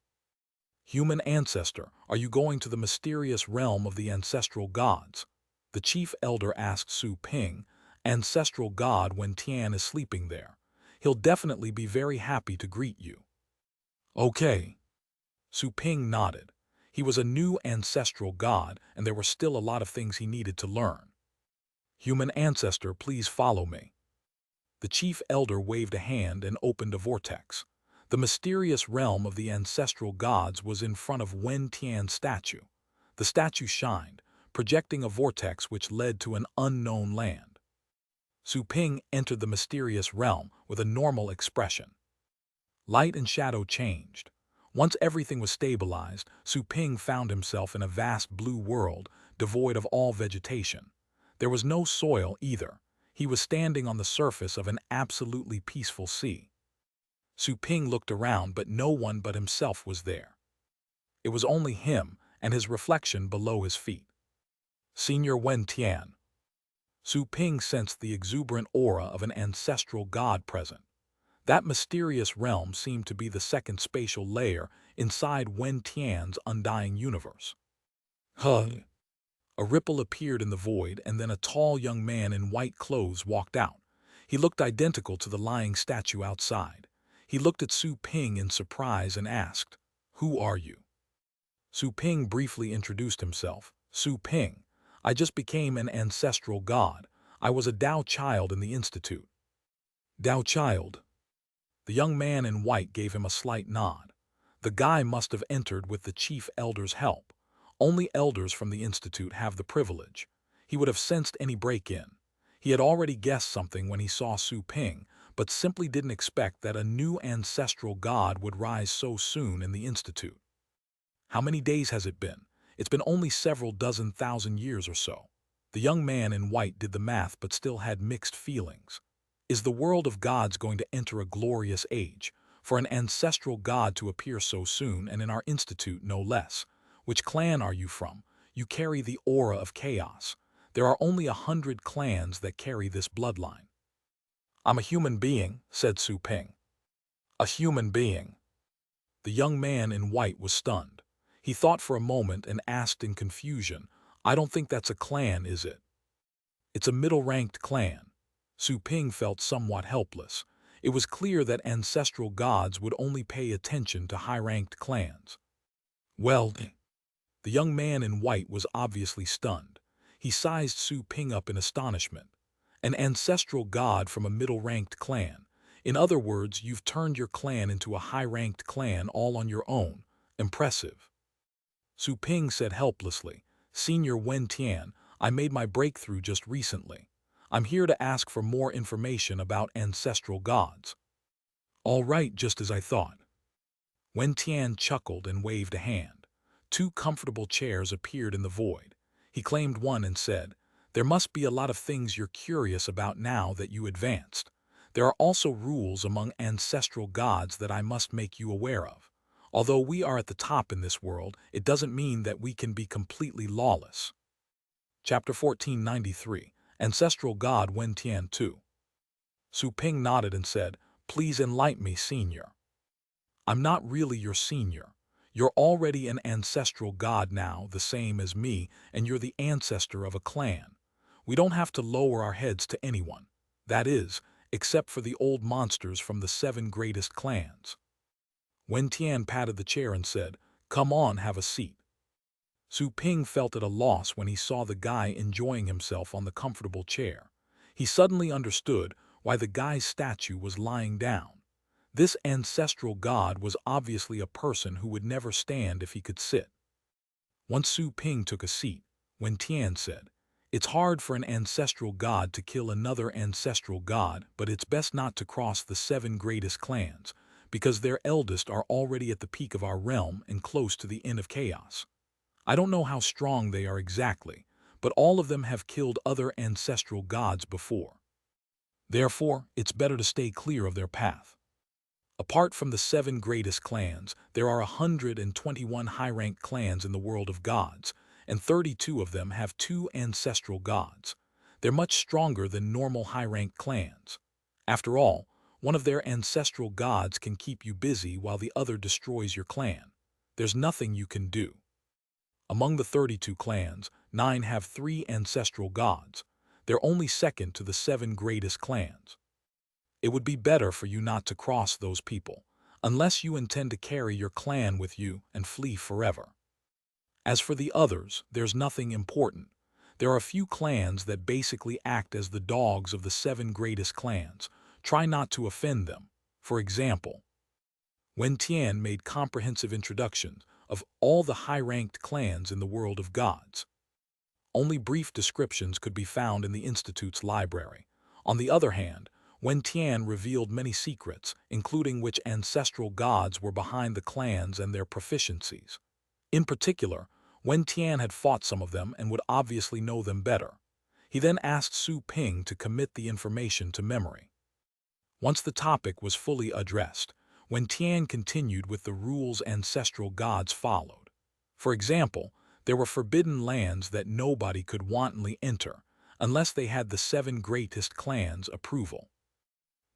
Human ancestor, are you going to the mysterious realm of the ancestral gods? The chief elder asked Su Ping. Ancestral god Wen Tian is sleeping there. He'll definitely be very happy to greet you. Okay. Su Ping nodded. He was a new ancestral god, and there were still a lot of things he needed to learn. Human ancestor, please follow me. The chief elder waved a hand and opened a vortex. The mysterious realm of the ancestral gods was in front of Wen Tian's statue. The statue shined, projecting a vortex which led to an unknown land. Su Ping entered the mysterious realm with a normal expression. Light and shadow changed. Once everything was stabilized, Su Ping found himself in a vast blue world, devoid of all vegetation. There was no soil either. He was standing on the surface of an absolutely peaceful sea. Su Ping looked around, but no one but himself was there. It was only him and his reflection below his feet. Senior Wen Tian. Su Ping sensed the exuberant aura of an ancestral god present. That mysterious realm seemed to be the second spatial layer inside Wen Tian's undying universe. Huh. A ripple appeared in the void, and then a tall young man in white clothes walked out. He looked identical to the lying statue outside. He looked at Su Ping in surprise and asked, "Who are you?" Su Ping briefly introduced himself. "Su Ping. I just became an ancestral god. I was a Tao child in the Institute." Tao child? The young man in white gave him a slight nod. The guy must have entered with the chief elder's help. Only elders from the Institute have the privilege. He would have sensed any break-in. He had already guessed something when he saw Su Ping, but simply didn't expect that a new ancestral god would rise so soon in the Institute. How many days has it been? It's been only several dozen thousand years or so. The young man in white did the math but still had mixed feelings. Is the world of gods going to enter a glorious age? For an ancestral god to appear so soon, and in our institute no less. Which clan are you from? You carry the aura of chaos. There are only 100 clans that carry this bloodline. I'm a human being, said Su Ping. A human being. The young man in white was stunned. He thought for a moment and asked in confusion, I don't think that's a clan, is it? It's a middle-ranked clan. Su Ping felt somewhat helpless. It was clear that ancestral gods would only pay attention to high-ranked clans. Well, the young man in white was obviously stunned. He sized Su Ping up in astonishment. An ancestral god from a middle-ranked clan. In other words, you've turned your clan into a high-ranked clan all on your own. Impressive. Su Ping said helplessly, Senior Wen Tian, I made my breakthrough just recently. I'm here to ask for more information about ancestral gods. All right, just as I thought. Wen Tian chuckled and waved a hand. 2 comfortable chairs appeared in the void. He claimed one and said, there must be a lot of things you're curious about now that you advanced. There are also rules among ancestral gods that I must make you aware of. Although we are at the top in this world, it doesn't mean that we can be completely lawless. Chapter 1493, Ancestral God Wen Tian 2. Su Ping nodded and said, please enlighten me, Senior. I'm not really your senior. You're already an ancestral god now, the same as me, and you're the ancestor of a clan. We don't have to lower our heads to anyone. That is, except for the old monsters from the 7 greatest clans. Wen Tian patted the chair and said, come on, have a seat. Su Ping felt at a loss when he saw the guy enjoying himself on the comfortable chair. He suddenly understood why the guy's statue was lying down. This ancestral god was obviously a person who would never stand if he could sit. Once Su Ping took a seat, Wen Tian said, it's hard for an ancestral god to kill another ancestral god, but it's best not to cross the 7 greatest clans, because their eldest are already at the peak of our realm and close to the end of chaos. I don't know how strong they are exactly, but all of them have killed other ancestral gods before. Therefore, it's better to stay clear of their path. Apart from the 7 greatest clans, there are 121 high-ranked clans in the world of gods, and 32 of them have 2 ancestral gods. They're much stronger than normal high-ranked clans. After all, one of their ancestral gods can keep you busy while the other destroys your clan. There's nothing you can do. Among the 32 clans, 9 have 3 ancestral gods. They're only second to the 7 greatest clans. It would be better for you not to cross those people, unless you intend to carry your clan with you and flee forever. As for the others, there's nothing important. There are a few clans that basically act as the dogs of the 7 greatest clans. Try not to offend them. For example, Wen Tian made comprehensive introductions of all the high-ranked clans in the world of gods. Only brief descriptions could be found in the Institute's library. On the other hand, Wen Tian revealed many secrets, including which ancestral gods were behind the clans and their proficiencies. In particular, Wen Tian had fought some of them and would obviously know them better. He then asked Su Ping to commit the information to memory. Once the topic was fully addressed, Wen Tian continued with the rules ancestral gods followed. For example, there were forbidden lands that nobody could wantonly enter, unless they had the 7 greatest clans' approval.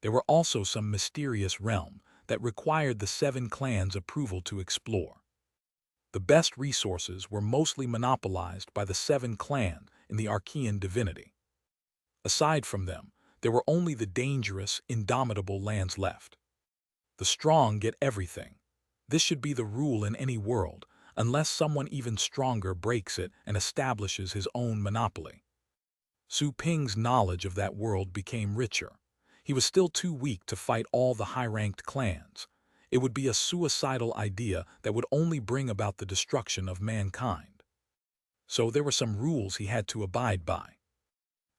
There were also some mysterious realm that required the 7 clans' approval to explore. The best resources were mostly monopolized by the 7 clans in the Archean divinity. Aside from them, there were only the dangerous, indomitable lands left. The strong get everything. This should be the rule in any world, unless someone even stronger breaks it and establishes his own monopoly. Su Ping's knowledge of that world became richer. He was still too weak to fight all the high-ranked clans. It would be a suicidal idea that would only bring about the destruction of mankind. So there were some rules he had to abide by.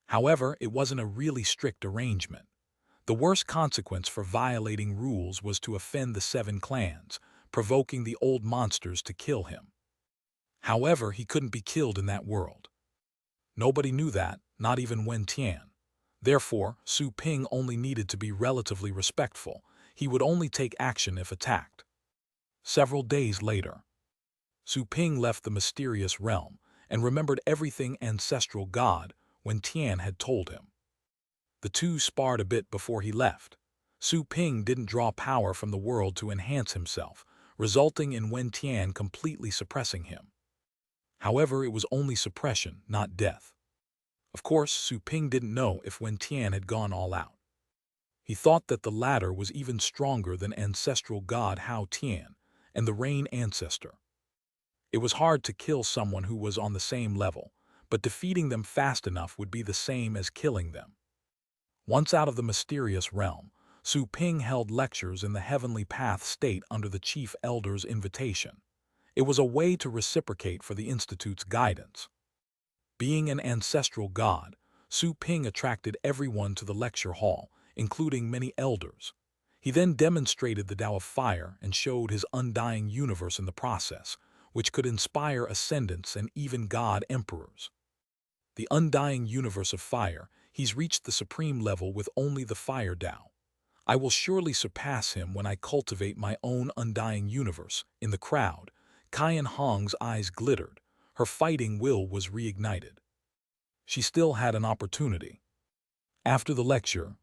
However, it wasn't a really strict arrangement. The worst consequence for violating rules was to offend the 7 clans, provoking the old monsters to kill him. However, he couldn't be killed in that world. Nobody knew that, not even Wen Tian. Therefore, Su Ping only needed to be relatively respectful. He would only take action if attacked. Several days later, Su Ping left the mysterious realm and remembered everything ancestral god Wen Tian had told him. The two sparred a bit before he left. Su Ping didn't draw power from the world to enhance himself, resulting in Wen Tian completely suppressing him. However, it was only suppression, not death. Of course, Su Ping didn't know if Wen Tian had gone all out. He thought that the latter was even stronger than ancestral god Hao Tian and the Rain Ancestor. It was hard to kill someone who was on the same level, but defeating them fast enough would be the same as killing them. Once out of the mysterious realm, Su Ping held lectures in the Heavenly Path state under the Chief Elder's invitation. It was a way to reciprocate for the Institute's guidance. Being an ancestral god, Su Ping attracted everyone to the lecture hall, including many elders. He then demonstrated the Tao of Fire and showed his undying universe in the process, which could inspire ascendants and even god emperors. The undying universe of fire, he's reached the supreme level with only the fire Tao. I will surely surpass him when I cultivate my own undying universe. In the crowd, Qian Hong's eyes glittered. Her fighting will was reignited. She still had an opportunity. After the lecture,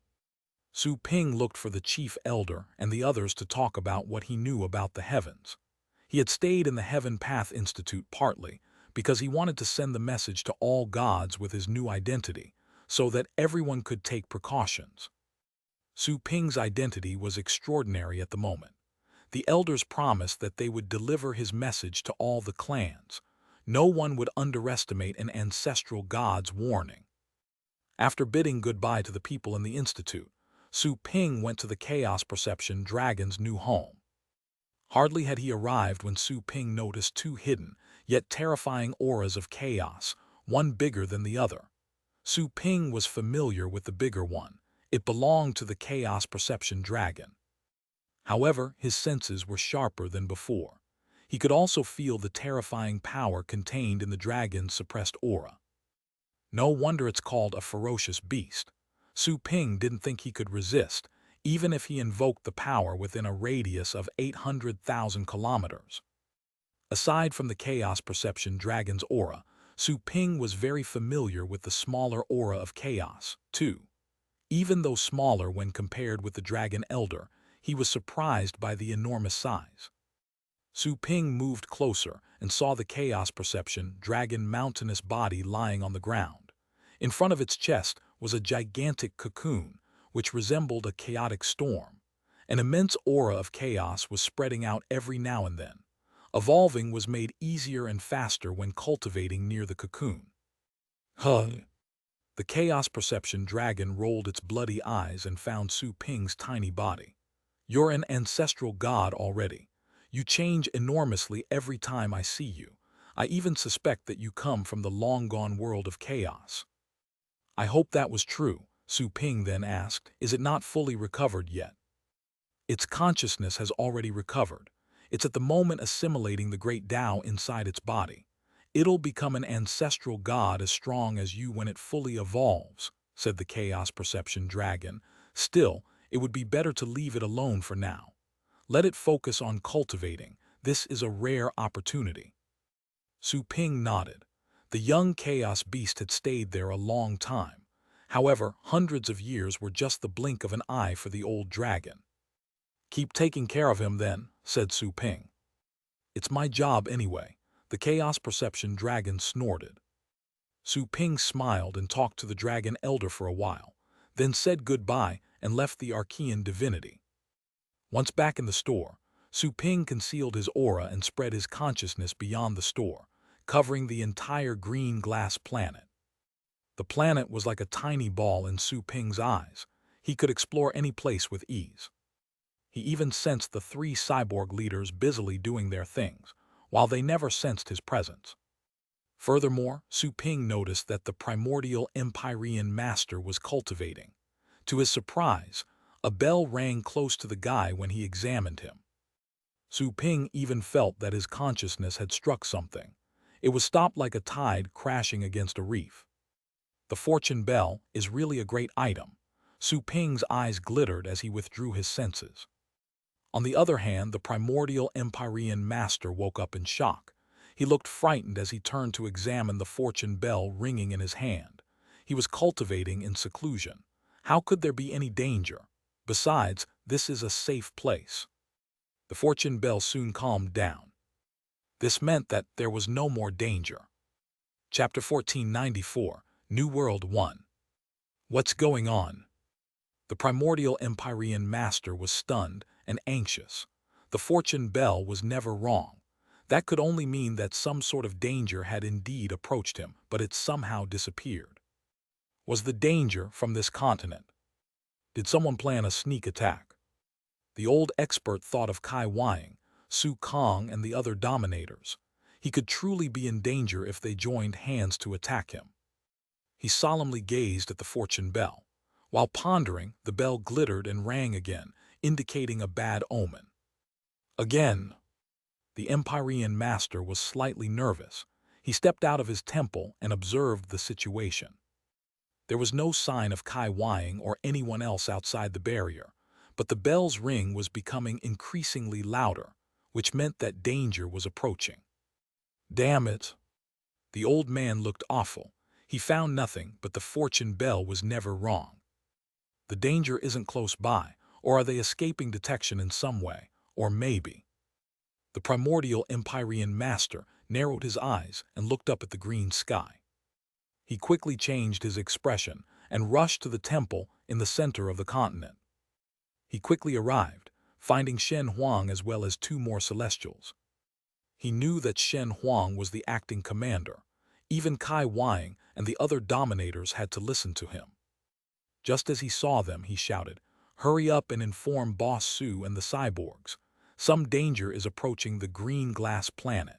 Su Ping looked for the chief elder and the others to talk about what he knew about the heavens. He had stayed in the Heaven Path Institute partly because he wanted to send the message to all gods with his new identity, so that everyone could take precautions. Su Ping's identity was extraordinary at the moment. The elders promised that they would deliver his message to all the clans. No one would underestimate an ancestral god's warning. After bidding goodbye to the people in the Institute, Su Ping went to the Chaos Perception Dragon's new home. Hardly had he arrived when Su Ping noticed 2 hidden, yet terrifying auras of chaos, one bigger than the other. Su Ping was familiar with the bigger one. It belonged to the Chaos Perception Dragon. However, his senses were sharper than before. He could also feel the terrifying power contained in the dragon's suppressed aura. No wonder it's called a ferocious beast. Su Ping didn't think he could resist, even if he invoked the power within a radius of 800,000 kilometers. Aside from the Chaos Perception Dragon's aura, Su Ping was very familiar with the smaller aura of chaos, too. Even though smaller when compared with the Dragon Elder, he was surprised by the enormous size. Su Ping moved closer and saw the Chaos Perception Dragon mountainous body lying on the ground. In front of its chest was a gigantic cocoon, which resembled a chaotic storm. An immense aura of chaos was spreading out every now and then. Evolving was made easier and faster when cultivating near the cocoon. The Chaos Perception Dragon rolled its bloody eyes and found Su Ping's tiny body. You're an ancestral god already. You change enormously every time I see you. I even suspect that you come from the long-gone world of chaos." "I hope that was true," Su Ping then asked. "Is it not fully recovered yet?" "Its consciousness has already recovered. It's at the moment assimilating the great Tao inside its body. It'll become an ancestral god as strong as you when it fully evolves," said the Chaos Perception Dragon. "Still, it would be better to leave it alone for now. Let it focus on cultivating. This is a rare opportunity." Su Ping nodded. The young chaos beast had stayed there a long time. However, hundreds of years were just the blink of an eye for the old dragon. "Keep taking care of him then," said Su Ping. "It's my job anyway," the Chaos Perception Dragon snorted. Su Ping smiled and talked to the Dragon Elder for a while, then said goodbye and left the Archean divinity. Once back in the store, Su Ping concealed his aura and spread his consciousness beyond the store, covering the entire green glass planet. The planet was like a tiny ball in Su Ping's eyes. He could explore any place with ease. He even sensed the 3 cyborg leaders busily doing their things, while they never sensed his presence. Furthermore, Su Ping noticed that the primordial Empyrean master was cultivating. To his surprise, a bell rang close to the guy when he examined him. Su Ping even felt that his consciousness had struck something. It was stopped like a tide crashing against a reef. The fortune bell is really a great item. Su Ping's eyes glittered as he withdrew his senses. On the other hand, the primordial Empyrean master woke up in shock. He looked frightened as he turned to examine the fortune bell ringing in his hand. He was cultivating in seclusion. How could there be any danger? Besides, this is a safe place. The fortune bell soon calmed down. This meant that there was no more danger. Chapter 1494, New World 1. What's going on? The primordial Empyrean master was stunned and anxious. The fortune bell was never wrong. That could only mean that some sort of danger had indeed approached him, but it somehow disappeared. Was the danger from this continent? Did someone plan a sneak attack? The old expert thought of Kai Wang, Su Kong, and the other dominators. He could truly be in danger if they joined hands to attack him. He solemnly gazed at the fortune bell. While pondering, the bell glittered and rang again, indicating a bad omen. Again. The Empyrean master was slightly nervous. He stepped out of his temple and observed the situation. There was no sign of Kai Wang or anyone else outside the barrier, but the bell's ring was becoming increasingly louder, which meant that danger was approaching. Damn it! The old man looked awful. He found nothing, but the fortune bell was never wrong. The danger isn't close by, or are they escaping detection in some way, or maybe. The primordial Empyrean master narrowed his eyes and looked up at the green sky. He quickly changed his expression and rushed to the temple in the center of the continent. He quickly arrived, finding Shen Huang as well as 2 more celestials. He knew that Shen Huang was the acting commander. Even Kai Wang and the other dominators had to listen to him. Just as he saw them, he shouted, "Hurry up and inform Boss Su and the cyborgs. Some danger is approaching the green glass planet."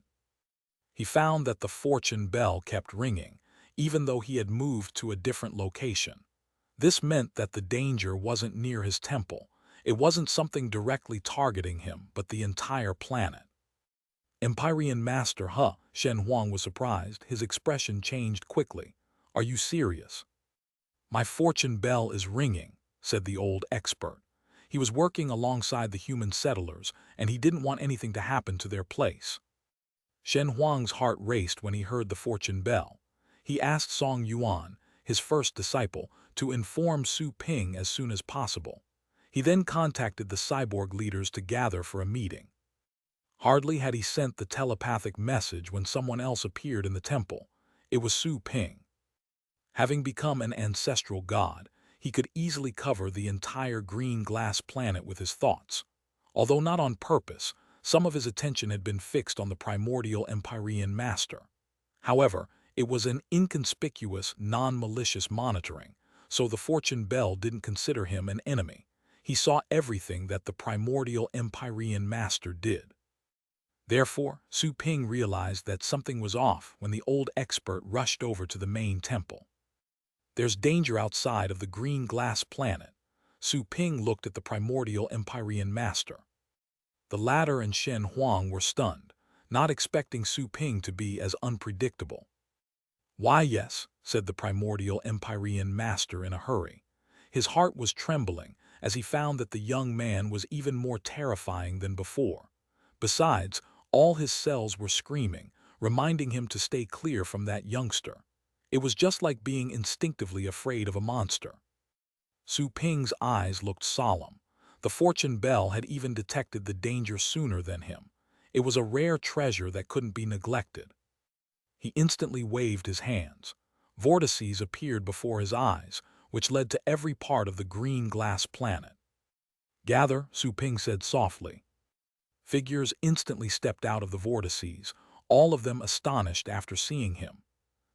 He found that the fortune bell kept ringing, even though he had moved to a different location. This meant that the danger wasn't near his temple. It wasn't something directly targeting him, but the entire planet. Empyrean Master Shen Huang was surprised. His expression changed quickly. "Are you serious?" "My fortune bell is ringing," said the old expert. He was working alongside the human settlers, and he didn't want anything to happen to their place. Shen Huang's heart raced when he heard the fortune bell. He asked Song Yuan, his first disciple, to inform Su Ping as soon as possible. He then contacted the cyborg leaders to gather for a meeting. Hardly had he sent the telepathic message when someone else appeared in the temple. It was Su Ping. Having become an ancestral god, he could easily cover the entire green glass planet with his thoughts. Although not on purpose, some of his attention had been fixed on the primordial Empyrean master. However, it was an inconspicuous, non-malicious monitoring, so the fortune bell didn't consider him an enemy. He saw everything that the primordial Empyrean master did. Therefore, Su Ping realized that something was off when the old expert rushed over to the main temple. There's danger outside of the green glass planet. Su Ping looked at the primordial Empyrean master. The latter and Shen Huang were stunned, not expecting Su Ping to be as unpredictable. "Why, yes," said the primordial Empyrean master in a hurry. His heart was trembling as he found that the young man was even more terrifying than before. Besides, all his cells were screaming, reminding him to stay clear from that youngster. It was just like being instinctively afraid of a monster. Su Ping's eyes looked solemn. The fortune bell had even detected the danger sooner than him. It was a rare treasure that couldn't be neglected. He instantly waved his hands. Vortices appeared before his eyes, which led to every part of the green glass planet. "Gather," Su Ping said softly. Figures instantly stepped out of the vortices, all of them astonished after seeing him.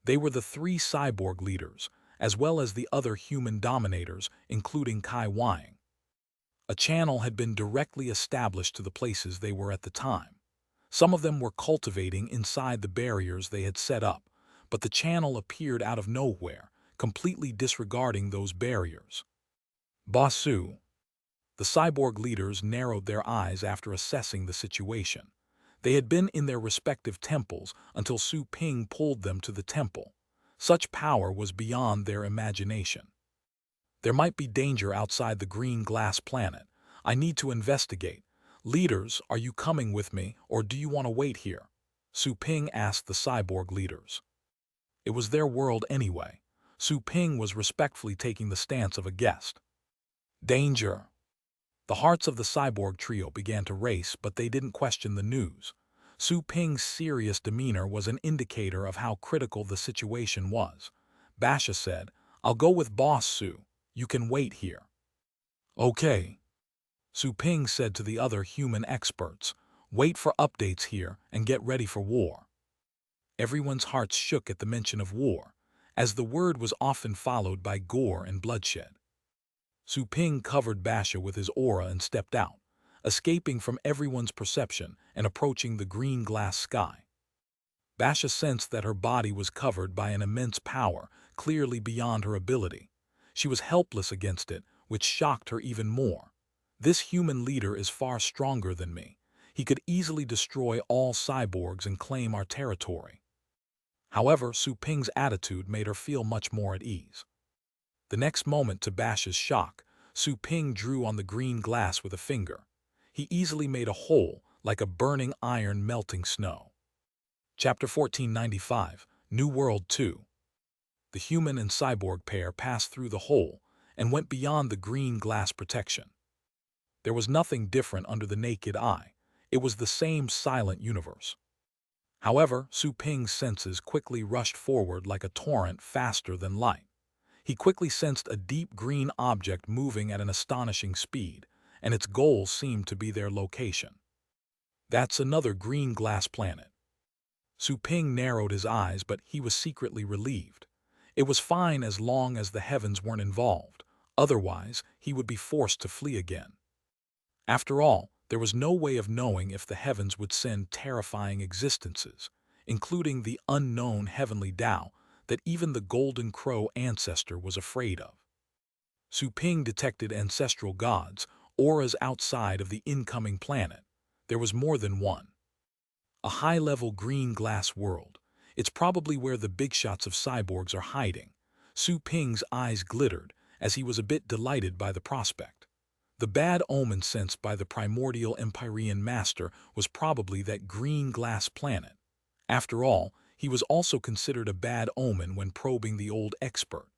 They were the three cyborg leaders, as well as the other human dominators, including Kai Wang. A channel had been directly established to the places they were at the time. Some of them were cultivating inside the barriers they had set up, but the channel appeared out of nowhere, completely disregarding those barriers. "Basu." The cyborg leaders narrowed their eyes after assessing the situation. They had been in their respective temples until Su Ping pulled them to the temple. Such power was beyond their imagination. "There might be danger outside the green glass planet. I need to investigate. Leaders, are you coming with me, or do you want to wait here?" Su Ping asked the cyborg leaders. It was their world anyway. Su Ping was respectfully taking the stance of a guest. "Danger." The hearts of the cyborg trio began to race, but they didn't question the news. Su Ping's serious demeanor was an indicator of how critical the situation was. Basha said, "I'll go with Boss Su. You can wait here." "Okay." Su Ping said to the other human experts, "Wait for updates here and get ready for war." Everyone's hearts shook at the mention of war, as the word was often followed by gore and bloodshed. Su Ping covered Basha with his aura and stepped out, escaping from everyone's perception and approaching the green glass sky. Basha sensed that her body was covered by an immense power, clearly beyond her ability. She was helpless against it, which shocked her even more. "This human leader is far stronger than me. He could easily destroy all cyborgs and claim our territory." However, Su Ping's attitude made her feel much more at ease. The next moment, to Basha's shock, Su Ping drew on the green glass with a finger. He easily made a hole, like a burning iron melting snow. Chapter 1495, New World 2. The human and cyborg pair passed through the hole and went beyond the green glass protection. There was nothing different under the naked eye. It was the same silent universe. However, Su Ping's senses quickly rushed forward like a torrent, faster than light. He quickly sensed a deep green object moving at an astonishing speed, and its goal seemed to be their location. "That's another green glass planet." Su Ping narrowed his eyes, but he was secretly relieved. It was fine as long as the heavens weren't involved. Otherwise, he would be forced to flee again. After all, there was no way of knowing if the heavens would send terrifying existences, including the unknown heavenly Tao that even the Golden Crow ancestor was afraid of. Su Ping detected ancestral gods, auras outside of the incoming planet. There was more than one. A high-level green glass world. It's probably where the big shots of cyborgs are hiding. Su Ping's eyes glittered, as he was a bit delighted by the prospect. The bad omen sensed by the primordial Empyrean master was probably that green glass planet. After all, he was also considered a bad omen when probing the old expert.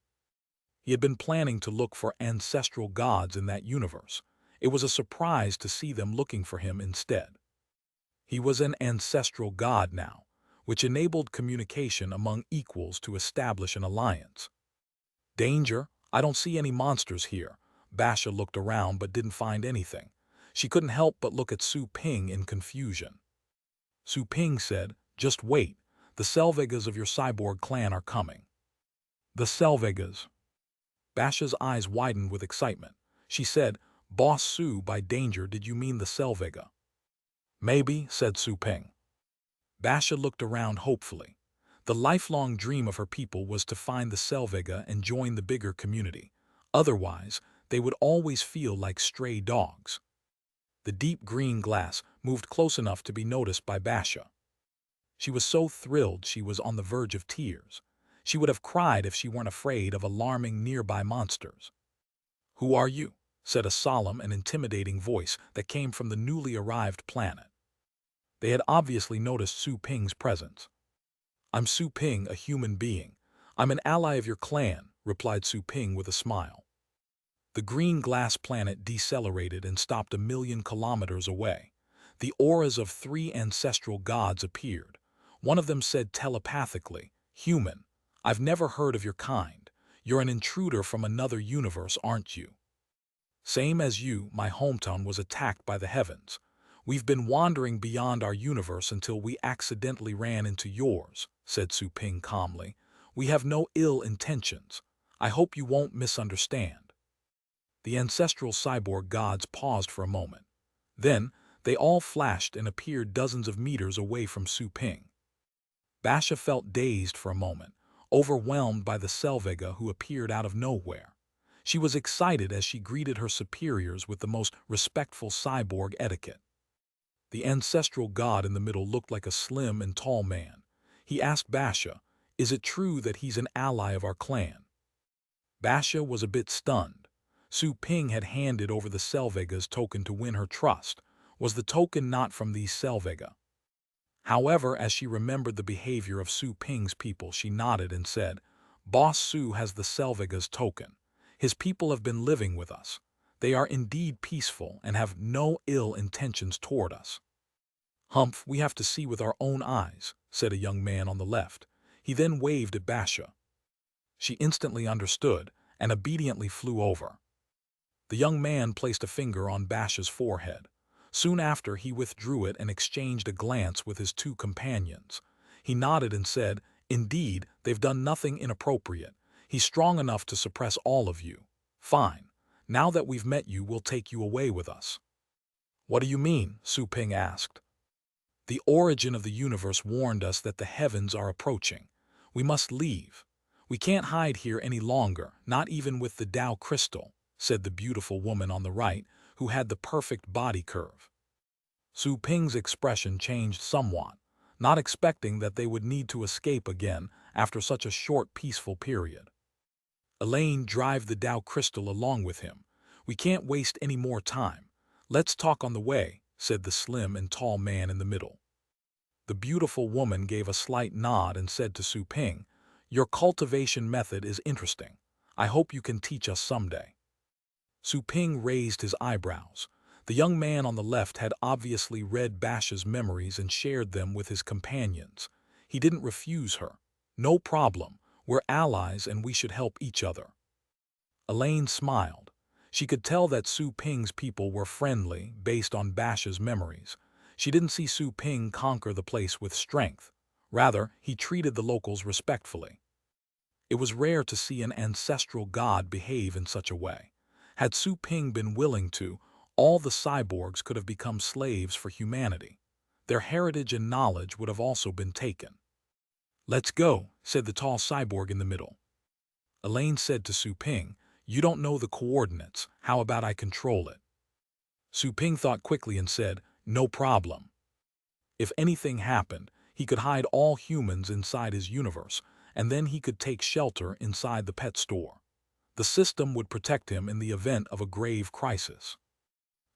He had been planning to look for ancestral gods in that universe. It was a surprise to see them looking for him instead. He was an ancestral god now, which enabled communication among equals to establish an alliance. "Danger? I don't see any monsters here." Basha looked around but didn't find anything. She couldn't help but look at Su Ping in confusion. Su Ping said, "Just wait. The Selvegas of your cyborg clan are coming." "The Selvegas?" Basha's eyes widened with excitement. She said, "Boss Su, by danger did you mean the Selvega?" Maybe, said Su Ping. Basha looked around hopefully. The lifelong dream of her people was to find the Selvega and join the bigger community. Otherwise, they would always feel like stray dogs. The deep green glass moved close enough to be noticed by Basha. She was so thrilled she was on the verge of tears. She would have cried if she weren't afraid of alarming nearby monsters. "Who are you?" said a solemn and intimidating voice that came from the newly arrived planet. They had obviously noticed Su Ping's presence. "I'm Su Ping, a human being. I'm an ally of your clan," replied Su Ping with a smile. The green glass planet decelerated and stopped 1,000,000 kilometers away. The auras of 3 ancestral gods appeared. One of them said telepathically, "Human, I've never heard of your kind. You're an intruder from another universe, aren't you? Same as you, my hometown was attacked by the heavens. We've been wandering beyond our universe until we accidentally ran into yours," said Su Ping calmly. "We have no ill intentions. I hope you won't misunderstand." The ancestral cyborg gods paused for a moment. Then, they all flashed and appeared dozens of meters away from Su Ping. Basha felt dazed for a moment, overwhelmed by the Selvega who appeared out of nowhere. She was excited as she greeted her superiors with the most respectful cyborg etiquette. The ancestral god in the middle looked like a slim and tall man. He asked Basha, "Is it true that he's an ally of our clan?" Basha was a bit stunned. Su Ping had handed over the Selvega's token to win her trust. Was the token not from these Selvega? However, as she remembered the behavior of Su Ping's people, she nodded and said, "Boss Su has the Selvega's token. His people have been living with us. They are indeed peaceful and have no ill intentions toward us." "Humph, we have to see with our own eyes," said a young man on the left. He then waved at Basha. She instantly understood and obediently flew over. The young man placed a finger on Basha's forehead. Soon after, he withdrew it and exchanged a glance with his 2 companions. He nodded and said, "Indeed, they've done nothing inappropriate. He's strong enough to suppress all of you. Fine. Now that we've met you, we'll take you away with us." "What do you mean?" Su Ping asked. "The origin of the universe warned us that the heavens are approaching. We must leave. We can't hide here any longer, not even with the Tao crystal," said the beautiful woman on the right, who had the perfect body curve. Su Ping's expression changed somewhat, not expecting that they would need to escape again after such a short peaceful period. "Elaine, drive the Tao crystal along with him. We can't waste any more time. Let's talk on the way," said the slim and tall man in the middle. The beautiful woman gave a slight nod and said to Su Ping, "Your cultivation method is interesting. I hope you can teach us someday." Su Ping raised his eyebrows. The young man on the left had obviously read Basha's memories and shared them with his companions. He didn't refuse her. "No problem. We're allies and we should help each other." Elaine smiled. She could tell that Su Ping's people were friendly based on Basha's memories. She didn't see Su Ping conquer the place with strength. Rather, he treated the locals respectfully. It was rare to see an ancestral god behave in such a way. Had Su Ping been willing to, all the cyborgs could have become slaves for humanity. Their heritage and knowledge would have also been taken. "Let's go," said the tall cyborg in the middle. Elaine said to Su Ping, "You don't know the coordinates. How about I control it?" Su Ping thought quickly and said, "No problem." If anything happened, he could hide all humans inside his universe, and then he could take shelter inside the pet store. The system would protect him in the event of a grave crisis.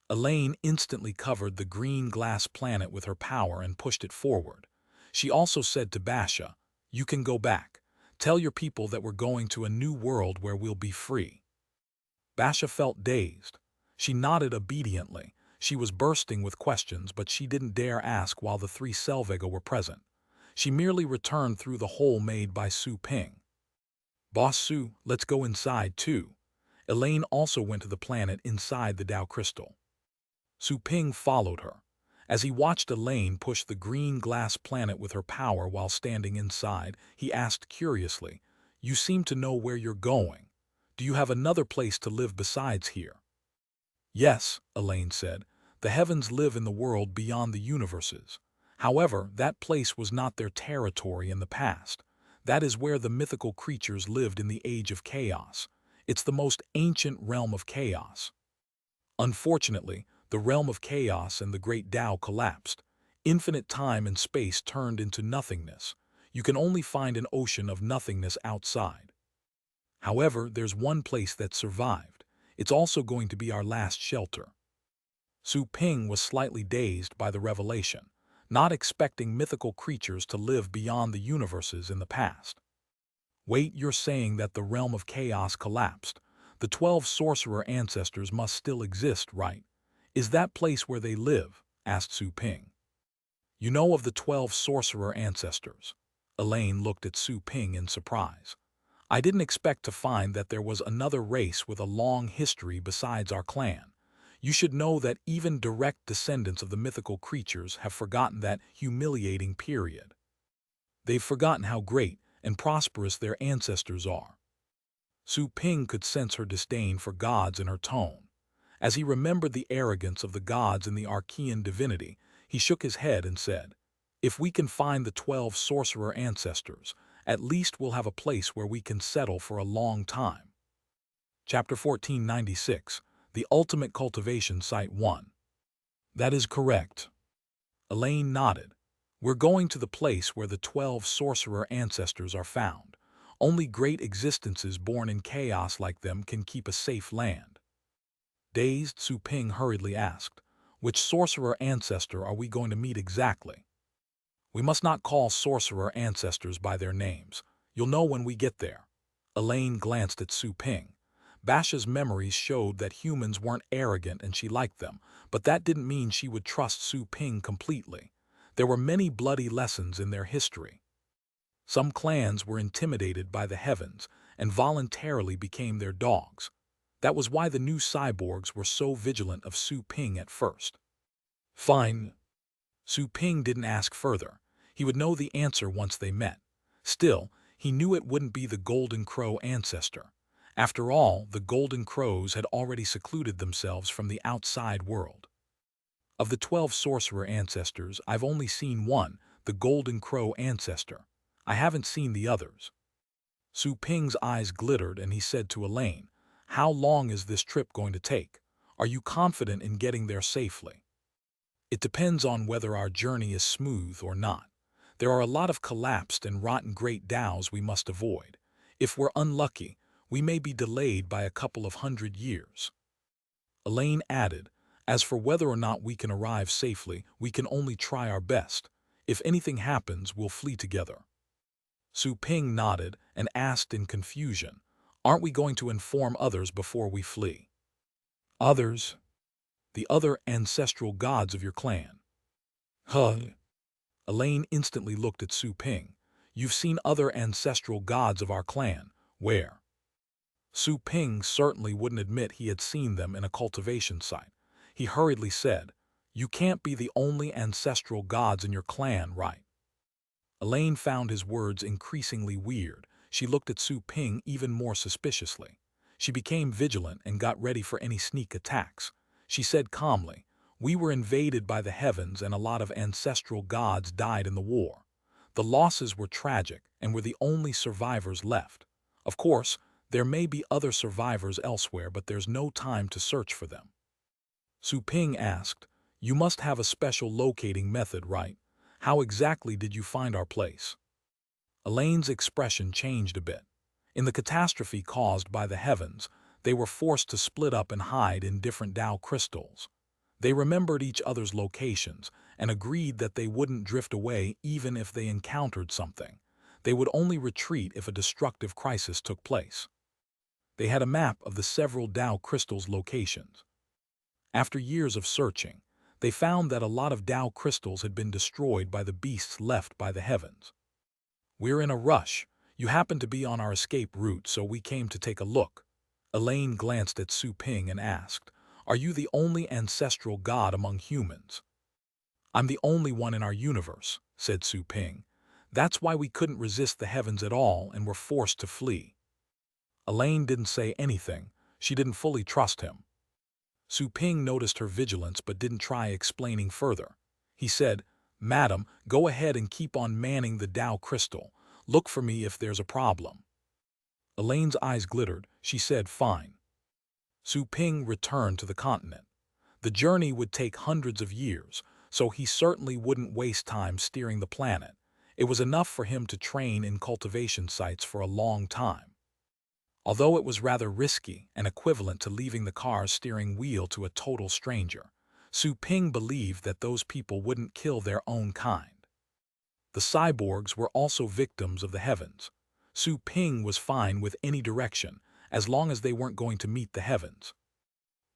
Elaine instantly covered the green glass planet with her power and pushed it forward. She also said to Basha, "You can go back. Tell your people that we're going to a new world where we'll be free." Basha felt dazed. She nodded obediently. She was bursting with questions, but she didn't dare ask while the 3 Selvega were present. She merely returned through the hole made by Su Ping. "Boss Su, let's go inside too." Elaine also went to the planet inside the Tao crystal. Su Ping followed her. As he watched Elaine push the green glass planet with her power while standing inside, he asked curiously, "You seem to know where you're going. Do you have another place to live besides here?" "Yes," Elaine said. The heavens live in the world beyond the universes. However, that place was not their territory in the past. That is where the mythical creatures lived in the Age of Chaos. It's the most ancient realm of chaos. Unfortunately, the realm of chaos and the great Tao collapsed. Infinite time and space turned into nothingness. You can only find an ocean of nothingness outside. However, there's one place that survived. It's also going to be our last shelter. Su Ping was slightly dazed by the revelation, not expecting mythical creatures to live beyond the universes in the past. Wait, you're saying that the realm of chaos collapsed. The 12 sorcerer ancestors must still exist, right? Is that place where they live? Asked Su Ping. You know of the 12 sorcerer ancestors? Elaine looked at Su Ping in surprise. I didn't expect to find that there was another race with a long history besides our clan. You should know that even direct descendants of the mythical creatures have forgotten that humiliating period. They've forgotten how great and prosperous their ancestors are. Su Ping could sense her disdain for gods in her tone. As he remembered the arrogance of the gods in the Archean divinity, he shook his head and said, "If we can find the 12 sorcerer ancestors, at least we'll have a place where we can settle for a long time." Chapter 1496, The Ultimate Cultivation Site 1. That is correct. Elaine nodded. We're going to the place where the 12 sorcerer ancestors are found. Only great existences born in chaos like them can keep a safe land. Dazed, Su Ping hurriedly asked, which sorcerer ancestor are we going to meet exactly? We must not call sorcerer ancestors by their names. You'll know when we get there. Elaine glanced at Su Ping. Basha's memories showed that humans weren't arrogant and she liked them, but that didn't mean she would trust Su Ping completely. There were many bloody lessons in their history. Some clans were intimidated by the heavens and voluntarily became their dogs. That was why the new cyborgs were so vigilant of Su Ping at first. Fine. Su Ping didn't ask further. He would know the answer once they met. Still, he knew it wouldn't be the Golden Crow ancestor. After all, the Golden Crows had already secluded themselves from the outside world. Of the 12 sorcerer ancestors, I've only seen one, the Golden Crow ancestor. I haven't seen the others. Su Ping's eyes glittered and he said to Elaine, "How long is this trip going to take? Are you confident in getting there safely?" It depends on whether our journey is smooth or not. There are a lot of collapsed and rotten great Taos we must avoid. If we're unlucky, we may be delayed by a couple of 100 years. Elaine added, as for whether or not we can arrive safely, we can only try our best. If anything happens, we'll flee together. Su Ping nodded and asked in confusion, aren't we going to inform others before we flee? Others? The other ancestral gods of your clan. Huh? Elaine instantly looked at Su Ping. You've seen other ancestral gods of our clan. Where? Su Ping certainly wouldn't admit he had seen them in a cultivation site. He hurriedly said, "You can't be the only ancestral gods in your clan, right?" Elaine found his words increasingly weird. She looked at Su Ping even more suspiciously. She became vigilant and got ready for any sneak attacks. She said calmly, "We were invaded by the heavens and a lot of ancestral gods died in the war. The losses were tragic and we're the only survivors left. Of course, there may be other survivors elsewhere, but there's no time to search for them." Su Ping asked, "You must have a special locating method, right? How exactly did you find our place?" Elaine's expression changed a bit. In the catastrophe caused by the heavens, they were forced to split up and hide in different Tao crystals. They remembered each other's locations and agreed that they wouldn't drift away even if they encountered something. They would only retreat if a destructive crisis took place. They had a map of the several Tao crystals' locations. After years of searching, they found that a lot of Tao crystals had been destroyed by the beasts left by the heavens. "We're in a rush. You happened to be on our escape route, so we came to take a look." Elaine glanced at Su Ping and asked, "Are you the only ancestral god among humans?" "I'm the only one in our universe," said Su Ping. "That's why we couldn't resist the heavens at all and were forced to flee." Elaine didn't say anything. She didn't fully trust him. Su Ping noticed her vigilance but didn't try explaining further. He said, "Madam, go ahead and keep on manning the Tao crystal. Look for me if there's a problem." Elaine's eyes glittered. She said, "Fine." Su Ping returned to the continent. The journey would take hundreds of years, so he certainly wouldn't waste time steering the planet. It was enough for him to train in cultivation sites for a long time. Although it was rather risky and equivalent to leaving the car's steering wheel to a total stranger, Su Ping believed that those people wouldn't kill their own kind. The cyborgs were also victims of the heavens. Su Ping was fine with any direction, as long as they weren't going to meet the heavens.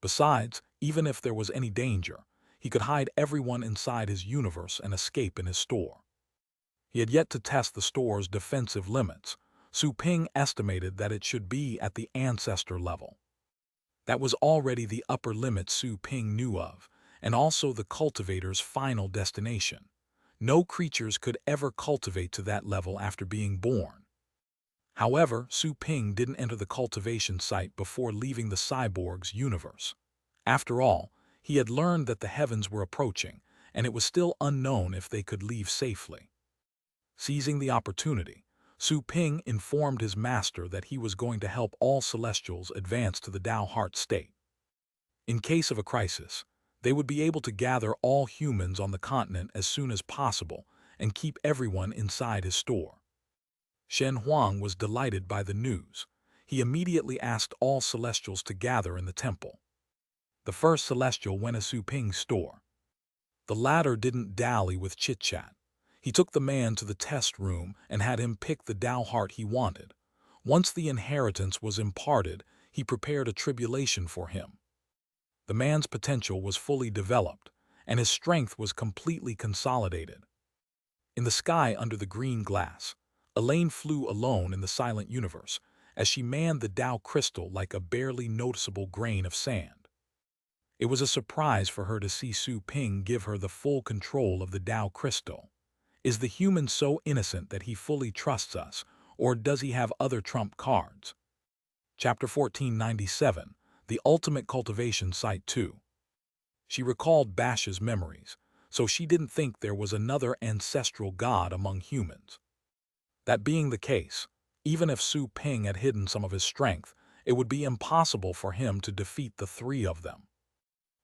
Besides, even if there was any danger, he could hide everyone inside his universe and escape in his store. He had yet to test the store's defensive limits. Su Ping estimated that it should be at the ancestor level. That was already the upper limit Su Ping knew of, and also the cultivator's final destination. No creatures could ever cultivate to that level after being born. However, Su Ping didn't enter the cultivation site before leaving the cyborg's universe. After all, he had learned that the heavens were approaching, and it was still unknown if they could leave safely. Seizing the opportunity, Su Ping informed his master that he was going to help all Celestials advance to the Tao Heart state. In case of a crisis, they would be able to gather all humans on the continent as soon as possible and keep everyone inside his store. Shen Huang was delighted by the news. He immediately asked all Celestials to gather in the temple. The first Celestial went to Su Ping's store. The latter didn't dally with chit-chat. He took the man to the test room and had him pick the Tao heart he wanted. Once the inheritance was imparted, he prepared a tribulation for him. The man's potential was fully developed, and his strength was completely consolidated. In the sky under the green glass, Elaine flew alone in the silent universe as she manned the Tao crystal like a barely noticeable grain of sand. It was a surprise for her to see Su Ping give her the full control of the Tao crystal. Is the human so innocent that he fully trusts us, or does he have other trump cards? Chapter 1497, The Ultimate Cultivation Site 2. She recalled Bash's memories, so she didn't think there was another ancestral god among humans. That being the case, even if Su Ping had hidden some of his strength, it would be impossible for him to defeat the three of them.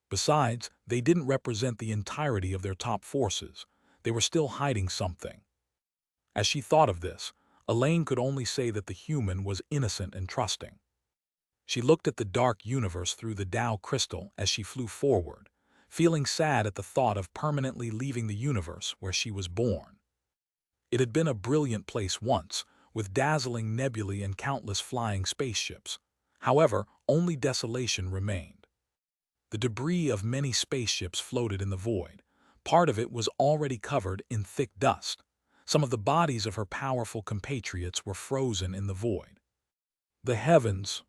Besides, they didn't represent the entirety of their top forces. They were still hiding something. As she thought of this, Elaine could only say that the human was innocent and trusting. She looked at the dark universe through the Tao crystal as she flew forward, feeling sad at the thought of permanently leaving the universe where she was born. It had been a brilliant place once, with dazzling nebulae and countless flying spaceships. However, only desolation remained. The debris of many spaceships floated in the void. Part of it was already covered in thick dust. Some of the bodies of her powerful compatriots were frozen in the void. The heavens.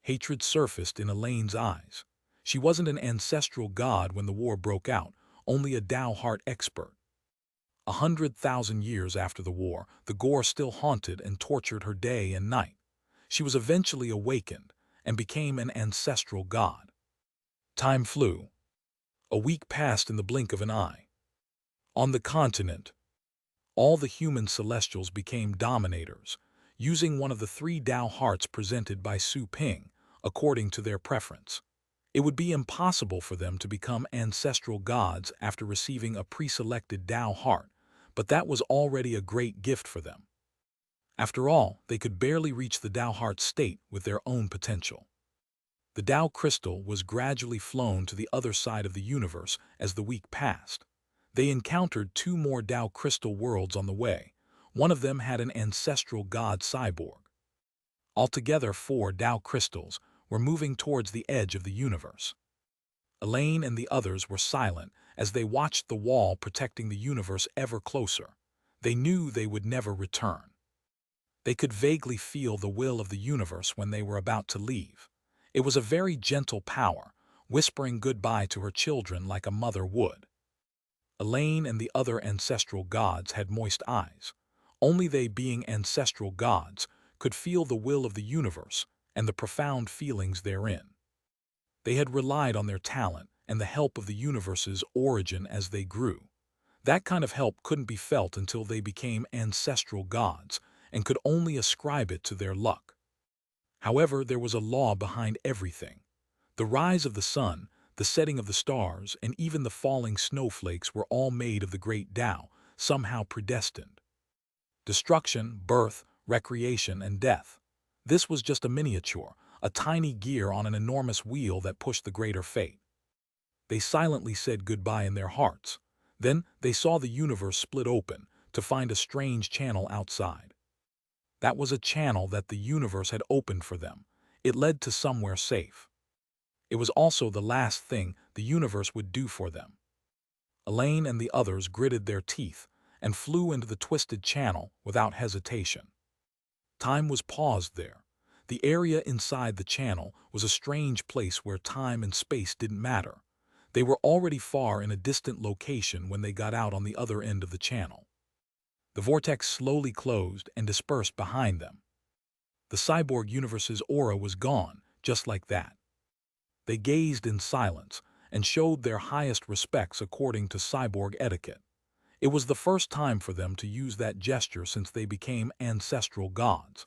Hatred surfaced in Elaine's eyes. She wasn't an ancestral god when the war broke out, only a Tao heart expert. 100,000 years after the war, the gore still haunted and tortured her day and night. She was eventually awakened and became an ancestral god. Time flew. A week passed in the blink of an eye. On the continent, all the human celestials became dominators, using one of the three Tao hearts presented by Su Ping, according to their preference. It would be impossible for them to become ancestral gods after receiving a pre-selected Tao heart, but that was already a great gift for them. After all, they could barely reach the Tao heart state with their own potential. The Tao crystal was gradually flown to the other side of the universe as the week passed. They encountered two more Tao crystal worlds on the way. One of them had an ancestral god cyborg. Altogether 4 Tao crystals were moving towards the edge of the universe. Elaine and the others were silent as they watched the wall protecting the universe ever closer. They knew they would never return. They could vaguely feel the will of the universe when they were about to leave. It was a very gentle power, whispering goodbye to her children like a mother would. Elaine and the other ancestral gods had moist eyes. Only they, being ancestral gods, could feel the will of the universe and the profound feelings therein. They had relied on their talent and the help of the universe's origin as they grew. That kind of help couldn't be felt until they became ancestral gods and could only ascribe it to their luck. However, there was a law behind everything. The rise of the sun, the setting of the stars, and even the falling snowflakes were all made of the great Tao, somehow predestined. Destruction, birth, recreation, and death. This was just a miniature, a tiny gear on an enormous wheel that pushed the greater fate. They silently said goodbye in their hearts. Then they saw the universe split open to find a strange channel outside. That was a channel that the universe had opened for them. It led to somewhere safe. It was also the last thing the universe would do for them. Elaine and the others gritted their teeth and flew into the twisted channel without hesitation. Time was paused there. The area inside the channel was a strange place where time and space didn't matter. They were already far in a distant location when they got out on the other end of the channel. The vortex slowly closed and dispersed behind them. The cyborg universe's aura was gone, just like that. They gazed in silence and showed their highest respects according to cyborg etiquette. It was the first time for them to use that gesture since they became ancestral gods.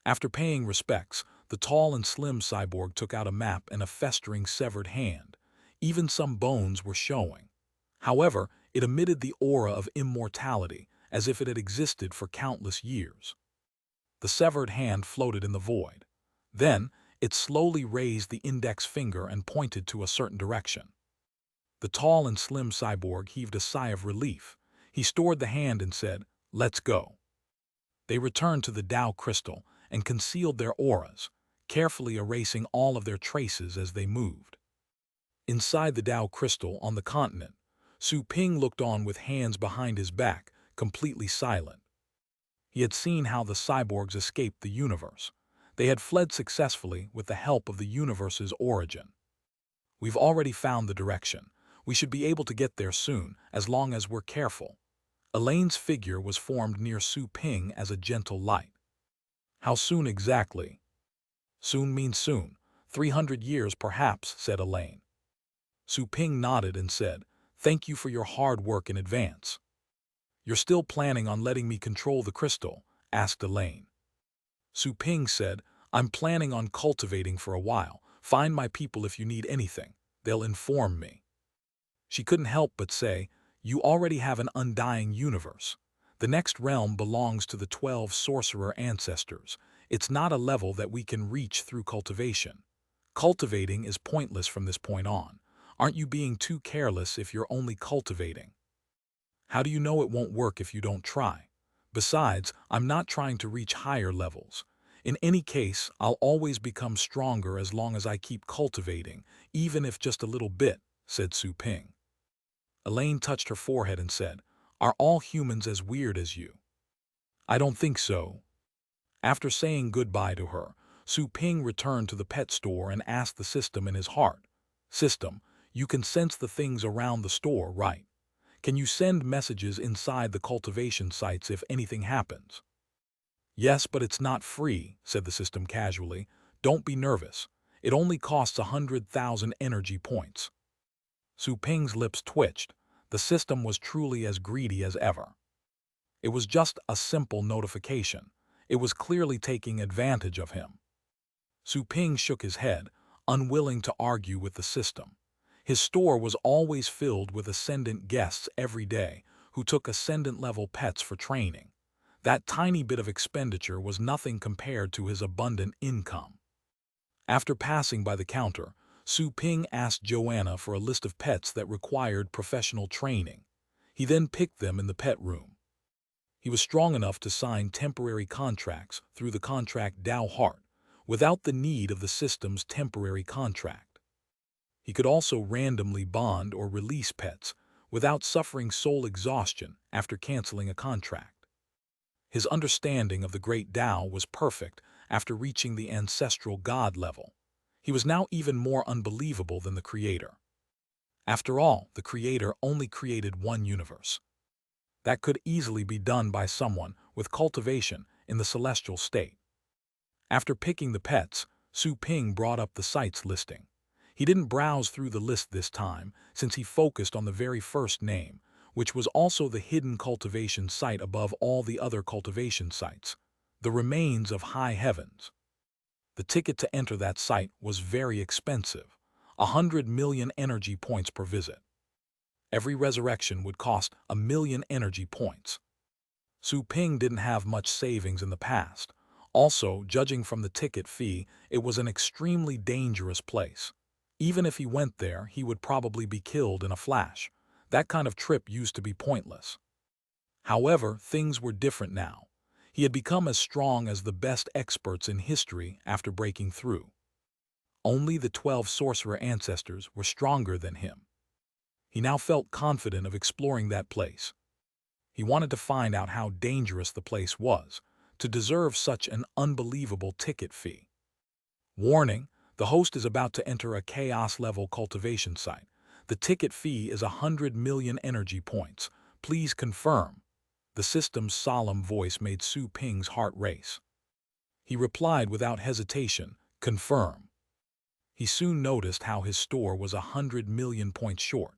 After paying respects, the tall and slim cyborg took out a map and a festering severed hand. Even some bones were showing. However, it emitted the aura of immortality, as if it had existed for countless years. The severed hand floated in the void. Then, it slowly raised the index finger and pointed to a certain direction. The tall and slim cyborg heaved a sigh of relief. He stored the hand and said, "Let's go." They returned to the Tao crystal and concealed their auras, carefully erasing all of their traces as they moved. Inside the Tao crystal on the continent, Su Ping looked on with hands behind his back, completely silent. He had seen how the cyborgs escaped the universe. They had fled successfully with the help of the universe's origin. "We've already found the direction. We should be able to get there soon, as long as we're careful." Elaine's figure was formed near Su Ping as a gentle light. "How soon exactly?" "Soon means soon. 300 years perhaps," said Elaine. Su Ping nodded and said, "Thank you for your hard work in advance." "You're still planning on letting me control the crystal?" asked Elaine. Su Ping said, "I'm planning on cultivating for a while. Find my people if you need anything. They'll inform me." She couldn't help but say, "You already have an undying universe. The next realm belongs to the 12 sorcerer ancestors. It's not a level that we can reach through cultivation. Cultivating is pointless from this point on. Aren't you being too careless if you're only cultivating? How do you know it won't work if you don't try? Besides, I'm not trying to reach higher levels. In any case, I'll always become stronger as long as I keep cultivating, even if just a little bit," said Su Ping. Elaine touched her forehead and said, "Are all humans as weird as you?" "I don't think so." After saying goodbye to her, Su Ping returned to the pet store and asked the system in his heart, "System, you can sense the things around the store, right? Can you send messages inside the cultivation sites if anything happens?" "Yes, but it's not free," said the system casually. "Don't be nervous. It only costs 100,000 energy points." Su Ping's lips twitched. The system was truly as greedy as ever. It was just a simple notification. It was clearly taking advantage of him. Su Ping shook his head, unwilling to argue with the system. His store was always filled with ascendant guests every day who took ascendant-level pets for training. That tiny bit of expenditure was nothing compared to his abundant income. After passing by the counter, Su Ping asked Joanna for a list of pets that required professional training. He then picked them in the pet room. He was strong enough to sign temporary contracts through the contract Tao Heart, without the need of the system's temporary contract. He could also randomly bond or release pets without suffering soul exhaustion after canceling a contract. His understanding of the great Tao was perfect after reaching the ancestral god level. He was now even more unbelievable than the Creator. After all, the Creator only created one universe. That could easily be done by someone with cultivation in the celestial state. After picking the pets, Su Ping brought up the site's listing. He didn't browse through the list this time, since he focused on the very first name, which was also the hidden cultivation site above all the other cultivation sites, the remains of High Heavens. The ticket to enter that site was very expensive, 100 million energy points per visit. Every resurrection would cost 1 million energy points. Su Ping didn't have much savings in the past. Also, judging from the ticket fee, it was an extremely dangerous place. Even if he went there, he would probably be killed in a flash. That kind of trip used to be pointless. However, things were different now. He had become as strong as the best experts in history after breaking through. Only the 12 sorcerer ancestors were stronger than him. He now felt confident of exploring that place. He wanted to find out how dangerous the place was, to deserve such an unbelievable ticket fee. Warning: the host is about to enter a chaos-level cultivation site. The ticket fee is 100 million energy points. Please confirm. The system's solemn voice made Su Ping's heart race. He replied without hesitation, confirm. He soon noticed how his store was 100 million points short,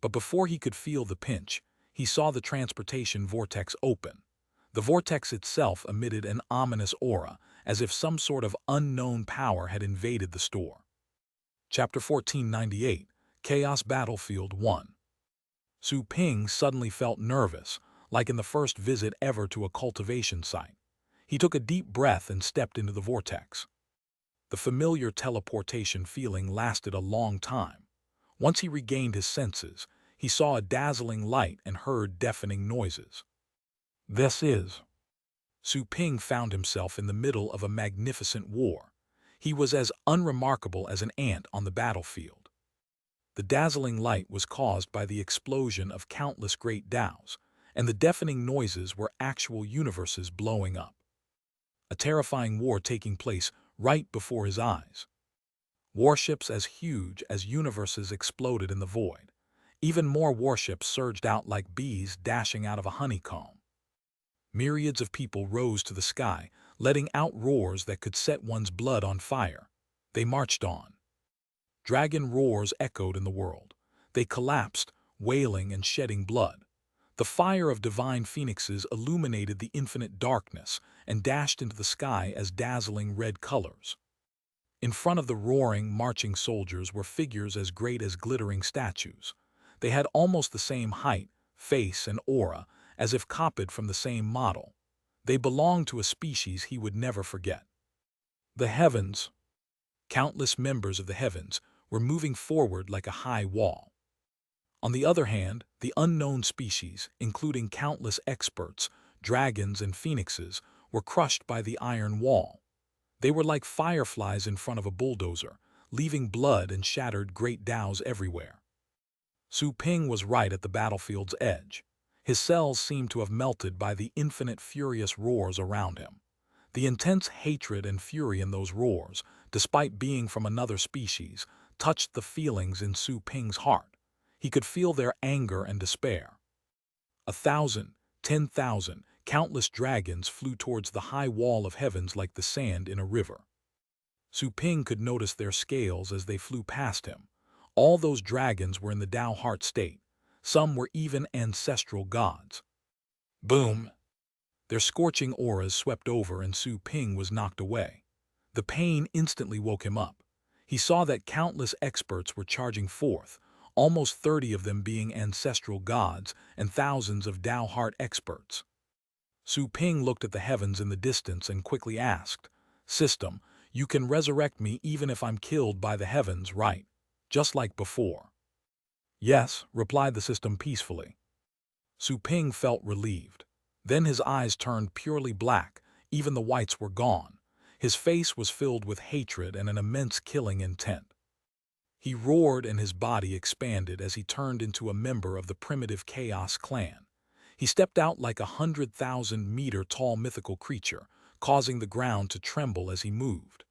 but before he could feel the pinch, he saw the transportation vortex open. The vortex itself emitted an ominous aura, as if some sort of unknown power had invaded the store. Chapter 1498, Chaos Battlefield 1. Su Ping suddenly felt nervous, like in the first visit ever to a cultivation site. He took a deep breath and stepped into the vortex. The familiar teleportation feeling lasted a long time. Once he regained his senses, he saw a dazzling light and heard deafening noises. This is... Su Ping found himself in the middle of a magnificent war. He was as unremarkable as an ant on the battlefield. The dazzling light was caused by the explosion of countless great Taos, and the deafening noises were actual universes blowing up. A terrifying war taking place right before his eyes. Warships as huge as universes exploded in the void. Even more warships surged out like bees dashing out of a honeycomb. Myriads of people rose to the sky, letting out roars that could set one's blood on fire. They marched on. Dragon roars echoed in the world. They collapsed, wailing and shedding blood. The fire of divine phoenixes illuminated the infinite darkness and dashed into the sky as dazzling red colors. In front of the roaring, marching soldiers were figures as great as glittering statues. They had almost the same height, face, and aura, as if copied from the same model. They belonged to a species he would never forget. The heavens. Countless members of the heavens were moving forward like a high wall. On the other hand, the unknown species, including countless experts, dragons, and phoenixes, were crushed by the iron wall. They were like fireflies in front of a bulldozer, leaving blood and shattered great Taos everywhere. Su Ping was right at the battlefield's edge. His cells seemed to have melted by the infinite furious roars around him. The intense hatred and fury in those roars, despite being from another species, touched the feelings in Su Ping's heart. He could feel their anger and despair. 1,000, 10,000, countless dragons flew towards the high wall of heavens like the sand in a river. Su Ping could notice their scales as they flew past him. All those dragons were in the Tao heart state. Some were even ancestral gods. Boom! Their scorching auras swept over and Su Ping was knocked away. The pain instantly woke him up. He saw that countless experts were charging forth, almost 30 of them being ancestral gods and thousands of Tao heart experts. Su Ping looked at the heavens in the distance and quickly asked, "System, you can resurrect me even if I'm killed by the heavens, right? Just like before." "Yes," replied the system peacefully. Su Ping felt relieved. Then his eyes turned purely black, even the whites were gone. His face was filled with hatred and an immense killing intent. He roared and his body expanded as he turned into a member of the primitive Chaos clan. He stepped out like a 100,000-meter-tall mythical creature, causing the ground to tremble as he moved.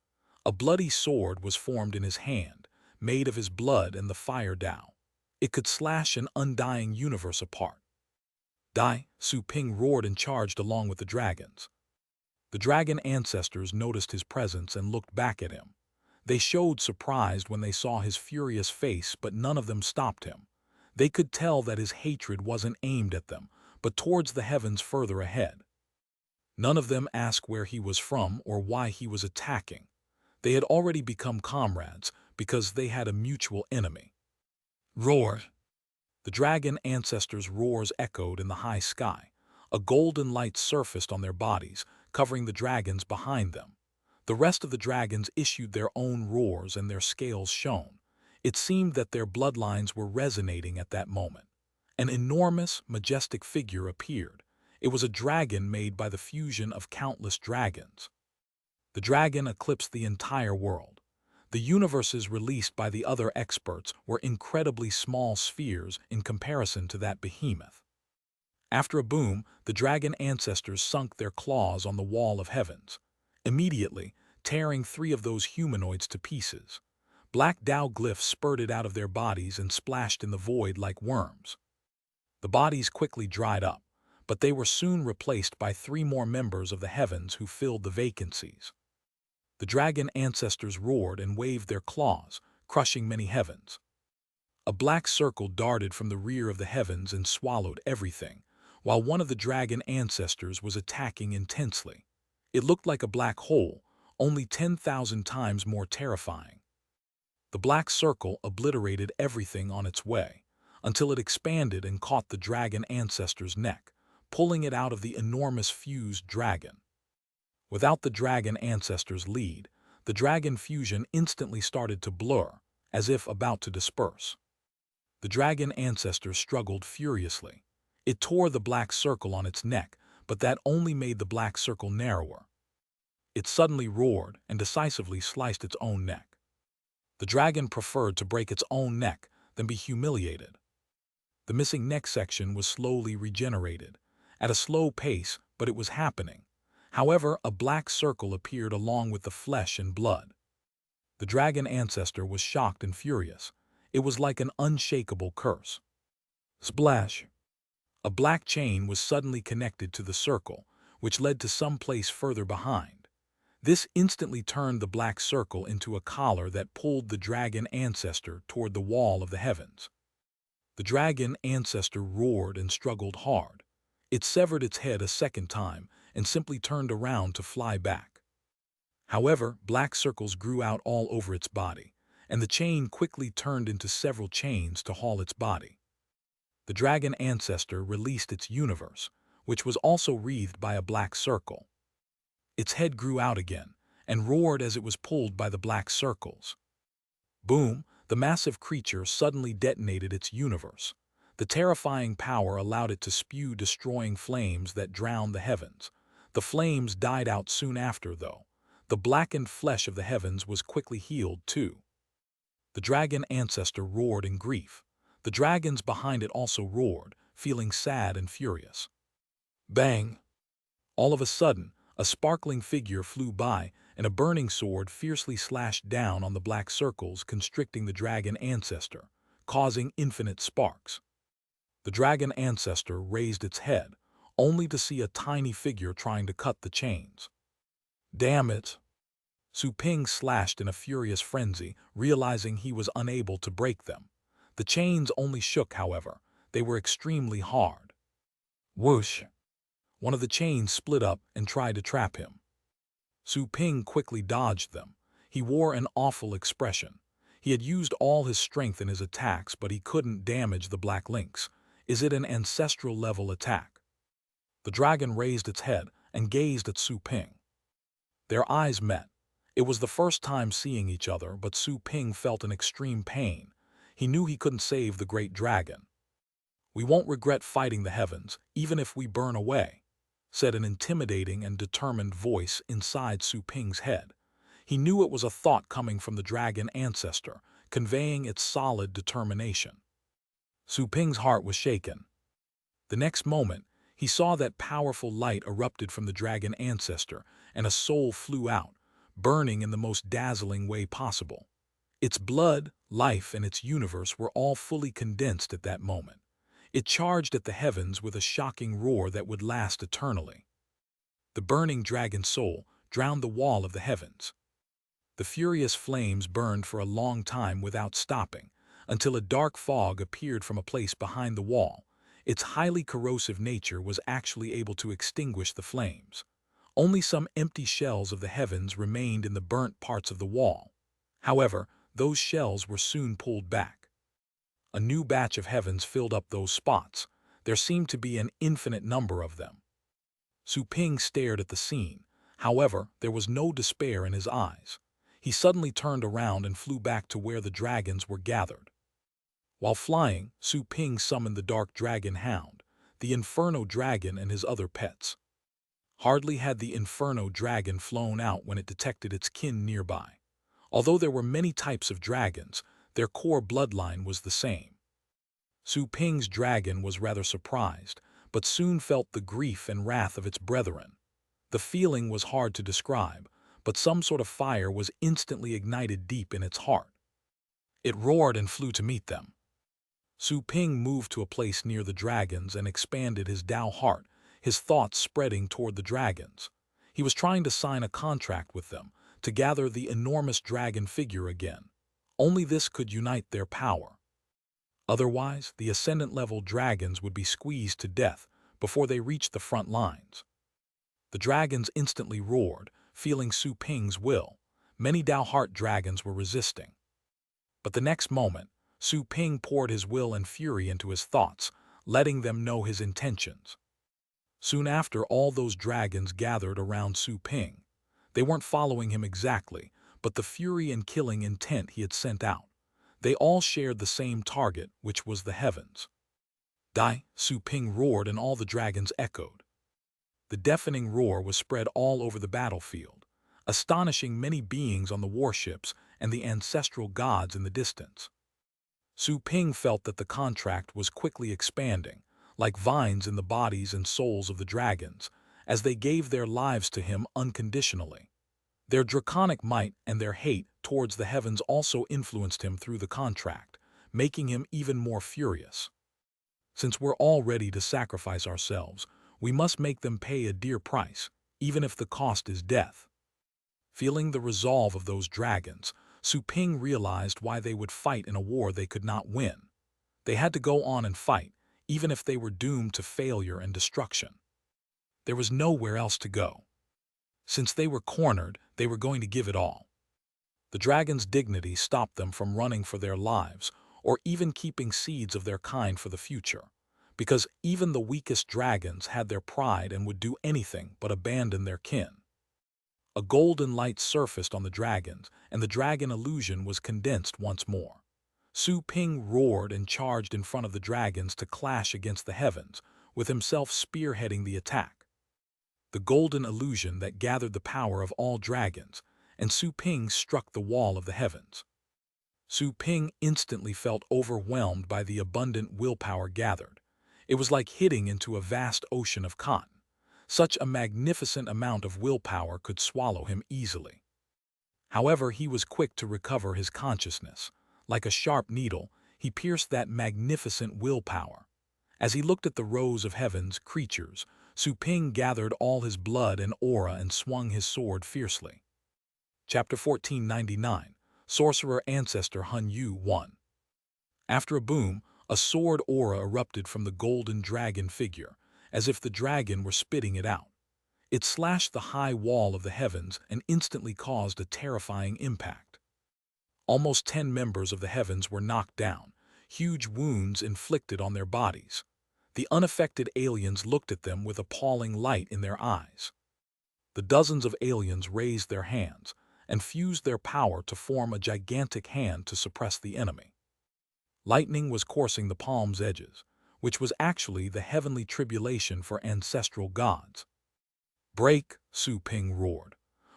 A bloody sword was formed in his hand, made of his blood and the fire Tao. It could slash an undying universe apart. "Die!" Su Ping roared and charged along with the dragons. The dragon ancestors noticed his presence and looked back at him. They showed surprised when they saw his furious face, but none of them stopped him. They could tell that his hatred wasn't aimed at them, but towards the heavens further ahead. None of them asked where he was from or why he was attacking. They had already become comrades because they had a mutual enemy. Roar! The dragon ancestors' roars echoed in the high sky. A golden light surfaced on their bodies, covering the dragons behind them. The rest of the dragons issued their own roars and their scales shone. It seemed that their bloodlines were resonating at that moment. An enormous, majestic figure appeared. It was a dragon made by the fusion of countless dragons. The dragon eclipsed the entire world. The universes released by the other experts were incredibly small spheres in comparison to that behemoth. After a boom, the dragon ancestors sunk their claws on the wall of heavens, immediately tearing 3 of those humanoids to pieces. Black Tao glyphs spurted out of their bodies and splashed in the void like worms. The bodies quickly dried up, but they were soon replaced by 3 more members of the heavens who filled the vacancies. The dragon ancestors roared and waved their claws, crushing many heavens. A black circle darted from the rear of the heavens and swallowed everything, while one of the dragon ancestors was attacking intensely. It looked like a black hole, only 10,000 times more terrifying. The black circle obliterated everything on its way, until it expanded and caught the dragon ancestor's neck, pulling it out of the enormous fused dragon. Without the dragon ancestor's lead, the dragon fusion instantly started to blur, as if about to disperse. The dragon ancestor struggled furiously. It tore the black circle on its neck, but that only made the black circle narrower. It suddenly roared and decisively sliced its own neck. The dragon preferred to break its own neck than be humiliated. The missing neck section was slowly regenerated, at a slow pace, but it was happening. However, a black circle appeared along with the flesh and blood. The dragon ancestor was shocked and furious. It was like an unshakable curse. Splash! A black chain was suddenly connected to the circle, which led to some place further behind. This instantly turned the black circle into a collar that pulled the dragon ancestor toward the wall of the heavens. The dragon ancestor roared and struggled hard. It severed its head a second time and simply turned around to fly back. However, black circles grew out all over its body, and the chain quickly turned into several chains to haul its body. The dragon ancestor released its universe, which was also wreathed by a black circle. Its head grew out again and roared as it was pulled by the black circles. Boom! The massive creature suddenly detonated its universe. The terrifying power allowed it to spew destroying flames that drowned the heavens. The flames died out soon after, though. The blackened flesh of the heavens was quickly healed, too. The dragon ancestor roared in grief. The dragons behind it also roared, feeling sad and furious. Bang! All of a sudden, a sparkling figure flew by, and a burning sword fiercely slashed down on the black circles constricting the dragon ancestor, causing infinite sparks. The dragon ancestor raised its head, only to see a tiny figure trying to cut the chains. Damn it! Su Ping slashed in a furious frenzy, realizing he was unable to break them. The chains only shook, however. They were extremely hard. Whoosh! One of the chains split up and tried to trap him. Su Ping quickly dodged them. He wore an awful expression. He had used all his strength in his attacks, but he couldn't damage the Black Lynx. Is it an ancestral-level attack? The dragon raised its head and gazed at Su Ping. Their eyes met. It was the first time seeing each other, but Su Ping felt an extreme pain. He knew he couldn't save the great dragon. "We won't regret fighting the heavens, even if we burn away," said an intimidating and determined voice inside Su Ping's head. He knew it was a thought coming from the dragon ancestor, conveying its solid determination. Su Ping's heart was shaken. The next moment, he saw that powerful light erupted from the dragon ancestor, and a soul flew out, burning in the most dazzling way possible. Its blood, life, and its universe were all fully condensed at that moment. It charged at the heavens with a shocking roar that would last eternally. The burning dragon soul drowned the wall of the heavens. The furious flames burned for a long time without stopping, until a dark fog appeared from a place behind the wall. Its highly corrosive nature was actually able to extinguish the flames. Only some empty shells of the heavens remained in the burnt parts of the wall. However, those shells were soon pulled back. A new batch of heavens filled up those spots. There seemed to be an infinite number of them. Su Ping stared at the scene. However, there was no despair in his eyes. He suddenly turned around and flew back to where the dragons were gathered. While flying, Su Ping summoned the dark dragon hound, the inferno dragon and his other pets. Hardly had the inferno dragon flown out when it detected its kin nearby. Although there were many types of dragons, their core bloodline was the same. Su Ping's dragon was rather surprised, but soon felt the grief and wrath of its brethren. The feeling was hard to describe, but some sort of fire was instantly ignited deep in its heart. It roared and flew to meet them. Su Ping moved to a place near the dragons and expanded his Tao heart, his thoughts spreading toward the dragons. He was trying to sign a contract with them, to gather the enormous dragon figure again. Only this could unite their power. Otherwise, the ascendant-level dragons would be squeezed to death before they reached the front lines. The dragons instantly roared, feeling Su Ping's will. Many Tao heart dragons were resisting. But the next moment, Su Ping poured his will and fury into his thoughts, letting them know his intentions. Soon after, all those dragons gathered around Su Ping. They weren't following him exactly, but the fury and killing intent he had sent out. They all shared the same target, which was the heavens. Die, Su Ping roared, and all the dragons echoed. The deafening roar was spread all over the battlefield, astonishing many beings on the warships and the ancestral gods in the distance. Su Ping felt that the contract was quickly expanding, like vines in the bodies and souls of the dragons, as they gave their lives to him unconditionally. Their draconic might and their hate towards the heavens also influenced him through the contract, making him even more furious. Since we're all ready to sacrifice ourselves, we must make them pay a dear price, even if the cost is death. Feeling the resolve of those dragons, Su Ping realized why they would fight in a war they could not win. They had to go on and fight, even if they were doomed to failure and destruction. There was nowhere else to go. Since they were cornered, they were going to give it all. The dragon's dignity stopped them from running for their lives or even keeping seeds of their kind for the future, because even the weakest dragons had their pride and would do anything but abandon their kin. A golden light surfaced on the dragons, and the dragon illusion was condensed once more. Su Ping roared and charged in front of the dragons to clash against the heavens, with himself spearheading the attack. The golden illusion that gathered the power of all dragons, and Su Ping struck the wall of the heavens. Su Ping instantly felt overwhelmed by the abundant willpower gathered. It was like hitting into a vast ocean of cotton. Such a magnificent amount of willpower could swallow him easily. However, he was quick to recover his consciousness. Like a sharp needle, he pierced that magnificent willpower. As he looked at the rows of heaven's creatures, Su Ping gathered all his blood and aura and swung his sword fiercely. Chapter 1499, Sorcerer Ancestor Hun Yu 1. After a boom, a sword aura erupted from the golden dragon figure, as if the dragon were spitting it out. It slashed the high wall of the heavens and instantly caused a terrifying impact. Almost 10 members of the heavens were knocked down, huge wounds inflicted on their bodies. The unaffected aliens looked at them with appalling light in their eyes. The dozens of aliens raised their hands and fused their power to form a gigantic hand to suppress the enemy. Lightning was coursing the palm's edges, which was actually the heavenly tribulation for ancestral gods. Break, Su Ping roared.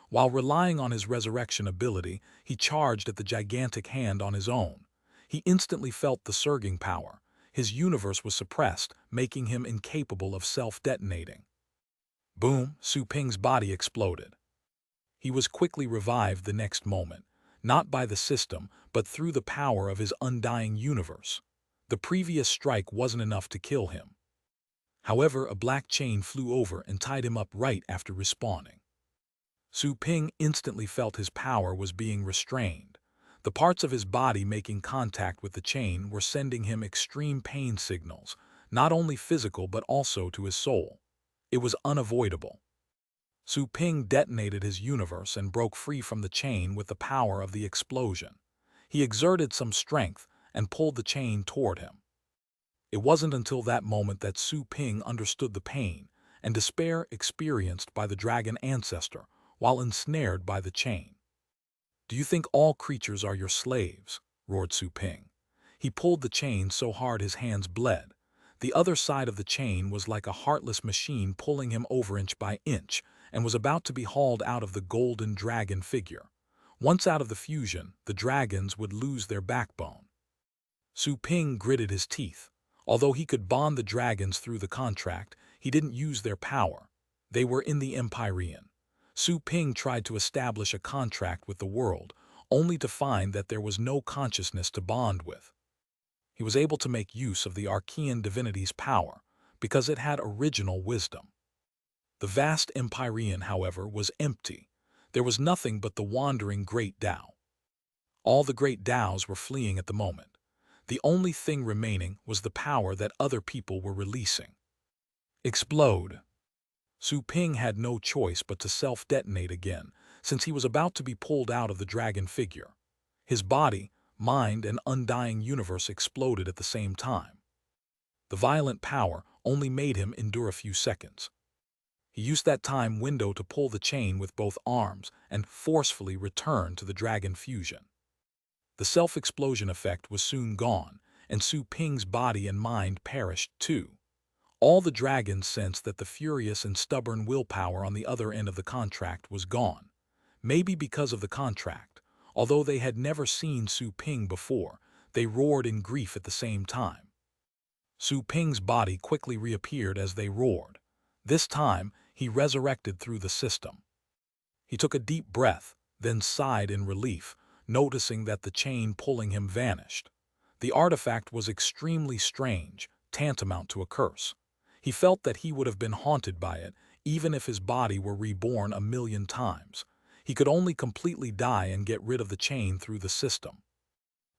While relying on his resurrection ability, he charged at the gigantic hand on his own. He instantly felt the surging power. His universe was suppressed, making him incapable of self-detonating. Boom, Su Ping's body exploded. He was quickly revived the next moment, not by the system, but through the power of his undying universe. The previous strike wasn't enough to kill him. However, a black chain flew over and tied him up right after respawning. Su Ping instantly felt his power was being restrained. The parts of his body making contact with the chain were sending him extreme pain signals, not only physical but also to his soul. It was unavoidable. Su Ping detonated his universe and broke free from the chain with the power of the explosion. He exerted some strength and pulled the chain toward him. It wasn't until that moment that Su Ping understood the pain and despair experienced by the dragon ancestor while ensnared by the chain. "Do you think all creatures are your slaves?" roared Su Ping. He pulled the chain so hard his hands bled. The other side of the chain was like a heartless machine pulling him over inch by inch and was about to be hauled out of the golden dragon figure. Once out of the fusion, the dragons would lose their backbone. Su Ping gritted his teeth. Although he could bond the dragons through the contract, he didn't use their power. They were in the Empyrean. Su Ping tried to establish a contract with the world, only to find that there was no consciousness to bond with. He was able to make use of the Archean divinity's power, because it had original wisdom. The vast Empyrean, however, was empty. There was nothing but the wandering Great Tao. All the Great Taos were fleeing at the moment. The only thing remaining was the power that other people were releasing. Explode. Su Ping had no choice but to self-detonate again, since he was about to be pulled out of the dragon figure. His body, mind, and undying universe exploded at the same time. The violent power only made him endure a few seconds. He used that time window to pull the chain with both arms and forcefully return to the dragon fusion. The self-explosion effect was soon gone, and Su Ping's body and mind perished too. All the dragons sensed that the furious and stubborn willpower on the other end of the contract was gone. Maybe because of the contract, although they had never seen Su Ping before, they roared in grief at the same time. Su Ping's body quickly reappeared as they roared. This time, he resurrected through the system. He took a deep breath, then sighed in relief, noticing that the chain pulling him vanished. The artifact was extremely strange, tantamount to a curse. He felt that he would have been haunted by it, even if his body were reborn 1,000,000 times. He could only completely die and get rid of the chain through the system.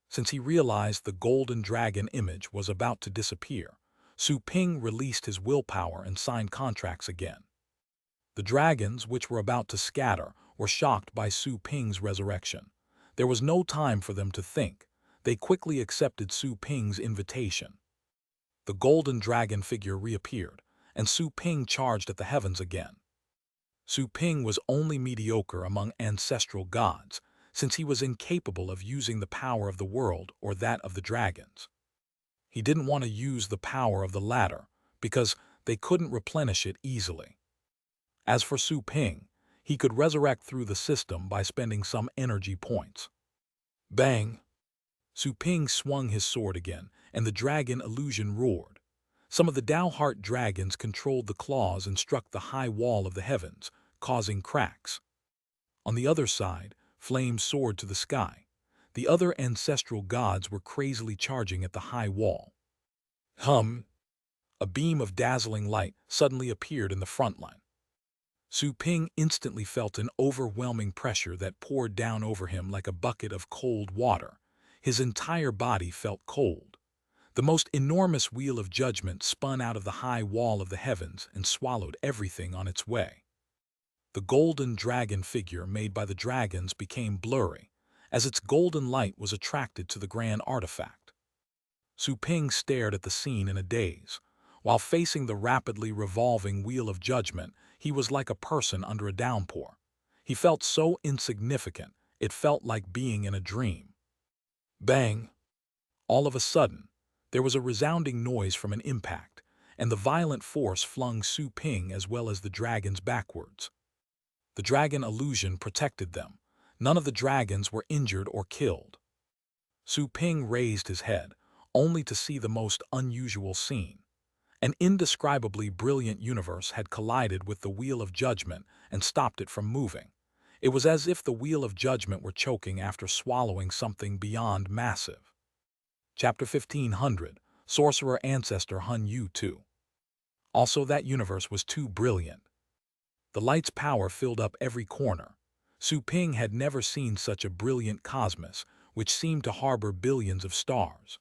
Since he realized the golden dragon image was about to disappear, Su Ping released his willpower and signed contracts again. The dragons, which were about to scatter, were shocked by Su Ping's resurrection. There was no time for them to think. They quickly accepted Su Ping's invitation. The golden dragon figure reappeared, and Su Ping charged at the heavens again. Su Ping was only mediocre among ancestral gods, since he was incapable of using the power of the world or that of the dragons. He didn't want to use the power of the latter, because they couldn't replenish it easily. As for Su Ping, he could resurrect through the system by spending some energy points. Bang! Su Ping swung his sword again, and the dragon illusion roared. Some of the Tao Heart dragons controlled the claws and struck the high wall of the heavens, causing cracks. On the other side, flames soared to the sky. The other ancestral gods were crazily charging at the high wall. Hum! A beam of dazzling light suddenly appeared in the front line. Su Ping instantly felt an overwhelming pressure that poured down over him like a bucket of cold water. His entire body felt cold. The most enormous wheel of judgment spun out of the high wall of the heavens and swallowed everything on its way. The golden dragon figure made by the dragons became blurry, as its golden light was attracted to the grand artifact. Su Ping stared at the scene in a daze. While facing the rapidly revolving wheel of judgment, he was like a person under a downpour. He felt so insignificant, it felt like being in a dream. Bang! All of a sudden, there was a resounding noise from an impact, and the violent force flung Su Ping as well as the dragons backwards. The dragon illusion protected them. None of the dragons were injured or killed. Su Ping raised his head, only to see the most unusual scene. An indescribably brilliant universe had collided with the Wheel of Judgment and stopped it from moving. It was as if the Wheel of Judgment were choking after swallowing something beyond massive. Chapter 1500, Sorcerer Ancestor Hun Yu 2. Also, that universe was too brilliant. The light's power filled up every corner. Su Ping had never seen such a brilliant cosmos, which seemed to harbor billions of stars.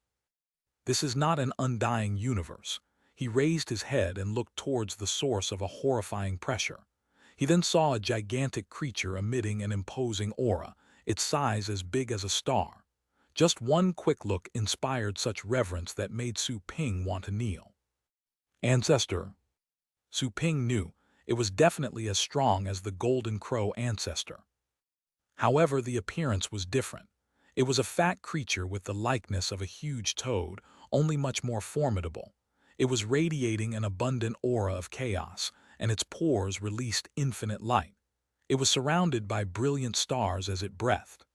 This is not an undying universe. He raised his head and looked towards the source of a horrifying pressure. He then saw a gigantic creature emitting an imposing aura, its size as big as a star. Just one quick look inspired such reverence that made Su Ping want to kneel. Ancestor. Su Ping knew it was definitely as strong as the Golden Crow ancestor. However, the appearance was different. It was a fat creature with the likeness of a huge toad, only much more formidable. It was radiating an abundant aura of chaos, and its pores released infinite light. It was surrounded by brilliant stars as it breathed.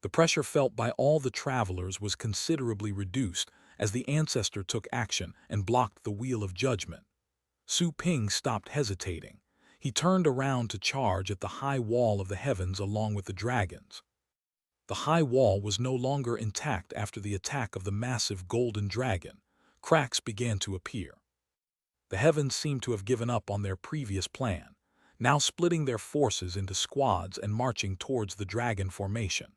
The pressure felt by all the travelers was considerably reduced as the ancestor took action and blocked the wheel of judgment. Su Ping stopped hesitating. He turned around to charge at the high wall of the heavens along with the dragons. The high wall was no longer intact after the attack of the massive golden dragon. Cracks began to appear. The heavens seemed to have given up on their previous plan, now splitting their forces into squads and marching towards the dragon formation.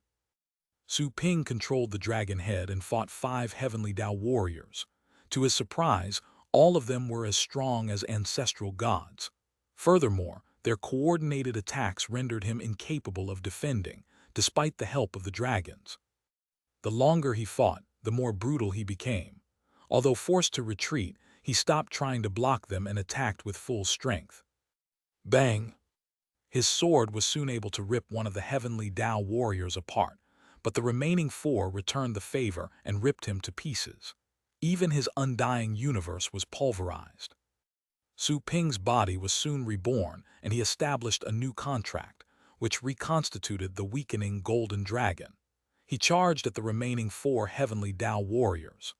Su Ping controlled the dragon head and fought 5 heavenly Tao warriors. To his surprise, all of them were as strong as ancestral gods. Furthermore, their coordinated attacks rendered him incapable of defending, despite the help of the dragons. The longer he fought, the more brutal he became. Although forced to retreat, he stopped trying to block them and attacked with full strength. Bang! His sword was soon able to rip one of the heavenly Tao warriors apart, but the remaining 4 returned the favor and ripped him to pieces. Even his undying universe was pulverized. Su Ping's body was soon reborn, and he established a new contract, which reconstituted the weakening golden dragon. He charged at the remaining 4 heavenly Tao warriors.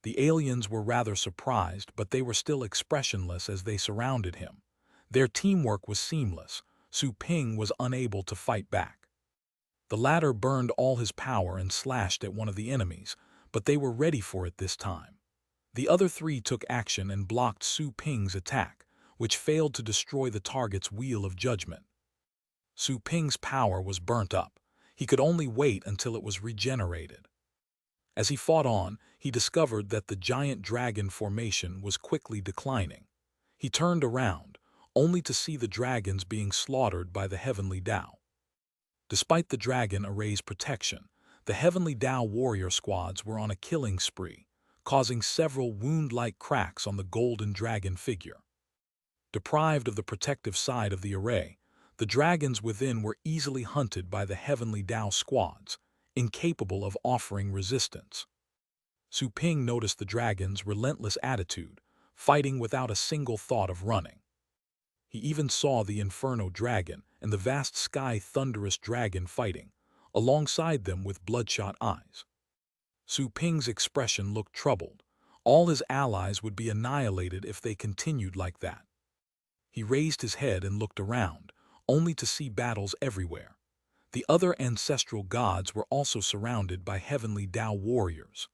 The aliens were rather surprised, but they were still expressionless as they surrounded him. Their teamwork was seamless. Su Ping was unable to fight back. The latter burned all his power and slashed at one of the enemies, but they were ready for it this time. The other 3 took action and blocked Su Ping's attack, which failed to destroy the target's wheel of judgment. Su Ping's power was burnt up. He could only wait until it was regenerated. As he fought on, he discovered that the giant dragon formation was quickly declining. He turned around, only to see the dragons being slaughtered by the heavenly Tao. Despite the dragon array's protection, the heavenly Tao warrior squads were on a killing spree, causing several wound-like cracks on the golden dragon figure. Deprived of the protective side of the array, the dragons within were easily hunted by the heavenly Tao squads, incapable of offering resistance. Su Ping noticed the dragon's relentless attitude, fighting without a single thought of running. He even saw the Inferno dragon and the vast sky thunderous dragon fighting, alongside them with bloodshot eyes. Su Ping's expression looked troubled. All his allies would be annihilated if they continued like that. He raised his head and looked around, only to see battles everywhere. The other ancestral gods were also surrounded by heavenly Tao warriors.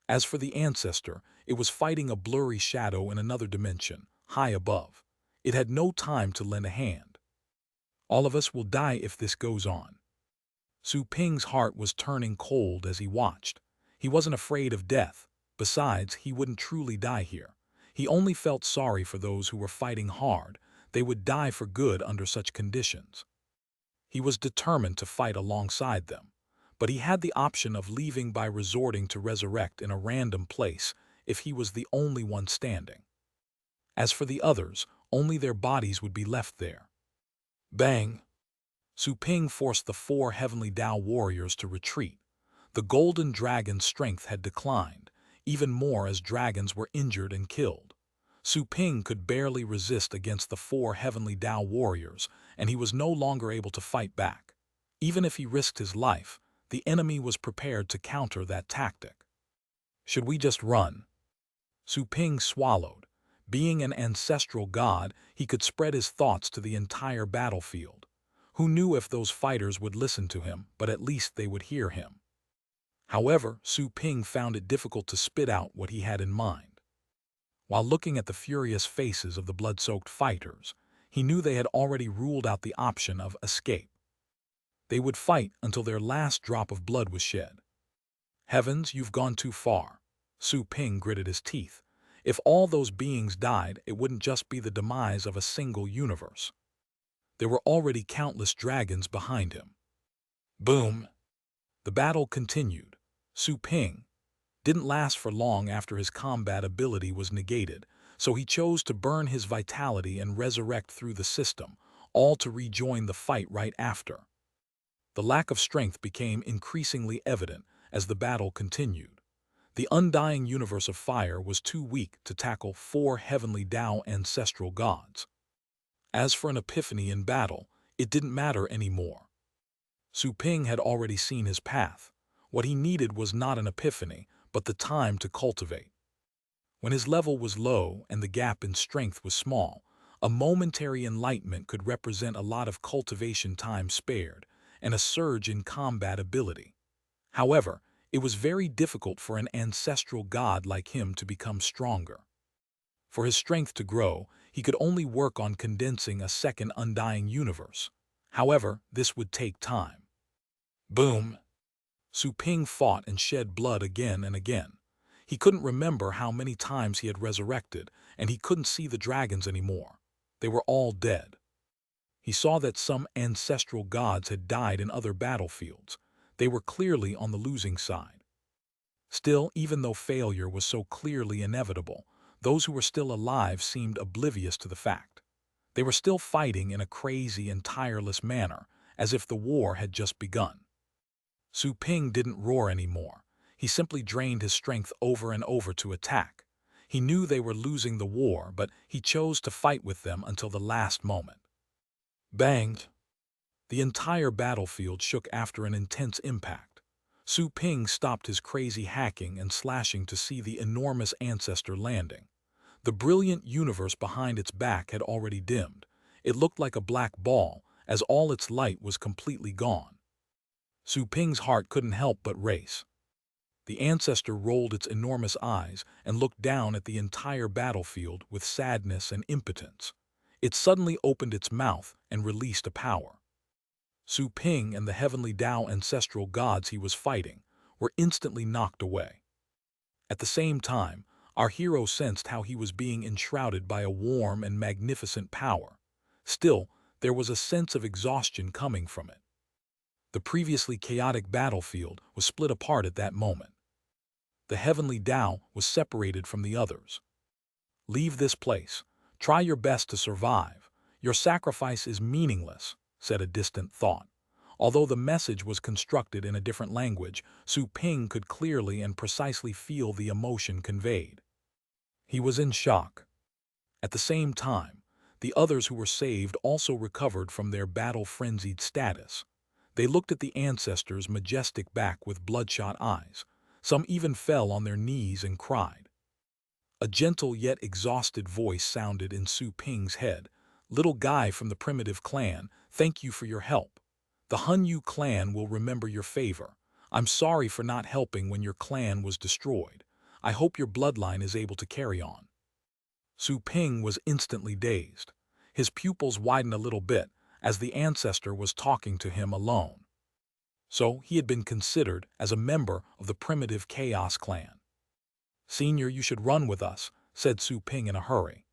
As for the ancestor, it was fighting a blurry shadow in another dimension, high above. It had no time to lend a hand. All of us will die if this goes on. Su Ping's heart was turning cold as he watched. He wasn't afraid of death. Besides, he wouldn't truly die here. He only felt sorry for those who were fighting hard. They would die for good under such conditions. He was determined to fight alongside them, but he had the option of leaving by resorting to resurrect in a random place if he was the only one standing. As for the others, only their bodies would be left there. Bang! Su Ping forced the 4 heavenly Tao warriors to retreat. The golden dragon's strength had declined, even more as dragons were injured and killed. Su Ping could barely resist against the 4 heavenly Tao warriors, and he was no longer able to fight back. Even if he risked his life, the enemy was prepared to counter that tactic. Should we just run? Su Ping swallowed. Being an ancestral god, he could spread his thoughts to the entire battlefield. Who knew if those fighters would listen to him, but at least they would hear him. However, Su Ping found it difficult to spit out what he had in mind. While looking at the furious faces of the blood-soaked fighters, He knew they had already ruled out the option of escape. They would fight until their last drop of blood was shed. Heavens, you've gone too far. Su Ping gritted his teeth. If all those beings died, it wouldn't just be the demise of a single universe. There were already countless dragons behind him. Boom! The battle continued. Su Ping didn't last for long after his combat ability was negated, so he chose to burn his vitality and resurrect through the system, all to rejoin the fight right after. The lack of strength became increasingly evident as the battle continued. The undying universe of fire was too weak to tackle 4 heavenly Tao ancestral gods. As for an epiphany in battle, it didn't matter anymore. Su Ping had already seen his path. What he needed was not an epiphany, but the time to cultivate. When his level was low and the gap in strength was small, a momentary enlightenment could represent a lot of cultivation time spared and a surge in combat ability. However, it was very difficult for an ancestral god like him to become stronger. For his strength to grow, he could only work on condensing a second undying universe. However, this would take time. Boom! Su Ping fought and shed blood again and again. He couldn't remember how many times he had resurrected, and he couldn't see the dragons anymore. They were all dead. He saw that some ancestral gods had died in other battlefields. They were clearly on the losing side. Still, even though failure was so clearly inevitable, those who were still alive seemed oblivious to the fact. They were still fighting in a crazy and tireless manner, as if the war had just begun. Su Ping didn't roar anymore. He simply drained his strength over and over to attack. He knew they were losing the war, but he chose to fight with them until the last moment. Bang! The entire battlefield shook after an intense impact. Su Ping stopped his crazy hacking and slashing to see the enormous ancestor landing. The brilliant universe behind its back had already dimmed. It looked like a black ball, as all its light was completely gone. Su Ping's heart couldn't help but race. The ancestor rolled its enormous eyes and looked down at the entire battlefield with sadness and impotence. It suddenly opened its mouth and released a power. Su Ping and the heavenly Tao ancestral gods he was fighting were instantly knocked away. At the same time, our hero sensed how he was being enshrouded by a warm and magnificent power. Still, there was a sense of exhaustion coming from it. The previously chaotic battlefield was split apart at that moment. The heavenly Tao was separated from the others. "Leave this place. Try your best to survive. Your sacrifice is meaningless," said a distant thought. Although the message was constructed in a different language, Su Ping could clearly and precisely feel the emotion conveyed. He was in shock. At the same time, the others who were saved also recovered from their battle-frenzied status. They looked at the ancestor's majestic back with bloodshot eyes. Some even fell on their knees and cried. A gentle yet exhausted voice sounded in Su Ping's head. "Little guy from the primitive clan, thank you for your help. The Hunyu clan will remember your favor. I'm sorry for not helping when your clan was destroyed. I hope your bloodline is able to carry on." Su Ping was instantly dazed. His pupils widened a little bit as the ancestor was talking to him alone. So he had been considered as a member of the primitive Chaos clan. "Senior, you should run with us," said Su Ping in a hurry.